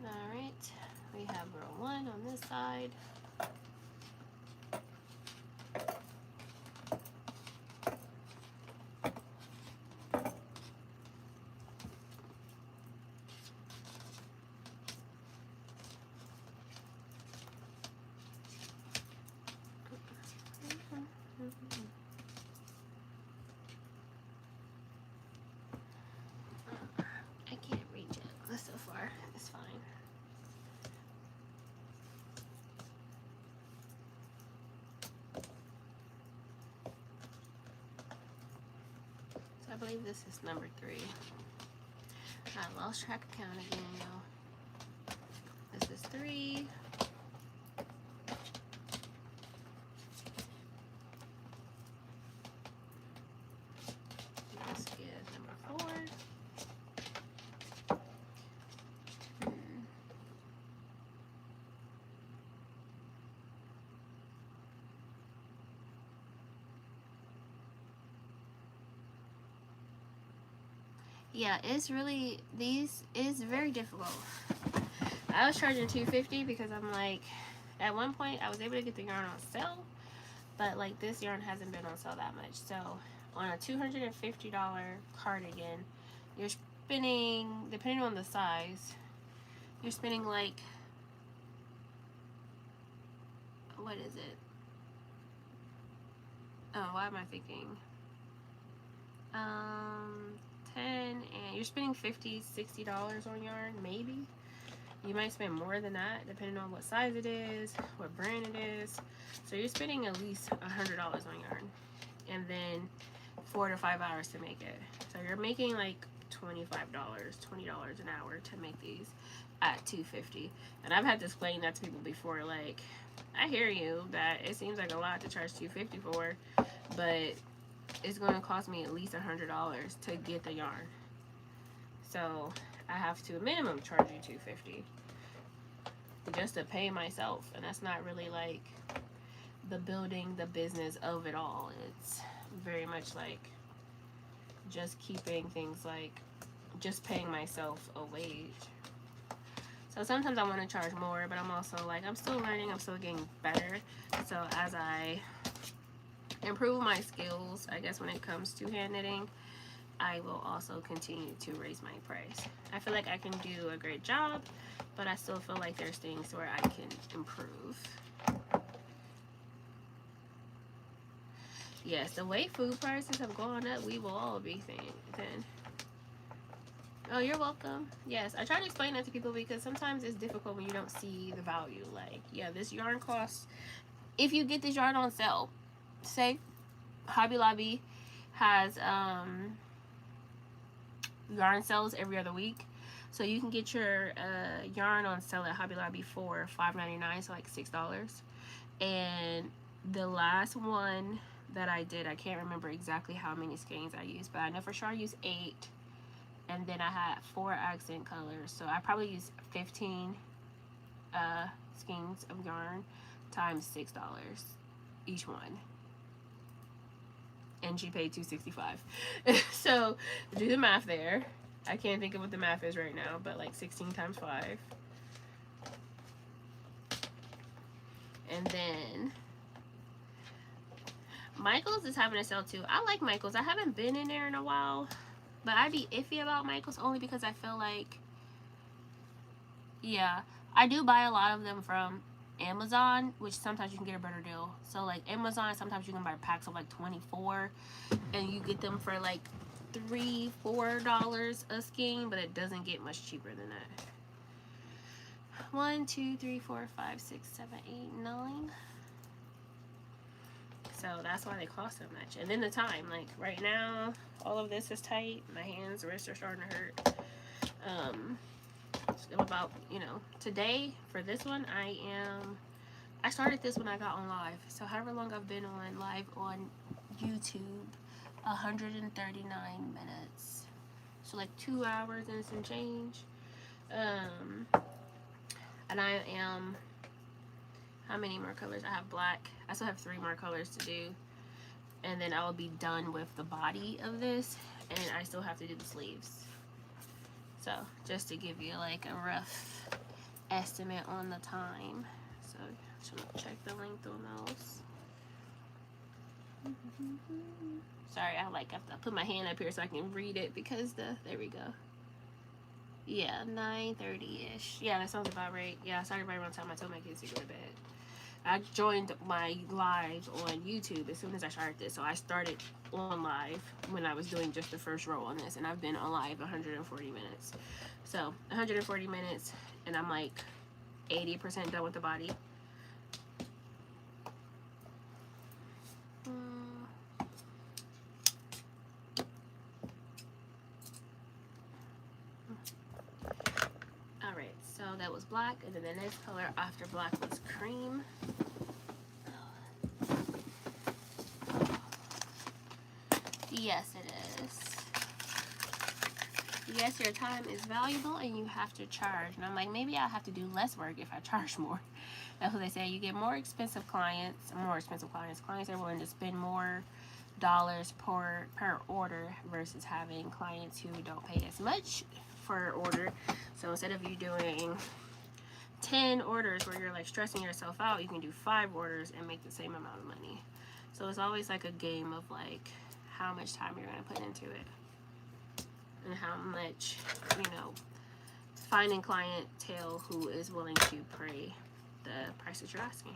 Alright. We have row 1 on this side. I believe this is number 3. I lost track of count again, y'all. This is 3. This is number 4. Yeah, it's really, these is very difficult. I was charging $2.50 because I'm like, at one point I was able to get the yarn on sale, but like this yarn hasn't been on sale that much. So on a $250 cardigan, you're spending, depending on the size, you're spending like, what is it? Oh, why am I thinking? 10, and you're spending $50, $60 on yarn, maybe. You might spend more than that depending on what size it is, what brand it is. So you're spending at least $100 on yarn, and then 4 to 5 hours to make it. So you're making like $25, $20 an hour to make these at $2.50. And I've had to explain that to people before, like, I hear you that it seems like a lot to charge $2.50 for, but it's going to cost me at least $100 to get the yarn. So I have to minimum charge you $2.50 just to pay myself, and that's not really like the building the business of it all. It's very much like just keeping things, like just paying myself a wage. So sometimes I want to charge more, but I'm also like, I'm still learning, I'm still getting better. So as I improve my skills, I guess, when it comes to hand knitting, I will also continue to raise my price. I feel like I can do a great job, but I still feel like there's things where I can improve. Yes, the way food prices have gone up, we will all be thin. Oh, you're welcome. Yes, I try to explain that to people because sometimes it's difficult when you don't see the value. Like, yeah, this yarn costs, if you get this yarn on sale, say Hobby Lobby has yarn sales every other week, so you can get your yarn on sale at Hobby Lobby for $5.99, so like $6. And the last one that I did, I can't remember exactly how many skeins I used, but I know for sure I used 8, and then I had 4 accent colors, so I probably used 15 skeins of yarn times $6 each one, and she paid $2.65. So do the math there. I can't think of what the math is right now, but like 16 times 5. And then Michael's is having a sale too. I like Michael's. I haven't been in there in a while, but I'd be iffy about Michael's only because I feel like, yeah, I do buy a lot of them from Amazon, which sometimes you can get a better deal. So like Amazon, sometimes you can buy packs of like 24, and you get them for like $3, $4 a skein, but it doesn't get much cheaper than that. 1, 2, 3, 4, 5, 6, 7, 8, 9. So that's why they cost so much. And then the time, like right now, all of this is tight. My hands, wrists are starting to hurt. About, you know, today for this one, I started this when I got on live. So however long I've been on live on YouTube, 139 minutes. So like 2 hours and some change. And I am, how many more colors? I have black. I still have 3 more colors to do. And then I will be done with the body of this. And I still have to do the sleeves. So just to give you like a rough estimate on the time. So I'm just gonna check the length on those. Sorry, I have to put my hand up here so I can read it because there we go. Yeah, 9:30-ish. Yeah, that sounds about right. Yeah, I started right around the time I told my kids to go to bed. I joined my live on YouTube as soon as I started this. So I started on live when I was doing just the first row on this, and I've been on live 140 minutes. So 140 minutes, and I'm like 80% done with the body. Alright, so that was black, and then the next color after black was cream. Yes, it is. Yes, your time is valuable and you have to charge. And I'm like, maybe I'll have to do less work if I charge more. That's what they say. You get more expensive clients. Clients are willing to spend more dollars per order versus having clients who don't pay as much for order. So instead of you doing 10 orders where you're like stressing yourself out, you can do 5 orders and make the same amount of money. So it's always like a game of like how much time you're going to put into it and how much, finding clientele who is willing to pay the price that you're asking.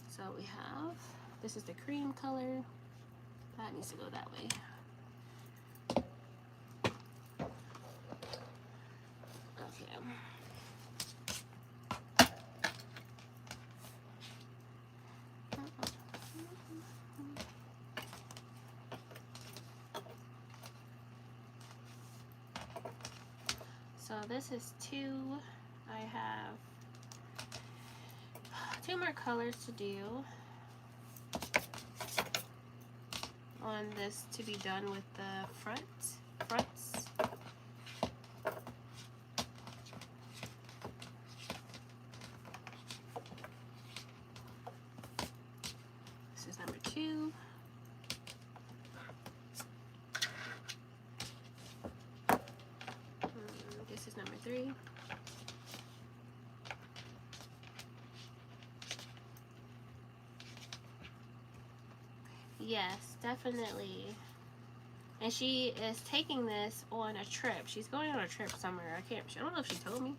So we have, this is the cream color. That needs to go that way. Okay. So this is 2. I have 2 more colors to do on this to be done with the fronts. This is number 2. This is number 3. Yes, definitely. And she is taking this on a trip. She's going on a trip somewhere. I don't know if she told me,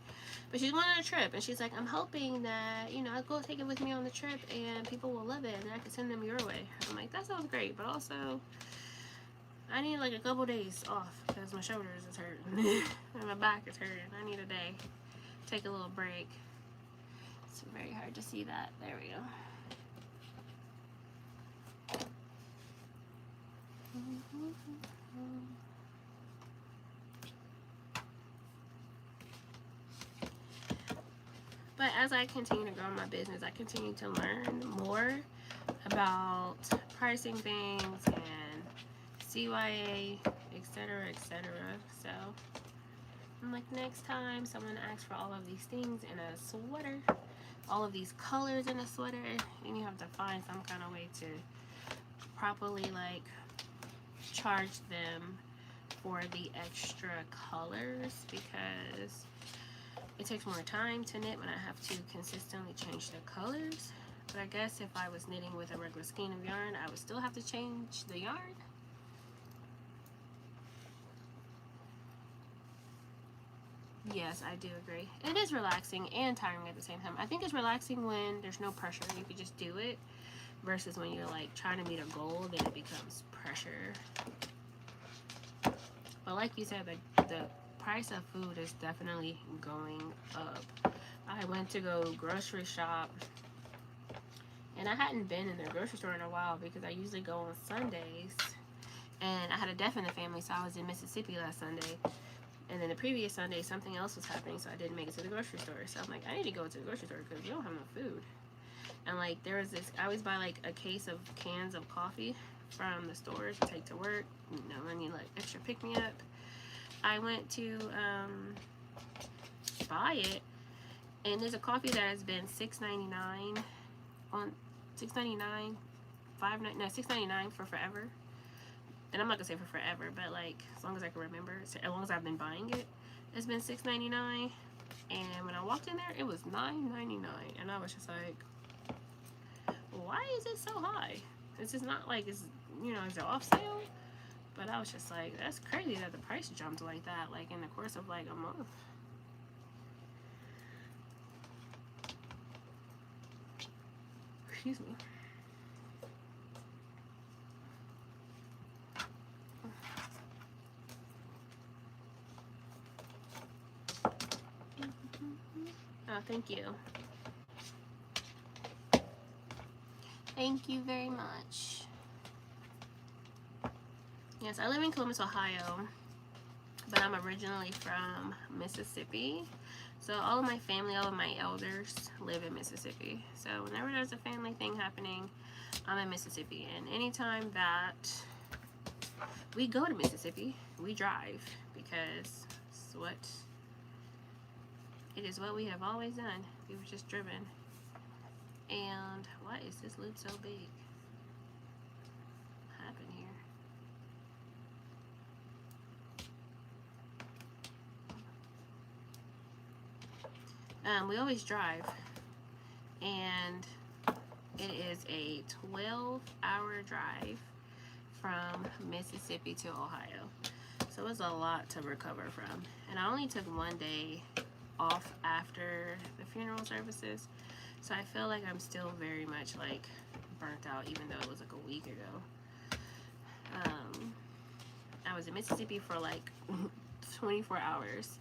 but she's going on a trip. And she's like, I'm hoping that, I'll go take it with me on the trip and people will love it and I can send them your way. I'm like, that sounds great. But also, I need like a couple days off because my shoulders is hurting and my back is hurting. I need a day. Take a little break. It's very hard to see that. There we go. But as I continue to grow my business, I continue to learn more about pricing things and CYA, etc., etc. So I'm like, next time someone asks for all of these things in a sweater, all of these colors in a sweater, and you have to find some kind of way to properly like charge them for the extra colors, because it takes more time to knit when I have to consistently change the colors. But I guess if I was knitting with a regular skein of yarn, I would still have to change the yarn. Yes, I do agree. It is relaxing and tiring at the same time. I think it's relaxing when there's no pressure. You can just do it. Versus when you're like trying to meet a goal, then it becomes pressure. But like you said, the price of food is definitely going up. I went to go grocery shop and I hadn't been in their grocery store in a while because I usually go on Sundays. And I had a death in the family, so I was in Mississippi last Sunday. And then the previous Sunday, something else was happening, so I didn't make it to the grocery store. So I'm like, I need to go to the grocery store because we don't have no food. And like there was this, I always buy like a case of cans of coffee from the store to take to work. I need like extra pick me up. I went to buy it, and there's a coffee that has been $6.99 on $6.99, $6.99 for forever. And I'm not gonna say for forever, but like as long as I can remember, as long as I've been buying it, it's been $6.99. And when I walked in there, it was $9.99, and I was just like, why is it so high? It's just not like it's, it's an off sale. But I was just like, that's crazy that the price jumped like that, like in the course of like a month. Excuse me. Oh, thank you. Thank you very much. Yes, I live in Columbus, Ohio. but I'm originally from Mississippi. So all of my family, all of my elders live in Mississippi. So whenever there's a family thing happening, I'm in Mississippi. And anytime that we go to Mississippi, we drive because it is what we have always done. We've just driven. And why is this lid so big? What happened here? We always drive, and it is a 12-hour drive from Mississippi to Ohio. So it's a lot to recover from. And I only took one day off after the funeral services. So I feel like I'm still very much like burnt out, even though it was like a week ago. I was in Mississippi for like 24 hours.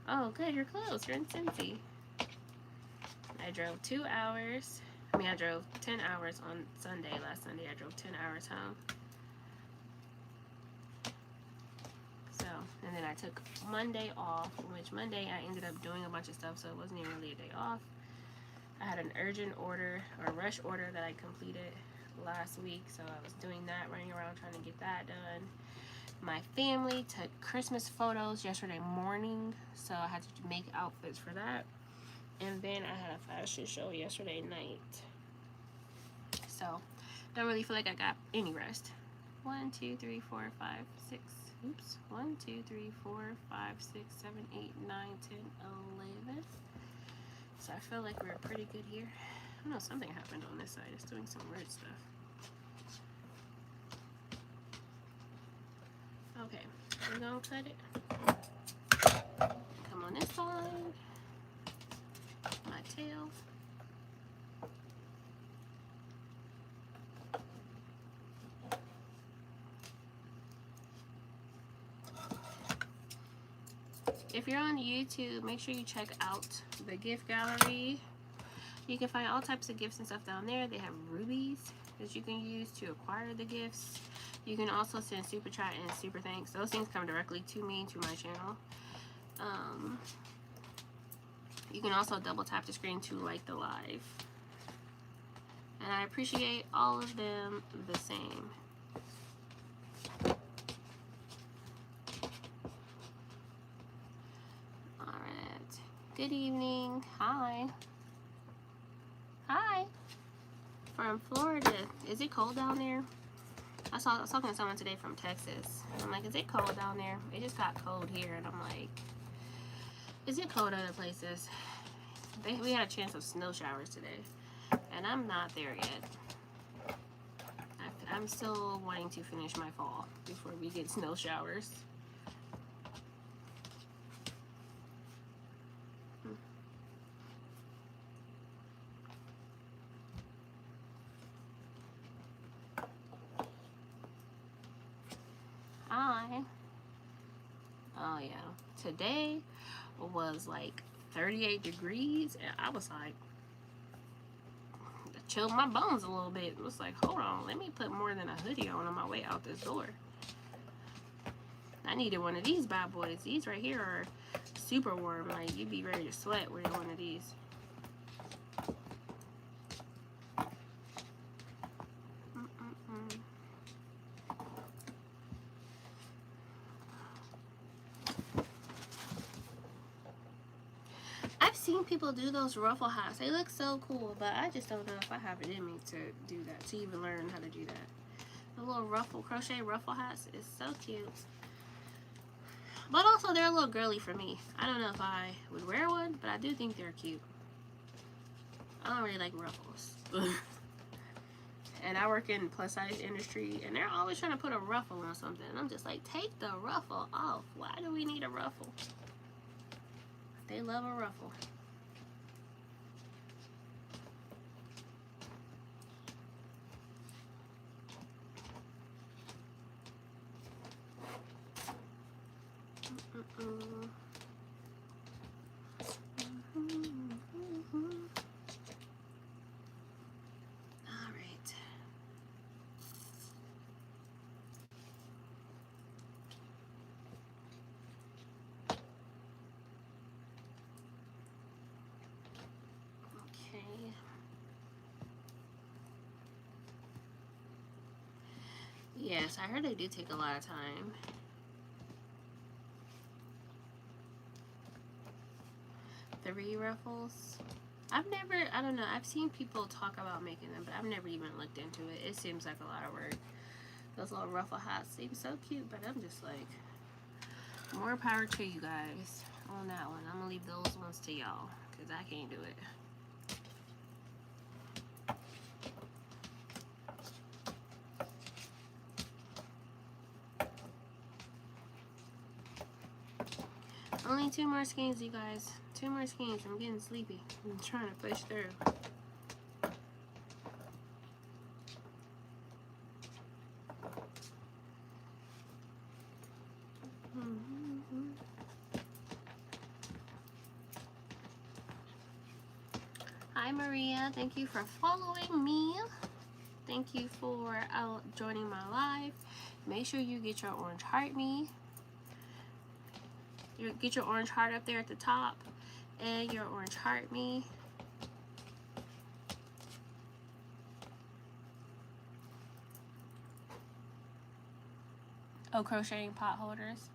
Oh, good, you're close. You're in Cincy. I drove 2 hours. I drove 10 hours on Sunday. Last Sunday, I drove 10 hours home. So, and then I took Monday off, which Monday I ended up doing a bunch of stuff, so it wasn't even really a day off. I had an urgent order, or rush order that I completed last week, so I was doing that, running around trying to get that done. My family took Christmas photos yesterday morning, so I had to make outfits for that. And then I had a fashion show yesterday night. So, don't really feel like I got any rest. 1, 2, 3, 4, 5, 6. Oops. 1, 2, 3, 4, 5, 6, 7, 8, 9, 10, 11. So I feel like we're pretty good here. I don't know, something happened on this side. It's doing some weird stuff. Okay, we're gonna cut it. Come on this side. My tail. If you're on YouTube, make sure you check out the gift gallery. You can find all types of gifts and stuff down there. They have rubies that you can use to acquire the gifts. You can also send super chat and super thanks. Those things come directly to me, to my channel. You can also double tap the screen to like the live. And I appreciate all of them the same. Alright. Good evening. Hi. Hi. From Florida. Is it cold down there? I was talking to someone today from Texas. I'm like, is it cold down there? It just got cold here. And I'm like, is it cold other places? We had a chance of snow showers today. And I'm not there yet. I'm still wanting to finish my fall before we get snow showers. Hi. Oh yeah. Today was like 38 degrees and I was like, chilled my bones a little bit. It was like, hold on, let me put more than a hoodie on my way out this door. I needed one of these bad boys. These right here are super warm. Like, you'd be ready to sweat wearing one of these. I've seen people do those ruffle hats. They look so cool, but I just don't know if I have it in me to do that, to even learn how to do that. The little crochet ruffle hats is so cute. But also, they're a little girly for me. I don't know if I would wear one, but I do think they're cute. I don't really like ruffles. And I work in plus size industry, and they're always trying to put a ruffle on something. And I'm just like, take the ruffle off. Why do we need a ruffle? They love a ruffle. Yes, I heard they do take a lot of time. Three ruffles. I've never, I don't know, I've seen people talk about making them, but I've never even looked into it. It seems like a lot of work. Those little ruffle hats seem so cute, but I'm just like, more power to you guys on that one. I'm gonna leave those ones to y'all, because I can't do it. Only 2 more skeins, you guys. 2 more skeins. I'm getting sleepy. I'm trying to push through. Hi, Maria. Thank you for following me. Thank you for joining my live. Make sure you get your orange heart me. Get your orange heart up there at the top. And your orange heart me. Oh, crocheting pot holders.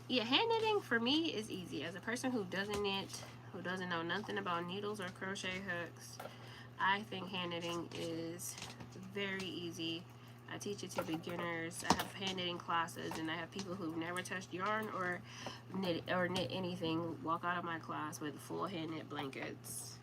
Yeah, hand knitting for me is easy. As a person who doesn't knit, who doesn't know nothing about needles or crochet hooks, I think hand knitting is very easy. I teach it to beginners. I have hand knitting classes, and I have people who've never touched yarn or knit anything walk out of my class with full hand knit blankets.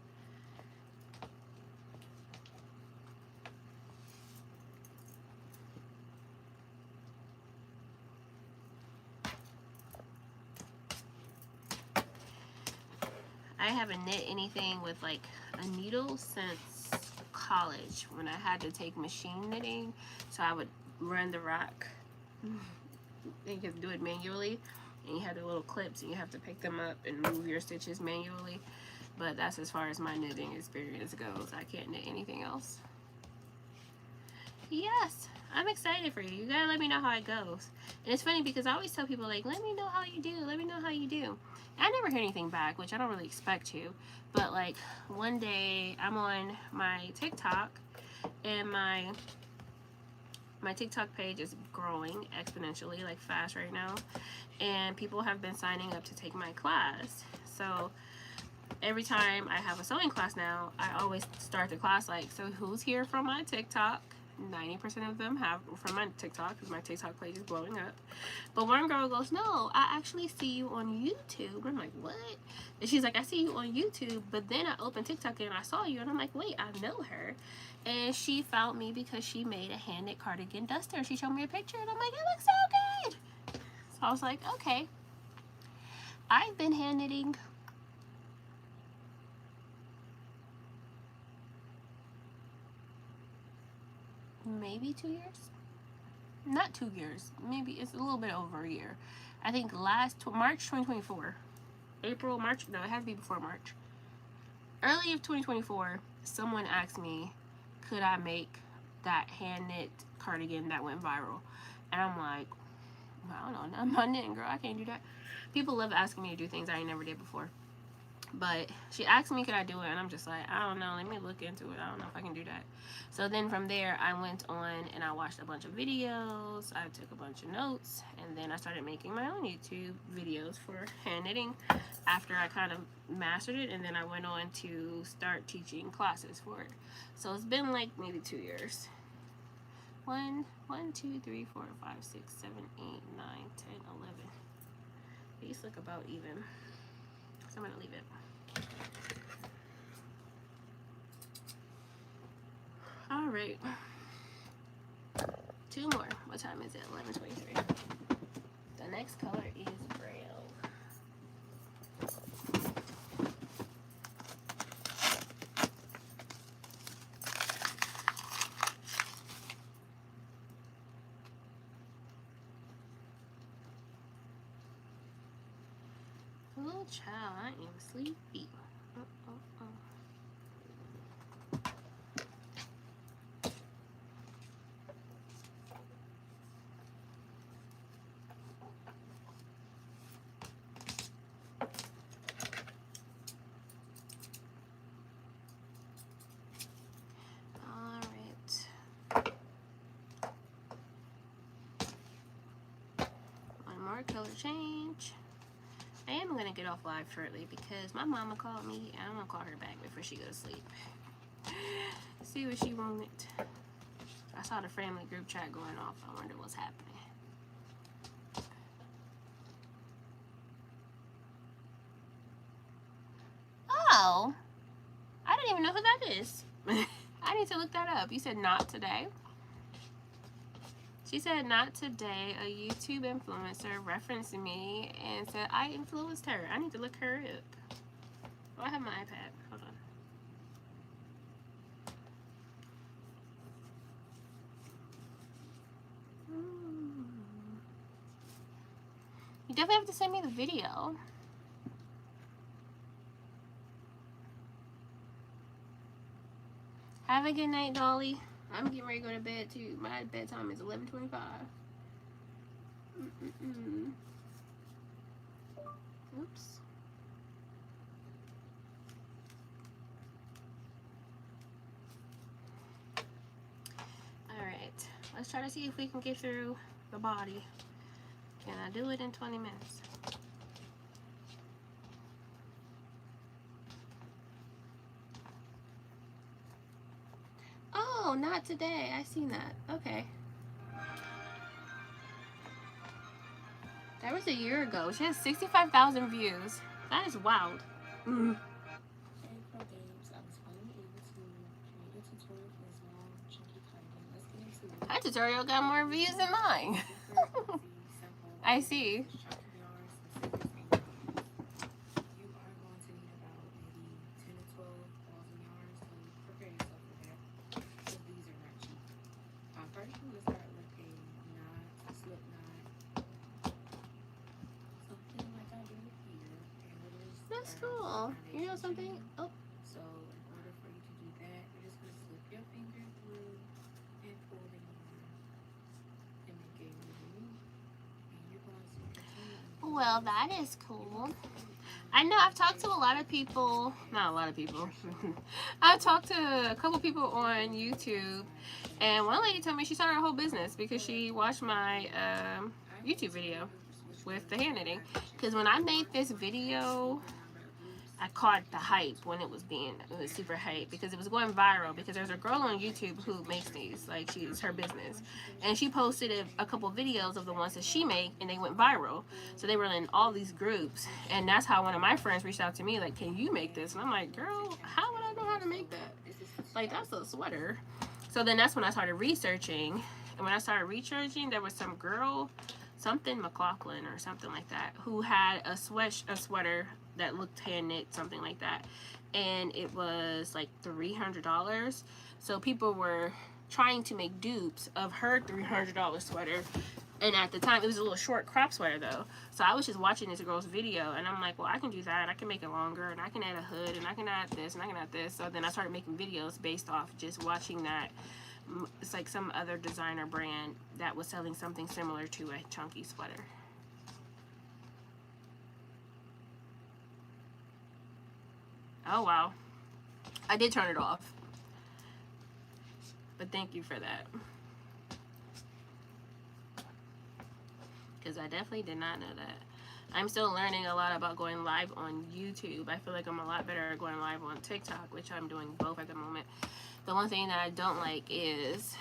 I haven't knit anything with like a needle since college, when I had to take machine knitting. So I would run the rack and you have to do it manually, and you have the little clips and you have to pick them up and move your stitches manually. But that's as far as my knitting experience goes. I can't knit anything else. Yes, I'm excited for you. You gotta let me know how it goes. And it's funny because I always tell people, like, let me know how you do. Let me know how you do. And I never hear anything back, which I don't really expect to. But, like, one day I'm on my TikTok, and my TikTok page is growing exponentially, like, fast right now. And people have been signing up to take my class. So every time I have a sewing class now, I always start the class like, so who's here from my TikTok? 90% of them have from my TikTok, because my TikTok page is blowing up. But one girl goes, no, I actually see you on YouTube. I'm like, what? And she's like, I see you on YouTube, but then I opened TikTok and I saw you. And I'm like, wait, I know her. And she found me because she made a hand knit cardigan duster. She showed me a picture and I'm like, it looks so good. So I was like, okay. I've been hand knitting maybe 2 years. Not 2 years, maybe it's a little bit over a year. I think March 2024. April, March, no, it had to be before March. Early of 2024, someone asked me, could I make that hand knit cardigan that went viral? And I'm like, I don't know, I'm not knitting, girl, I can't do that. People love asking me to do things I never did before. But she asked me, could I do it? And I'm just like, I don't know. Let me look into it. I don't know if I can do that. So then from there, I went on and I watched a bunch of videos. I took a bunch of notes. And then I started making my own YouTube videos for hand knitting after I kind of mastered it. And then I went on to start teaching classes for it. So it's been like maybe 2 years. 1, 2, 3, 4, 5, 6, 7, 8, 9, 10, 11. These look about even. So I'm going to leave it. All right. 2 more. What time is it? 11:23. The next color is brown. Oh, child, I am sleepy. color change. I am going to get off live shortly because my mama called me and I'm going to call her back before she goes to sleep. See what she wanted. I saw the family group chat going off. I wonder what's happening. Oh, I didn't even know who that is. I need to look that up. You said not today. She said not today. A YouTube influencer referenced me and said I influenced her. I need to look her up. Oh, I have my iPad. Hold on. You definitely have to send me the video. Have a good night, Dolly. I'm getting ready to go to bed too. My bedtime is 11:25. Oops. Alright. Let's try to see if we can get through the body. Can I do it in 20 minutes? Oh, not today. I seen that. Okay. That was a year ago. She has 65,000 views. That is wild. That tutorial got more views than mine. I see. That's cool. You know something? Oh. So in order for you to do that, you're just going to slip your finger through and pull the yarn and make a moving. And you're going to continue. Well, that is cool. I know I've talked to a lot of people, not a lot of people. I've talked to a couple people on YouTube, and one lady told me she started a whole business because she watched my YouTube video with the hand knitting. Because when I made this video, I caught the hype when it was super hype because it was going viral because there's a girl on YouTube who makes these, like she's her business, and she posted a couple videos of the ones that she made and they went viral. So they were in all these groups, and that's how one of my friends reached out to me like, can you make this? And I'm like, girl, how would I know how to make that? Like, that's a sweater. So then that's when I started researching, and when I started researching, there was some girl, something McLaughlin or something like that, who had a sweater that looked hand knit, something like that, and it was like $300. So people were trying to make dupes of her $300 sweater, and at the time it was a little short crop sweater though. So I was just watching this girl's video and I'm like, well, I can do that. I can make it longer and I can add a hood and I can add this and I can add this. So then I started making videos based off just watching that. It's like some other designer brand that was selling something similar to a chunky sweater. Oh wow, I did turn it off, but thank you for that, because I definitely did not know that. I'm still learning a lot about going live on YouTube. I feel like I'm a lot better at going live on TikTok, which I'm doing both at the moment. The one thing that I don't like is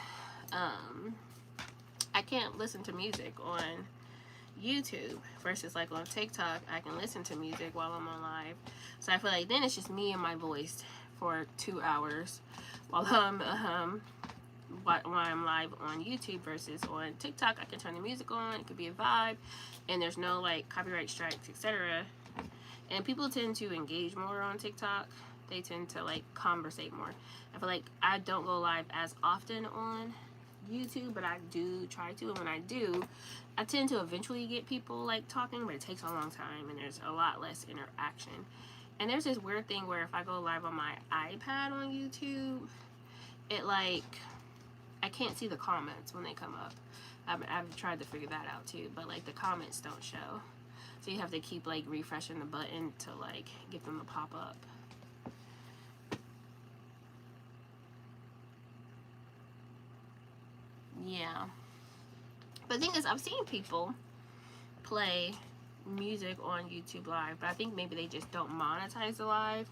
I can't listen to music on YouTube versus like on TikTok. I can listen to music while I'm on live. So I feel like then it's just me and my voice for 2 hours while I'm live on YouTube versus on TikTok. I can turn the music on. It could be a vibe, and there's no like copyright strikes, etc. And people tend to engage more on TikTok. They tend to like conversate more. I feel like I don't go live as often on YouTube, but I do try to, and when I do, I tend to eventually get people like talking, but it takes a long time and there's a lot less interaction. And there's this weird thing where if I go live on my iPad on YouTube, it like, I can't see the comments when they come up. I've tried to figure that out too, but like the comments don't show. So you have to keep like refreshing the button to like get them to pop up. Yeah. But the thing is, I've seen people play music on YouTube Live, but I think maybe they just don't monetize the live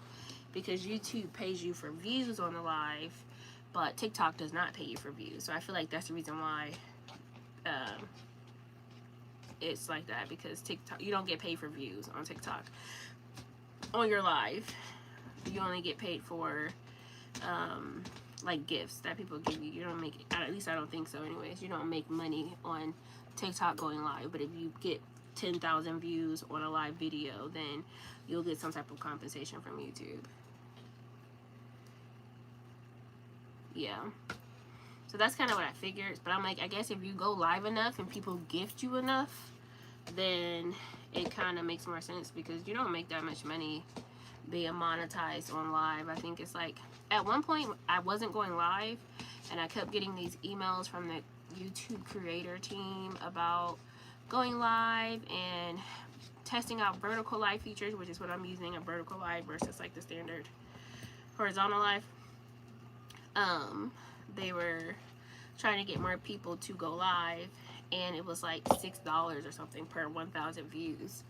because YouTube pays you for views on the live, but TikTok does not pay you for views. So I feel like that's the reason why it's like that, because TikTok, you don't get paid for views on TikTok. On your live, you only get paid for like gifts that people give you. You don't make, at least I don't think so anyways, you don't make money on TikTok going live. But if you get 10,000 views on a live video, then you'll get some type of compensation from YouTube. Yeah, so that's kind of what I figured. But I'm like, I guess if you go live enough and people gift you enough, then it kind of makes more sense, because you don't make that much money being monetized on live. I think it's like, at one point I wasn't going live and I kept getting these emails from the YouTube creator team about going live and testing out vertical live features, which is what I'm using, a vertical live versus like the standard horizontal live. They were trying to get more people to go live, and it was like $6 or something per 1,000 views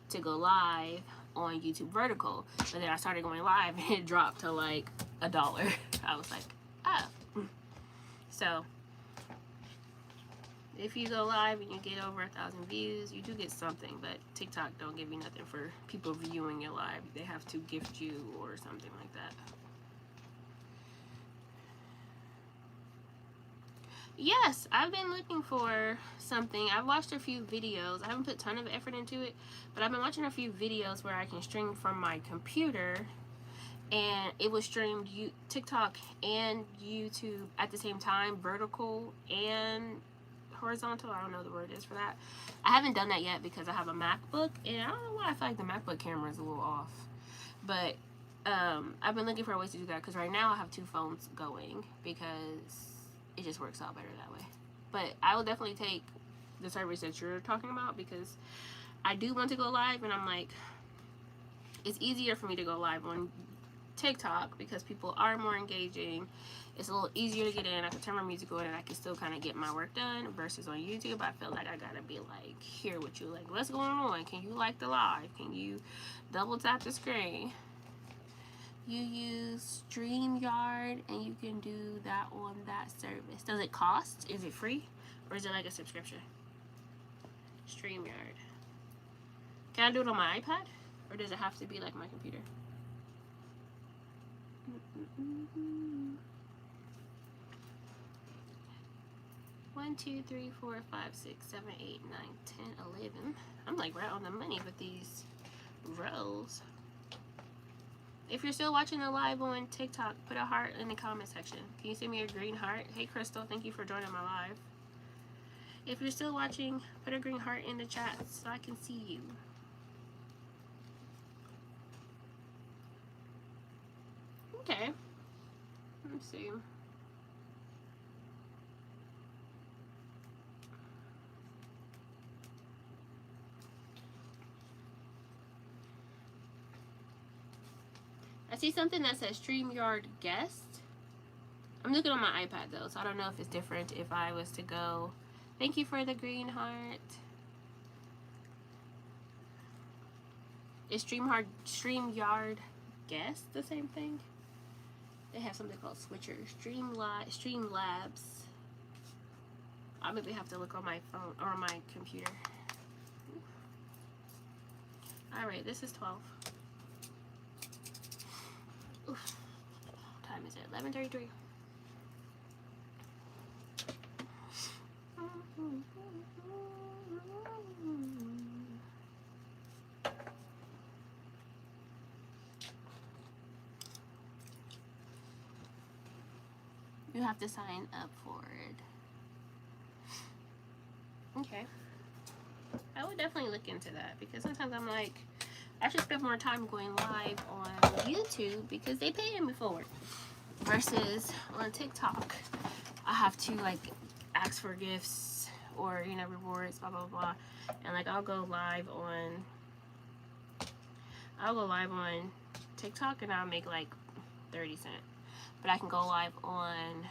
to go live on YouTube vertical. But then I started going live and it dropped to like $1. I was like, oh. So if you go live and you get over 1,000 views, you do get something, but TikTok don't give you nothing for people viewing your live. They have to gift you or something like that. Yes, I've been looking for something. I've watched a few videos. I haven't put a ton of effort into it, but I've been watching a few videos where I can stream from my computer, and it was streamed TikTok and YouTube at the same time, vertical and horizontal. I don't know the word is for that. I haven't done that yet because I have a MacBook, and I don't know why I feel like the MacBook camera is a little off. But I've been looking for ways to do that, because right now I have 2 phones going because it just works out better that way. But I will definitely take the service that you're talking about, because I do want to go live, and I'm like, it's easier for me to go live on TikTok because people are more engaging. It's a little easier to get in. I can turn my music on and I can still kind of get my work done, versus on YouTube I feel like I gotta be like here with you, like, what's going on? Can you like the live? Can you double tap the screen? You use StreamYard and you can do that on that service. Does it cost? Is it free? Or is it like a subscription? StreamYard. Can I do it on my iPad? Or does it have to be like my computer? 1, 2, 3, 4, 5, 6, 7, 8, 9, 10, 11. I'm like right on the money with these rows. If you're still watching the live on TikTok, put a heart in the comment section. Can you send me a green heart? Hey Crystal, thank you for joining my live. If you're still watching, put a green heart in the chat so I can see you. Okay. Let's see. I see something that says StreamYard guest. I'm looking on my iPad though, so I don't know if it's different if I was to go. Thank you for the green heart. Is StreamYard guest the same thing? They have something called Switcher. Streamlabs. I maybe have to look on my phone or my computer. Alright, this is 12. Oof. What time is it? 11:33. You have to sign up for it. Okay. I would definitely look into that, because sometimes I'm like, I should spend more time going live on YouTube because they pay me for it. Versus on TikTok, I have to like ask for gifts or, you know, rewards, blah blah blah. And like I'll go live on TikTok and I'll make like 30 cents. But I can go live on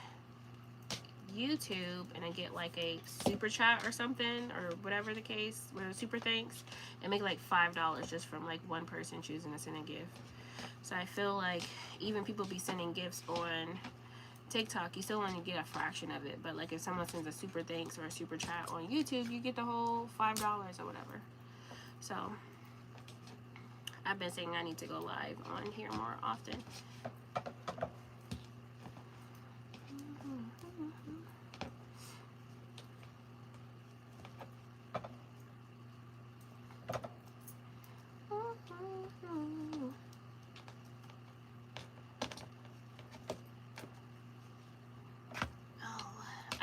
YouTube and I get like a super chat or something, or whatever the case, with super thanks, and make like $5 just from like one person choosing to send a gift. So I feel like even people be sending gifts on TikTok, you still want to get a fraction of it. But like if someone sends a super thanks or a super chat on YouTube, you get the whole $5 or whatever. So I've been saying I need to go live on here more often.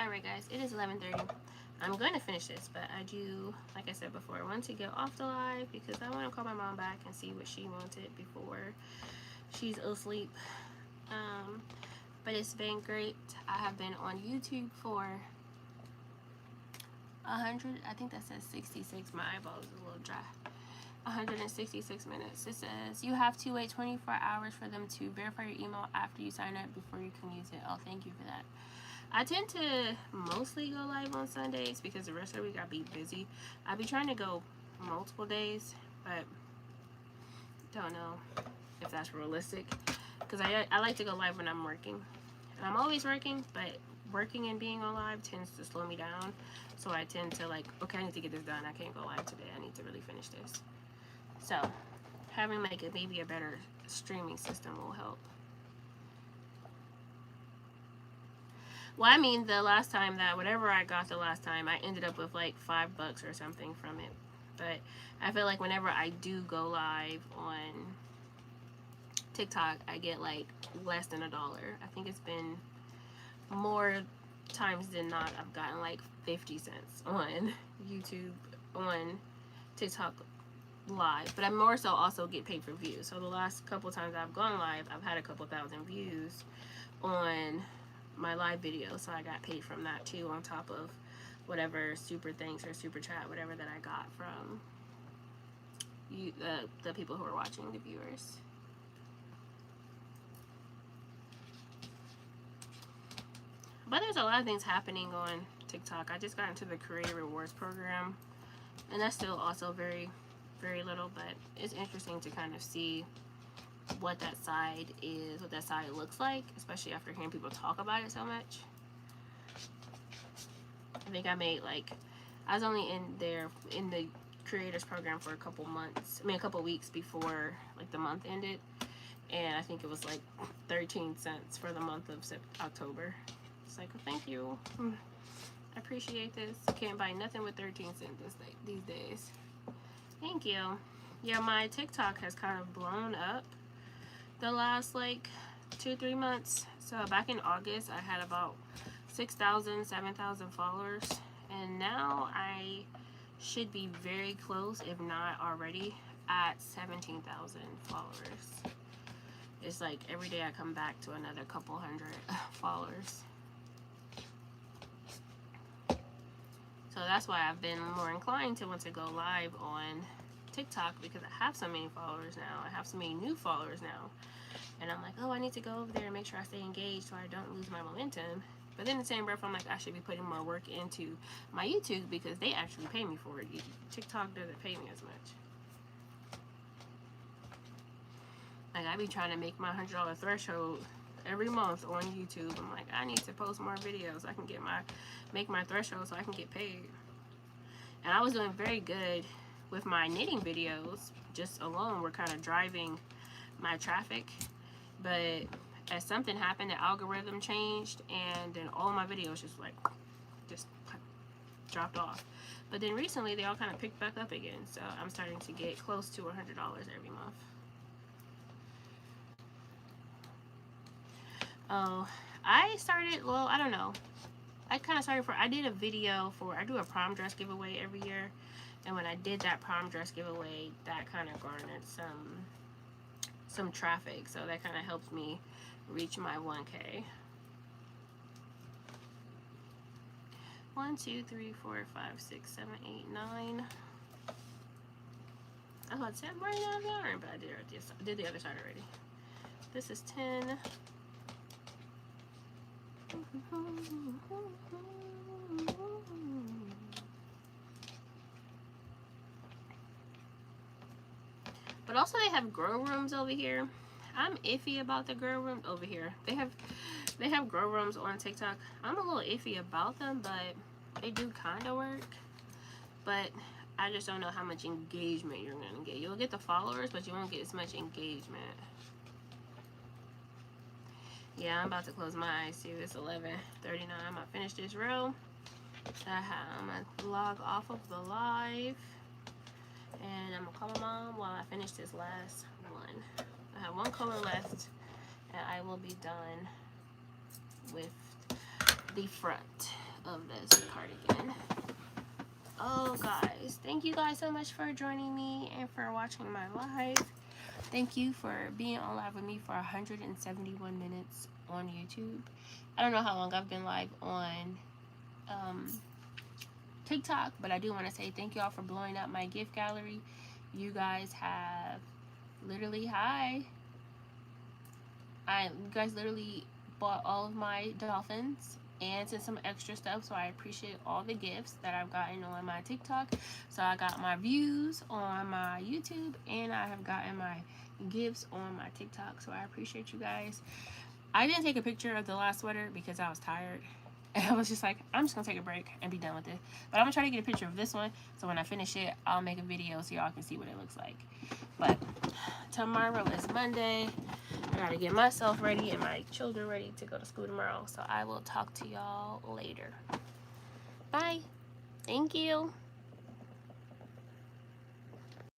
Alright guys, it is 11:30. I'm going to finish this, but I do, like I said before, I want to get off the live because I want to call my mom back and see what she wanted before she's asleep. But it's been great. I have been on YouTube for 100, I think that says 66. My eyeball is a little dry. 166 minutes. It says you have to wait 24 hours for them to verify your email after you sign up before you can use it. Oh, thank you for that. I tend to mostly go live on Sundays because the rest of the week I'll be busy. I'll be trying to go multiple days, but don't know if that's realistic because I like to go live when I'm working. And I'm always working, but working and being on live tends to slow me down. So I tend to like, okay, I need to get this done. I can't go live today. I need to really finish this. So having like maybe a better streaming system will help. Well, I mean, the last time that whatever I got the last time, I ended up with like $5 or something from it. But I feel like whenever I do go live on TikTok, I get like less than $1. I think it's been more times than not I've gotten like 50 cents on YouTube, on TikTok live. But I more so also get paid for views. So the last couple times I've gone live, I've had a couple thousand views on my live video, so I got paid from that too, on top of whatever super thanks or super chat, whatever that I got from you, the people who are watching, the viewers. But there's a lot of things happening on TikTok. I just got into the Creator Rewards program, and that's still also very, very little, but it's interesting to kind of see what that side is, what that side looks like, especially after hearing people talk about it so much. I think I made like, I was only in there in the creators program for a couple weeks before like the month ended, and I think it was like 13 cents for the month of October. It's like, well, thank you, I appreciate this. Can't buy nothing with 13 cents these days. Thank you. Yeah, my TikTok has kind of blown up the last like 2-3 months. So back in August I had about 6,000, 7,000 followers, and now I should be very close, if not already, at 17,000 followers. It's like every day I come back to another couple hundred followers. So that's why I've been more inclined to want to go live on TikTok, because I have so many followers now. I have so many new followers now. And I'm like, oh, I need to go over there and make sure I stay engaged so I don't lose my momentum. But then in the same breath, I'm like, I should be putting more work into my YouTube because they actually pay me for it. TikTok doesn't pay me as much. Like, I be trying to make my $100 threshold every month on YouTube. I'm like, I need to post more videos. I can make my threshold so I can get paid. And I was doing very good with my knitting videos. Just alone were kind of driving my traffic. But as something happened, the algorithm changed, and then all my videos just dropped off. But then recently they all kind of picked back up again, so I'm starting to get close to $100 every month. Oh, I started, well, I don't know. I kind of started I did a video I do a prom dress giveaway every year. And when I did that prom dress giveaway, that kind of garnered some traffic. So that kind of helped me reach my 1K. 1, 2, 3, 4, 5, 6, 7, 8, 9. I thought 10 right out of the yarn, but I did the other side already. This is 10. But also they have grow rooms over here. I'm iffy about the grow room over here. They have grow rooms on TikTok. I'm a little iffy about them, but they do kind of work. But I just don't know how much engagement you're gonna get. You'll get the followers, but you won't get as much engagement. Yeah, I'm about to close my eyes too. It's 11:39. I'm gonna finish this row. I'm gonna log off of the live, and I'm gonna call my mom while I finish this last one. I have one color left, and I will be done with the front of this cardigan. Oh, guys, thank you guys so much for joining me and for watching my live. Thank you for being on live with me for 171 minutes on YouTube. I don't know how long I've been live on TikTok, but I do want to say thank you all for blowing up my gift gallery. You guys have literally, you guys literally bought all of my dolphins and sent some extra stuff, so I appreciate all the gifts that I've gotten on my TikTok. So I got my views on my YouTube, and I have gotten my gifts on my TikTok, so I appreciate you guys. I didn't take a picture of the last sweater because I was tired, and I was just like, I'm just gonna take a break and be done with it. But I'm gonna try to get a picture of this one, so when I finish it, I'll make a video so y'all can see what it looks like. But tomorrow is Monday. I gotta get myself ready and my children ready to go to school tomorrow. So I will talk to y'all later. Bye. Thank you.